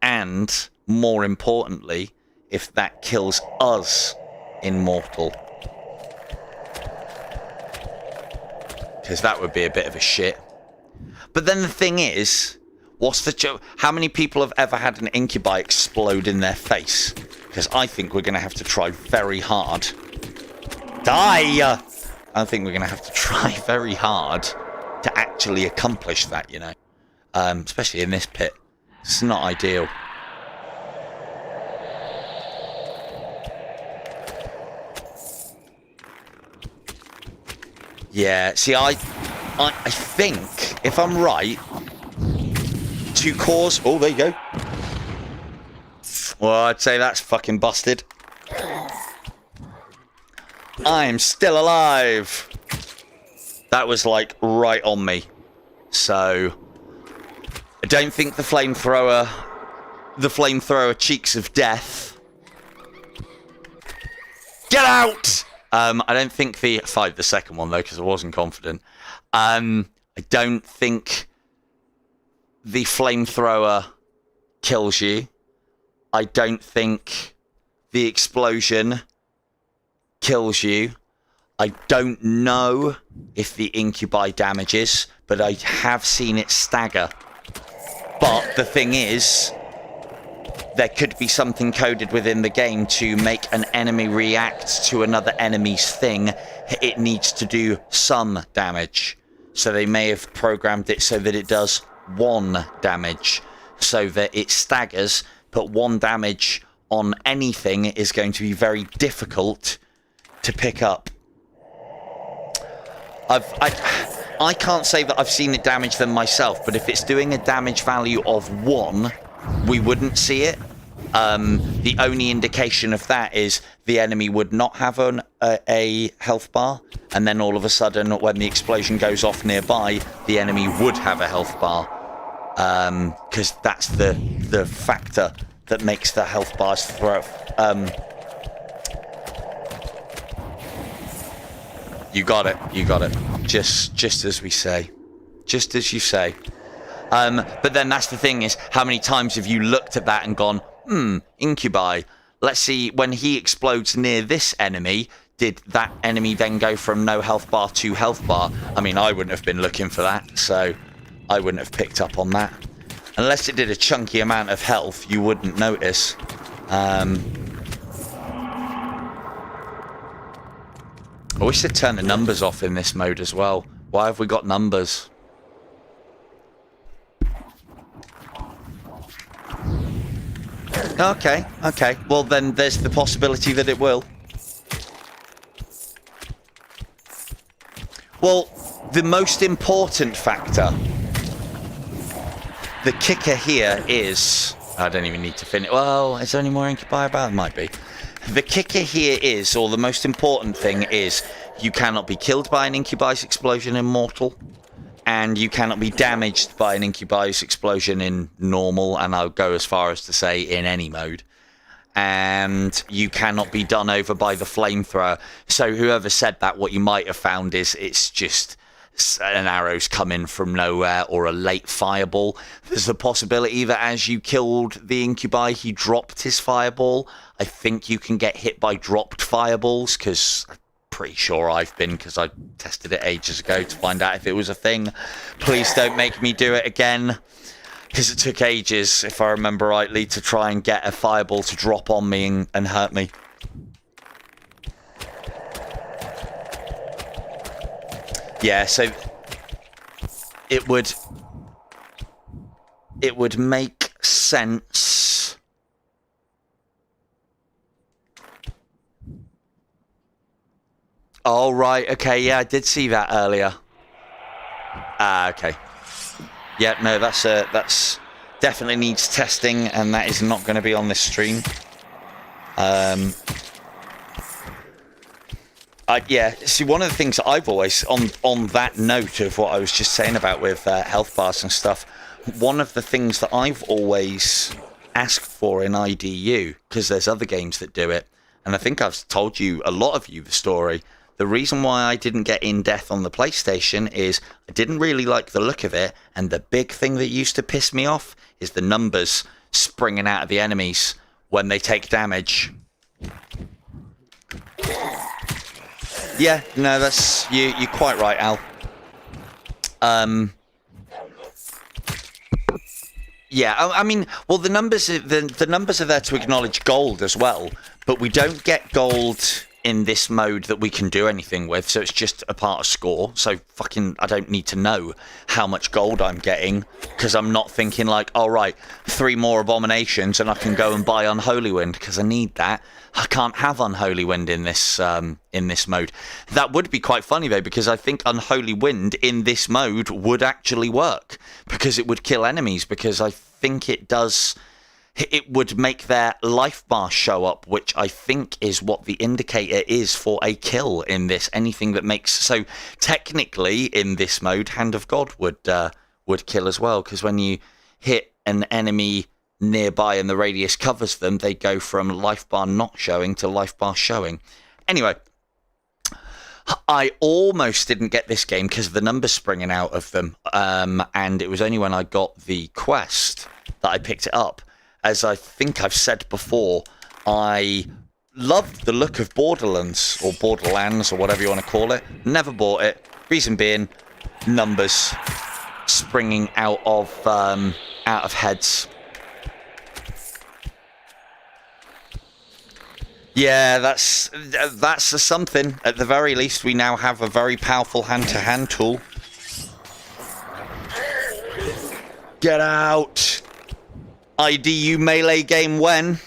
and, more importantly, if that kills us in mortal. Because that would be a bit of a shit. But then the thing is, What's the joke? How many people have ever had an incubi explode in their face? Because I think we're going to have to try very hard. Die! I think we're going to have to try very hard to actually accomplish that, you know. Especially in this pit. It's not ideal. Yeah, see, I think, if I'm right, to cause... Oh, there you go. Well, I'd say that's fucking busted. I'm still alive. That was, like, right on me. So, I don't think the flamethrower cheeks of death. Get out! I don't think the second one, though, because I wasn't confident. I don't think the flamethrower kills you. I don't think the explosion kills you. I don't know if the incubi damages, but I have seen it stagger. But the thing is, there could be something coded within the game to make an enemy react to another enemy's thing. It needs to do some damage. So they may have programmed it so that it does 1 damage, so that it staggers, but 1 damage on anything is going to be very difficult to pick up. I can't say that I've seen it damage them myself, but if it's doing a damage value of 1, we wouldn't see it. The only indication of that is the enemy would not have a health bar, and then all of a sudden, when the explosion goes off nearby, the enemy would have a health bar, because that's the factor that makes the health bars throw. You got it. Just as we say, just as you say. But then that's the thing, is how many times have you looked at that and gone, incubi, let's see, when he explodes near this enemy, did that enemy then go from no health bar to health bar? I mean, I wouldn't have been looking for that, so I wouldn't have picked up on that. Unless it did a chunky amount of health, you wouldn't notice. I wish they'd turn the numbers off in this mode as well. Why have we got numbers? Okay. Well, then there's the possibility that it will. Well, the most important factor, the kicker here is... I don't even need to finish. Well, is there any more incubi about? Might be. The kicker here is, or the most important thing is, you cannot be killed by an incubi's explosion in mortal, and you cannot be damaged by an incubi's explosion in normal, and I'll go as far as to say in any mode. And you cannot be done over by the flamethrower. So whoever said that, what you might have found is it's just an arrow's come in from nowhere, or a late fireball. There's the possibility that as you killed the incubi, he dropped his fireball. I think you can get hit by dropped fireballs, because I'm pretty sure I've been, because I tested it ages ago to find out if it was a thing. Please don't make me do it again, because it took ages, if I remember rightly, to try and get a fireball to drop on me and hurt me. Yeah, so it would make sense. Oh, right, okay, yeah, I did see that earlier. Okay. Yeah, no, that's definitely needs testing, and that is not going to be on this stream. Yeah, see, one of the things that I've always, on that note of what I was just saying about with health bars and stuff, one of the things that I've always asked for in IDU, because there's other games that do it, and I think I've told you, a lot of you, the story. The reason why I didn't get in death on the PlayStation is I didn't really like the look of it, and the big thing that used to piss me off is the numbers springing out of the enemies when they take damage. Yeah, no, that's you're quite right, Al. Yeah, I mean, well, the numbers are there to acknowledge gold as well, but we don't get gold in this mode that we can do anything with, so it's just a part of score. So fucking, I don't need to know how much gold I'm getting, because I'm not thinking like, all right, 3 more abominations and I can go and buy Unholy Wind, because I need that. I can't have Unholy Wind in this mode. That would be quite funny though, because I think Unholy Wind in this mode would actually work, because it would kill enemies, because I think it does. It would make their life bar show up, which I think is what the indicator is for a kill in this. Anything that makes... So technically, in this mode, Hand of God would kill as well, because when you hit an enemy nearby and the radius covers them, they go from life bar not showing to life bar showing. Anyway, I almost didn't get this game because of the numbers springing out of them, and it was only when I got the quest that I picked it up. As I think I've said before, I loved the look of Borderlands, or Borderlands, or whatever you want to call it. Never bought it. Reason being, numbers springing out of heads. Yeah, that's a something. At the very least, we now have a very powerful hand-to-hand tool. Get out! IDU melee game when?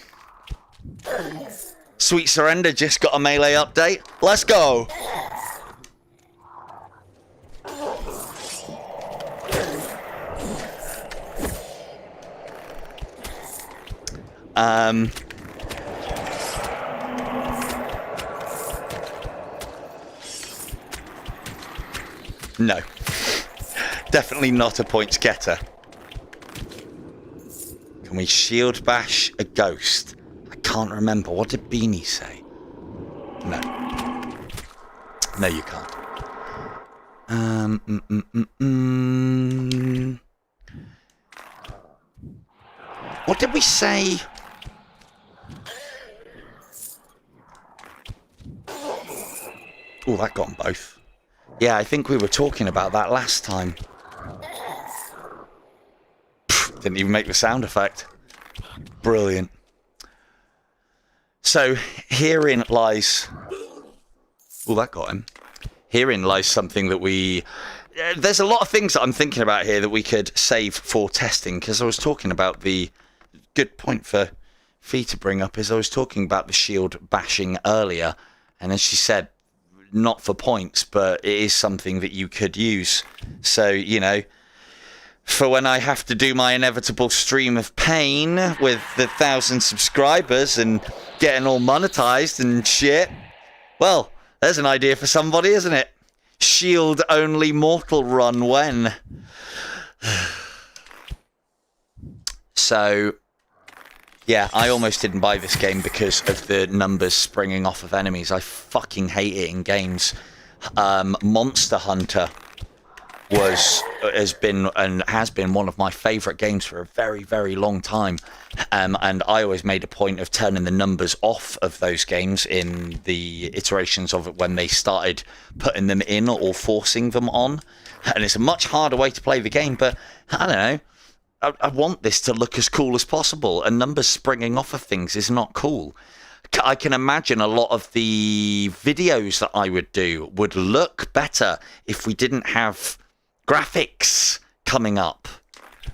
Sweet Surrender just got a melee update. Let's go! No. Definitely not a points getter. Can we shield bash a ghost? I can't remember. What did Beanie say? No. No, you can't. What did we say? Oh, that got them both. Yeah, I think we were talking about that last time. Didn't even make the sound effect. Brilliant. So, herein lies... Oh, that got him. Herein lies something that we... There's a lot of things that I'm thinking about here that we could save for testing, because I was talking about the... Good point for Fee to bring up is I was talking about the shield bashing earlier, and as she said, not for points, but it is something that you could use. So, you know, for when I have to do my inevitable stream of pain with the 1,000 subscribers and getting all monetized and shit, well, there's an idea for somebody, isn't it? Shield only mortal run when. So, yeah, I almost didn't buy this game because of the numbers springing off of enemies. I fucking hate it in games. Monster Hunter has been one of my favourite games for a very, very long time. And I always made a point of turning the numbers off of those games in the iterations of it when they started putting them in or forcing them on. And it's a much harder way to play the game, but I don't know. I want this to look as cool as possible, and numbers springing off of things is not cool. I can imagine a lot of the videos that I would do would look better if we didn't have graphics coming up.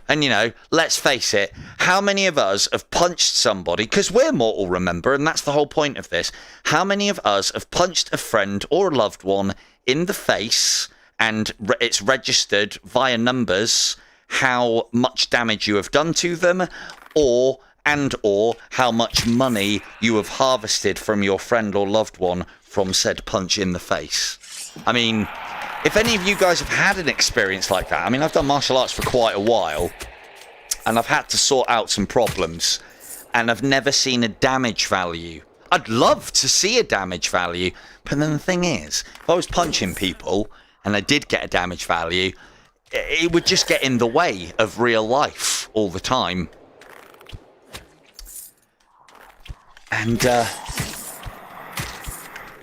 And, you know, let's face it, how many of us have punched somebody, because we're mortal, remember, and that's the whole point of this. How many of us have punched a friend or a loved one in the face, and it's registered via numbers how much damage you have done to them, or how much money you have harvested from your friend or loved one from said punch in the face. I mean, if any of you guys have had an experience like that, I mean, I've done martial arts for quite a while, and I've had to sort out some problems, and I've never seen a damage value. I'd love to see a damage value, but then the thing is, if I was punching people, and I did get a damage value, it would just get in the way of real life all the time. And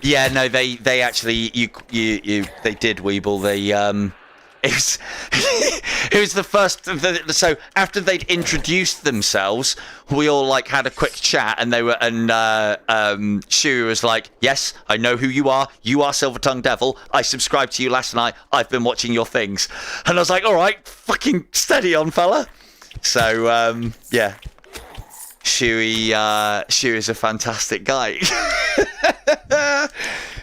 yeah, no, they actually they did, Weeble. It was, it was the first. So after they'd introduced themselves, we all like had a quick chat, and they were, and Shu was like, "Yes, I know who you are. You are Silver Tongue Devil. I subscribed to you last night. I've been watching your things." And I was like, "All right, fucking steady on, fella." So yeah, Shu is a fantastic guy.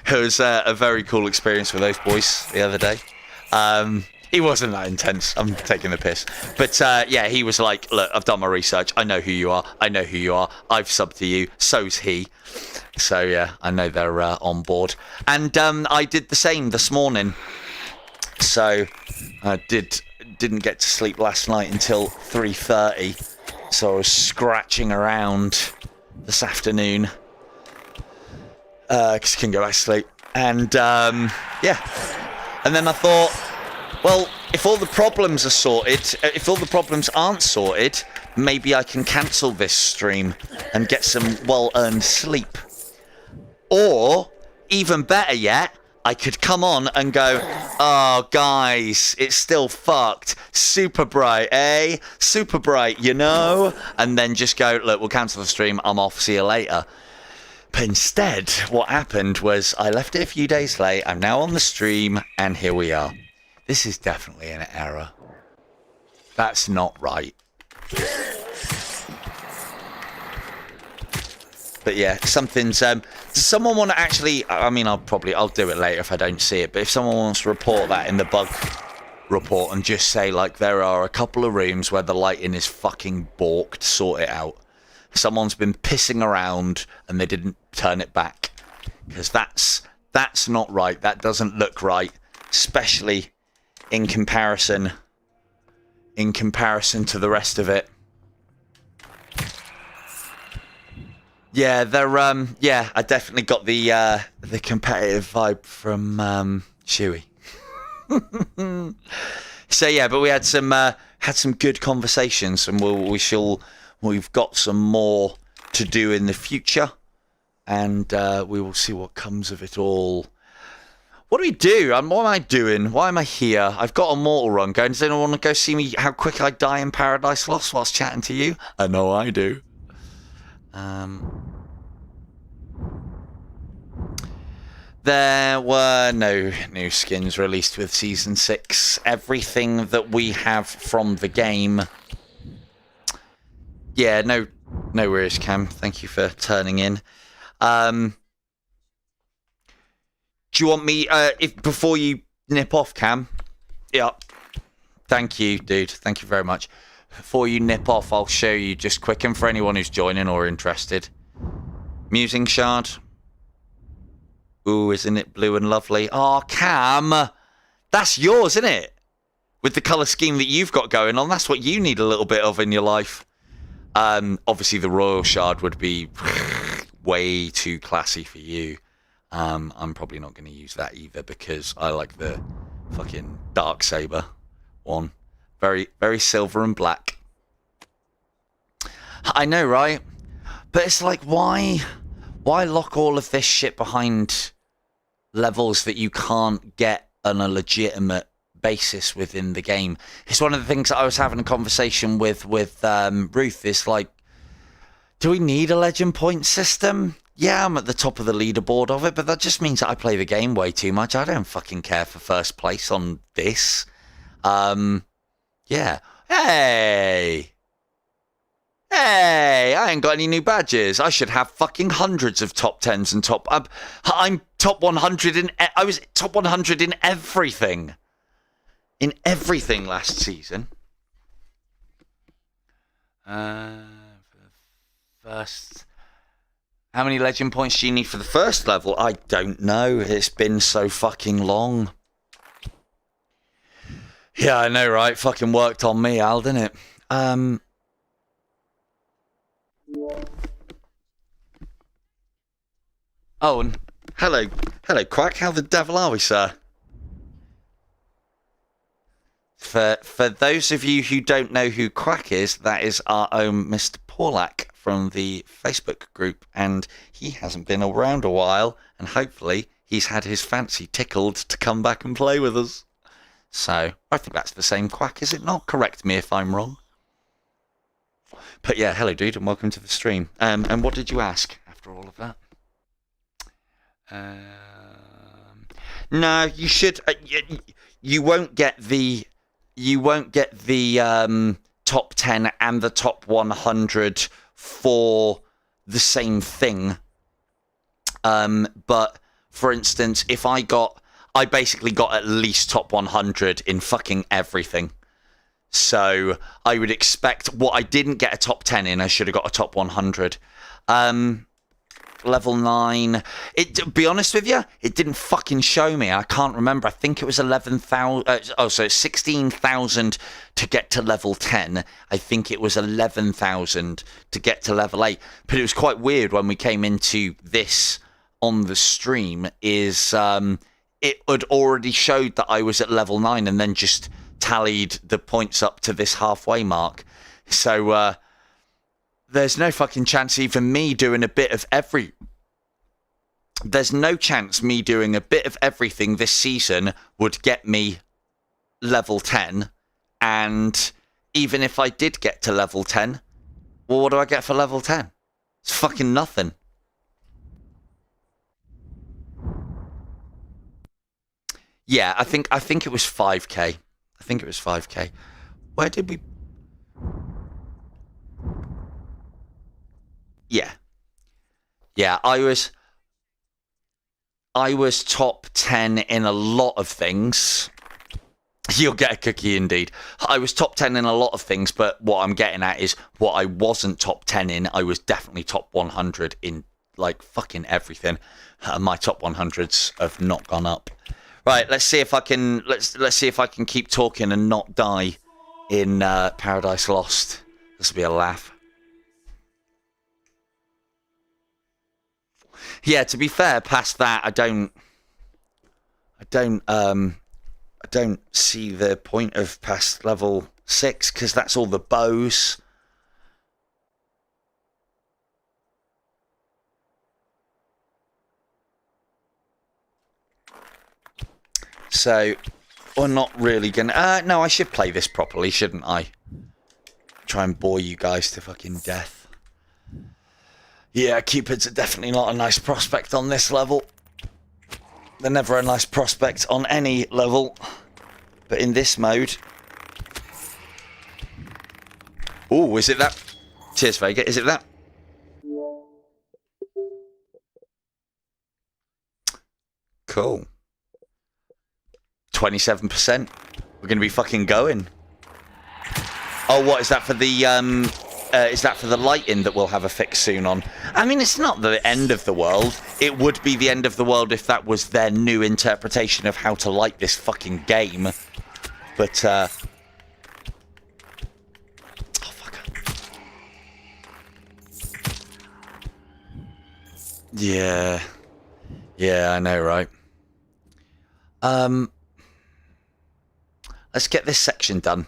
It was a very cool experience with those boys the other day. He wasn't that intense. I'm taking the piss. But yeah, he was like, look, I've done my research. I know who you are. I know who you are. I've subbed to you. So's he. So yeah, I know they're on board. And I did the same this morning. So I didn't get to sleep last night until 3:30. So I was scratching around this afternoon. Because I couldn't go back to sleep. And yeah. And then I thought, well, if all the problems are sorted, if all the problems aren't sorted, maybe I can cancel this stream and get some well-earned sleep. Or, even better yet, I could come on and go, oh, guys, it's still fucked. Super bright, eh? Super bright, you know? And then just go, look, we'll cancel the stream. I'm off. See you later. But instead, what happened was I left it a few days late. I'm now on the stream, and here we are. This is definitely an error. That's not right. But yeah, something's... does someone want to actually... I mean, I'll do it later if I don't see it. But if someone wants to report that in the bug report and just say, like, there are a couple of rooms where the lighting is fucking borked, sort it out. Someone's been pissing around and they didn't turn it back, because that's not right. That doesn't look right, especially in comparison to the rest of it. Yeah, they're yeah, I definitely got the competitive vibe from Shuey. So yeah, but we had some good conversations, and we've got some more to do in the future, and we will see what comes of it all. What do we do? What am I doing? Why am I here? I've got a mortal run going. Does anyone want to go see me how quick I die in Paradise Lost whilst chatting to you? I know I do. There were no new skins released with Season 6. Everything that we have from the game... Yeah, no worries, Cam. Thank you for turning in. Do you want me, before you nip off, Cam? Yeah. Thank you, dude. Thank you very much. Before you nip off, I'll show you just quick, and for anyone who's joining or interested. Musing Shard. Ooh, isn't it blue and lovely? Oh, Cam. That's yours, isn't it? With the colour scheme that you've got going on, that's what you need a little bit of in your life. Obviously, the Royal Shard would be way too classy for you. I'm probably not going to use that either, because I like the fucking Dark Saber one. Very, very silver and black. I know, right? But it's like, why lock all of this shit behind levels that you can't get on a legitimate basis within the game? It's one of the things that I was having a conversation with Ruth. Is like, do we need a legend point system? Yeah, I'm at the top of the leaderboard of it, but that just means that I play the game way too much. I don't fucking care for first place on this. Yeah. Hey, I ain't got any new badges. I should have fucking hundreds of top 10s and top... I'm top 100 in... I was top 100 in everything. In everything last season. First... How many legend points do you need for the first level? I don't know. It's been so fucking long. Yeah, I know, right? Fucking worked on me, Al, didn't it? Oh, and hello, Quack. How the devil are we, sir? For those of you who don't know who Quack is, that is our own Mr. Paulak from the Facebook group, and he hasn't been around a while, and hopefully he's had his fancy tickled to come back and play with us. So I think that's the same quack, is it not? Correct me if I'm wrong. But yeah, hello dude, and welcome to the stream. And what did you ask after all of that? No, you should. You won't get the. You won't get the top 10 and the top 100 for the same thing. But for instance, if I basically got at least top 100 in fucking everything. So I would expect what I didn't get a top 10 in, I should have got a top 100. Level 9. To be honest with you, it didn't fucking show me. I can't remember. I think it was 11,000. So 16,000 to get to level 10. I think it was 11,000 to get to level 8. But it was quite weird when we came into this on the stream. It had already showed that I was at level 9 and then just tallied the points up to this halfway mark. So there's no fucking chance even me doing a bit of There's no chance me doing a bit of everything this season would get me level 10. And even if I did get to level 10, well, what do I get for level 10? It's fucking nothing. Yeah, I think it was 5k. I think it was 5k. Where did we... Yeah. Yeah, I was top 10 in a lot of things. You'll get a cookie indeed. I was top 10 in a lot of things, but what I'm getting at is what I wasn't top 10 in, I was definitely top 100 in, like, fucking everything. My top 100s have not gone up. Right, let's see if I can let's see if I can keep talking and not die in Paradise Lost. This will be a laugh. Yeah, to be fair, past that I don't see the point of past level 6 because that's all the bows. So, we're not really gonna... no, I should play this properly, shouldn't I? Try and bore you guys to fucking death. Yeah, Cupids are definitely not a nice prospect on this level. They're never a nice prospect on any level. But in this mode... Ooh, is it that? Cheers, Vega. Is it that? Cool. 27%. We're going to be fucking going. Oh, what is that for the is that for the lighting that we'll have a fix soon on? I mean, it's not the end of the world. It would be the end of the world if that was their new interpretation of how to light this fucking game. But oh fuck. Yeah. Yeah, I know, right? Let's get this section done.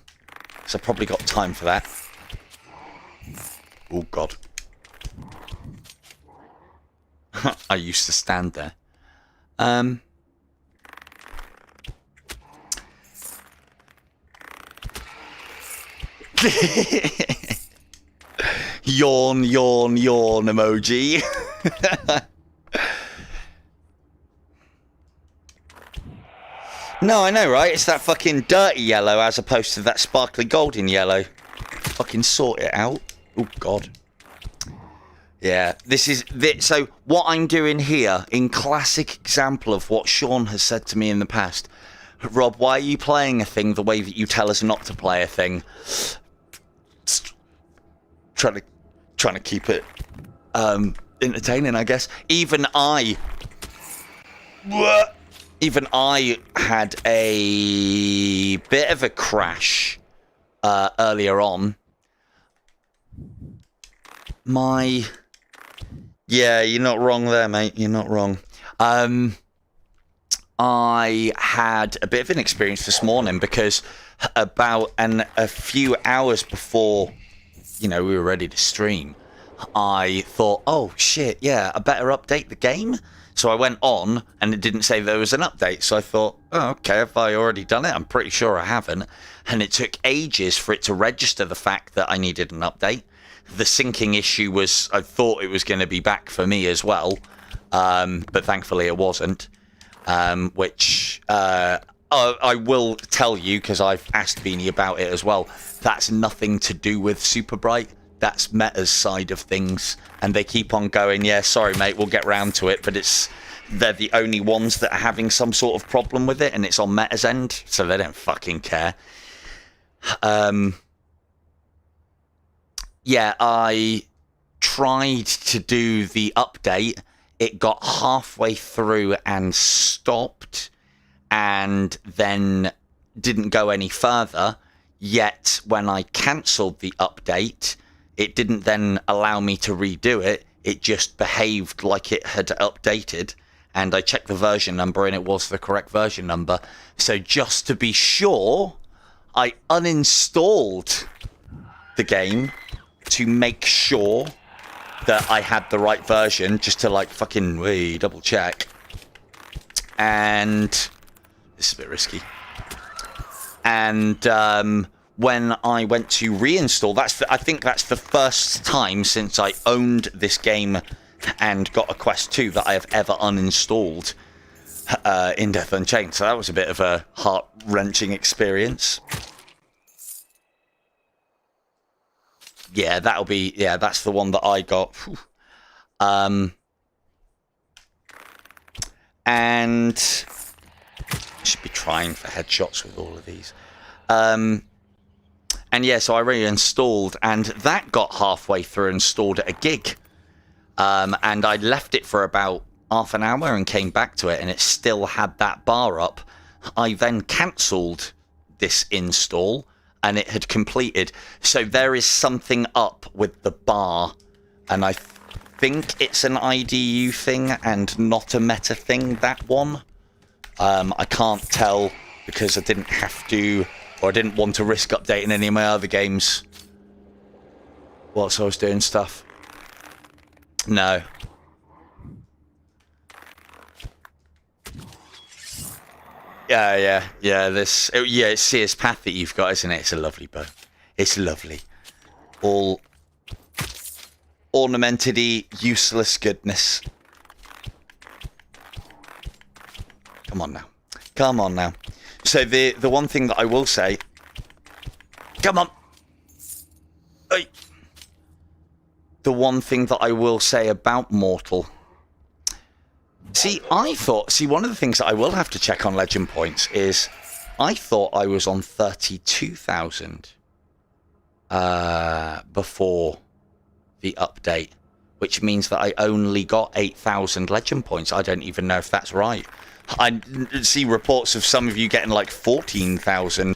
Because I've probably got time for that. Oh, God. I used to stand there. Yawn, yawn, yawn emoji. No, I know, right? It's that fucking dirty yellow as opposed to that sparkly golden yellow. Fucking sort it out. Oh, God. Yeah, this is... So, what I'm doing here, in classic example of what Sean has said to me in the past, Rob, why are you playing a thing the way that you tell us not to play a thing? Trying to keep it entertaining, I guess. Even I had a bit of a crash earlier on. Yeah, you're not wrong there, mate. You're not wrong. I had a bit of an experience this morning because about a few hours before, we were ready to stream, I thought, oh shit, yeah, I better update the game. So I went on and it didn't say there was an update. So I thought, oh, okay, have I already done it? I'm pretty sure I haven't. And it took ages for it to register the fact that I needed an update. The syncing issue was, I thought it was going to be back for me as well. But thankfully it wasn't. Which I will tell you, because I've asked Beanie about it as well, that's nothing to do with Super Bright. That's Meta's side of things, and they keep on going, yeah, sorry mate, we'll get round to it, but they're the only ones that are having some sort of problem with it, and it's on Meta's end, so they don't fucking care. Yeah, I tried to do the update. It got halfway through and stopped, and then didn't go any further. Yet when I cancelled the update, it didn't then allow me to redo it. It just behaved like it had updated, and I checked the version number and it was the correct version number. So just to be sure, I uninstalled the game to make sure that I had the right version, just to like fucking double check. And this is a bit risky. And when I went to reinstall, I think that's the first time since I owned this game and got a Quest 2 that I have ever uninstalled in Death Unchained. So that was a bit of a heart-wrenching experience. Yeah, that's the one that I got. And I should be trying for headshots with all of these. And yeah, so I reinstalled, and that got halfway through and stalled at a gig. And I left it for about half an hour and came back to it, and it still had that bar up. I then cancelled this install, and it had completed. So there is something up with the bar, and I think it's an IDU thing and not a meta thing, that one. I can't tell because I didn't have to, or I didn't want to risk updating any of my other games whilst I was doing stuff. No. Yeah. It's Seer's Path that you've got, isn't it? It's a lovely bow. It's lovely. All ornamented-y, useless goodness. Come on now. So the one thing that I will say, come on. Hey. The one thing that I will say about Mortal. One of the things that I will have to check on Legend Points is I thought I was on 32,000 before the update, which means that I only got 8,000 Legend Points. I don't even know if that's right. I see reports of some of you getting like 14,000.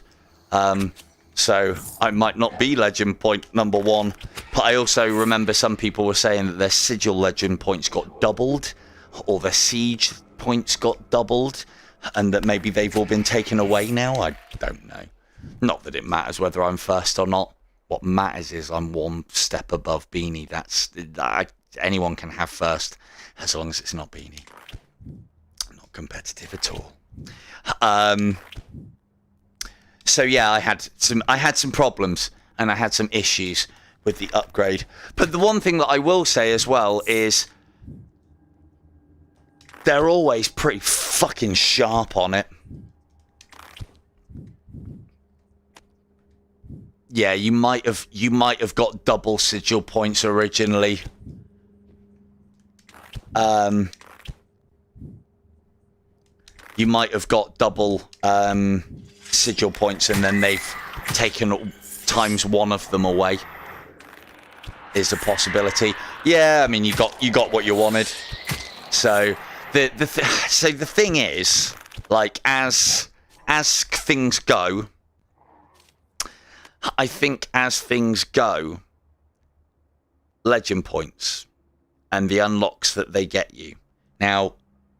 So I might not be Legend Point number one. But I also remember some people were saying that their sigil Legend Points got doubled, or their siege points got doubled, and that maybe they've all been taken away now. I don't know. Not that it matters whether I'm first or not. What matters is I'm one step above Beanie. Anyone can have first, as long as it's not Beanie. Not competitive at all. So yeah, I had some problems and I had some issues with the upgrade. But the one thing that I will say as well is they're always pretty fucking sharp on it. Yeah, you might have got double sigil points originally. You might have got double sigil points, and then they've taken times one of them away. Is a possibility. Yeah, I mean you got what you wanted. So the thing is, like as things go, I think as things go, Legend Points and the unlocks that they get you. Now,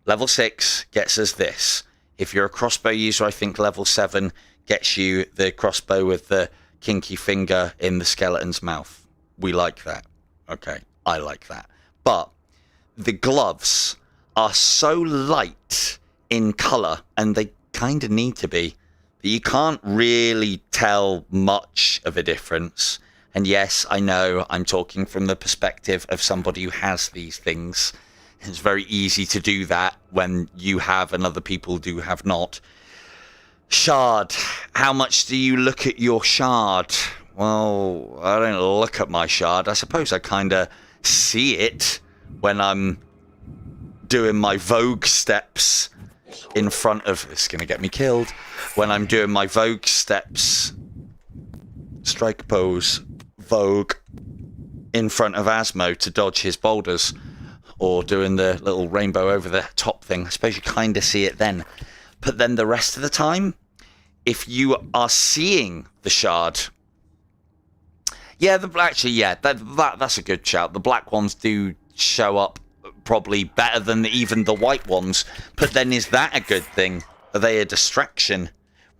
level 6 gets us this. If you're a crossbow user, I think level 7 gets you the crossbow with the kinky finger in the skeleton's mouth. We like that. Okay, I like that. But the gloves, are so light in colour, and they kind of need to be, that you can't really tell much of a difference. And yes, I know I'm talking from the perspective of somebody who has these things. It's very easy to do that when you have and other people do have not. Shard. How much do you look at your shard? Well, I don't look at my shard. I suppose I kind of see it when I'm doing my Vogue steps in front of... It's going to get me killed. When I'm doing my Vogue steps, strike pose, Vogue, in front of Asmo to dodge his boulders, or doing the little rainbow over the top thing. I suppose you kind of see it then. But then the rest of the time, if you are seeing the shard... Yeah, that's a good shout. The black ones do show up probably better than even the white ones. But then is that a good thing? Are they a distraction?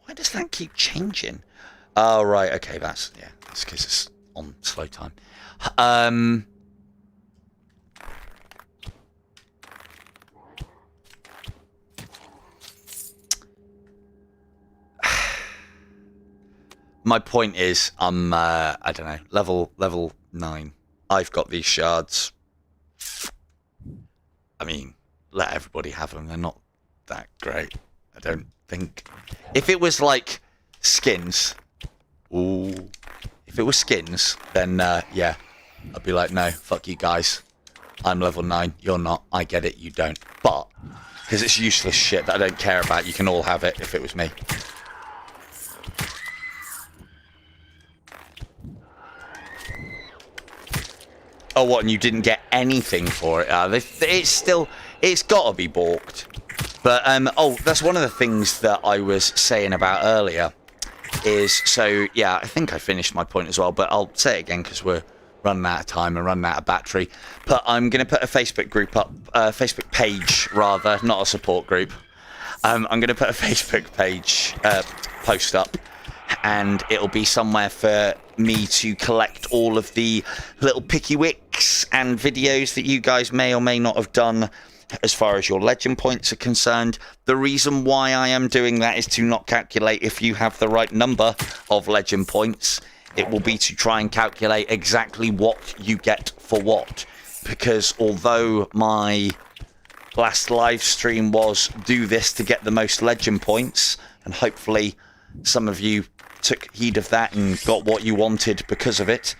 Why does that keep changing? Oh, right. Okay, that's because it's on slow time. My point is, I'm, I don't know, level 9. I've got these shards. I mean, let everybody have them. They're not that great, I don't think. If it was like skins, ooh. If it was skins, then, yeah, I'd be like, no, fuck you guys. I'm level 9, you're not. I get it, you don't. But, because it's useless shit that I don't care about, you can all have it if it was me. Oh, what, and you didn't get anything for it? It's got to be balked. But, oh, that's one of the things that I was saying about earlier. Is, so, yeah, I think I finished my point as well, but I'll say it again because we're running out of time and running out of battery. But I'm going to put a Facebook group up, Facebook page, rather, not a support group. I'm going to put a Facebook page post up, and it'll be somewhere for me to collect all of the little picky wicks and videos that you guys may or may not have done as far as your legend points are concerned. The reason why I am doing that is to not calculate if you have the right number of legend points. It will be to try and calculate exactly what you get for what. Because although my last live stream was do this to get the most legend points, and hopefully some of you took heed of that and got what you wanted because of it.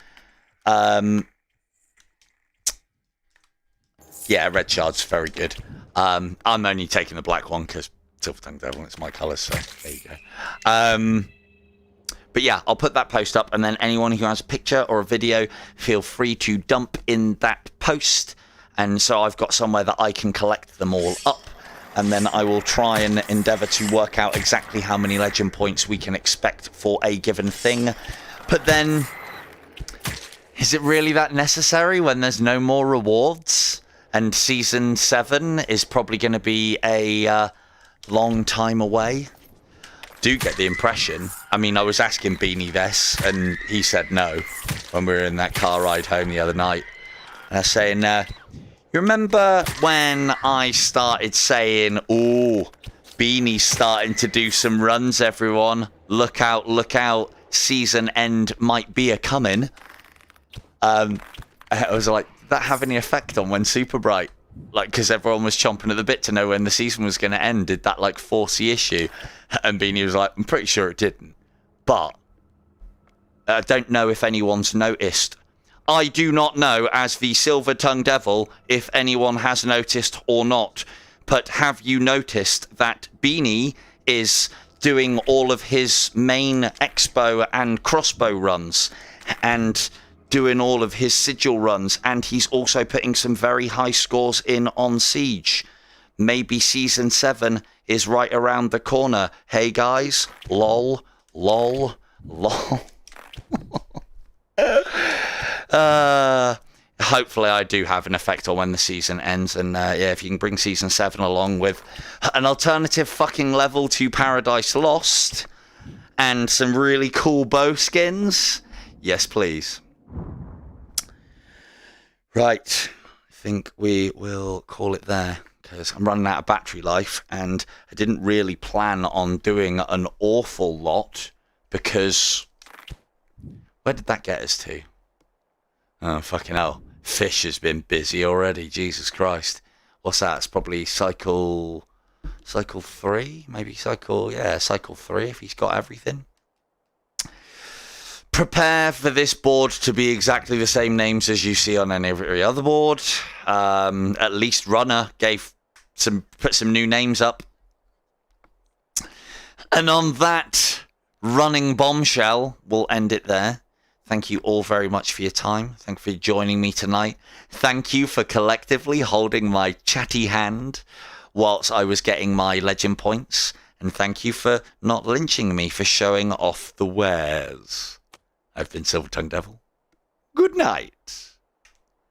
Yeah, red shard's very good. I'm only taking the black one because Silver Tongue Devil, it's my colours, so there you go. But yeah, I'll put that post up, and then anyone who has a picture or a video, feel free to dump in that post. And so I've got somewhere that I can collect them all up. And then I will try and endeavour to work out exactly how many legend points we can expect for a given thing. But then, is it really that necessary when there's no more rewards? And Season 7 is probably going to be a long time away? Do get the impression. I mean, I was asking Beanie this, and he said no when we were in that car ride home the other night. And I was saying, you remember when I started saying, oh, Beanie's starting to do some runs, everyone. Look out, season end might be a-coming. I was like, did that have any effect on when Super Bright? Like, because everyone was chomping at the bit to know when the season was going to end. Did that, like, force the issue? And Beanie was like, I'm pretty sure it didn't. But I don't know if anyone's noticed. I do not know, as the Silver Tongue Devil, if anyone has noticed or not. But have you noticed that Beanie is doing all of his main expo and crossbow runs, and doing all of his sigil runs, and he's also putting some very high scores in on Siege? Maybe Season 7 is right around the corner. Hey guys, lol. Hopefully I do have an effect on when the season ends, and yeah, if you can bring Season 7 along with an alternative fucking level to Paradise Lost and some really cool bow skins, yes please. Right, I think we will call it there. because I'm running out of battery life, and I didn't really plan on doing an awful lot, because where did that get us to? Oh, fucking hell. Fish has been busy already. Jesus Christ. What's that? It's probably cycle 3? Maybe cycle 3 if he's got everything. Prepare for this board to be exactly the same names as you see on every other board. At least Runner put some new names up. And on that running bombshell, we'll end it there. Thank you all very much for your time. Thank you for joining me tonight. Thank you for collectively holding my chatty hand whilst I was getting my legend points. And thank you for not lynching me for showing off the wares. I've been Silver Tongue Devil. Good night.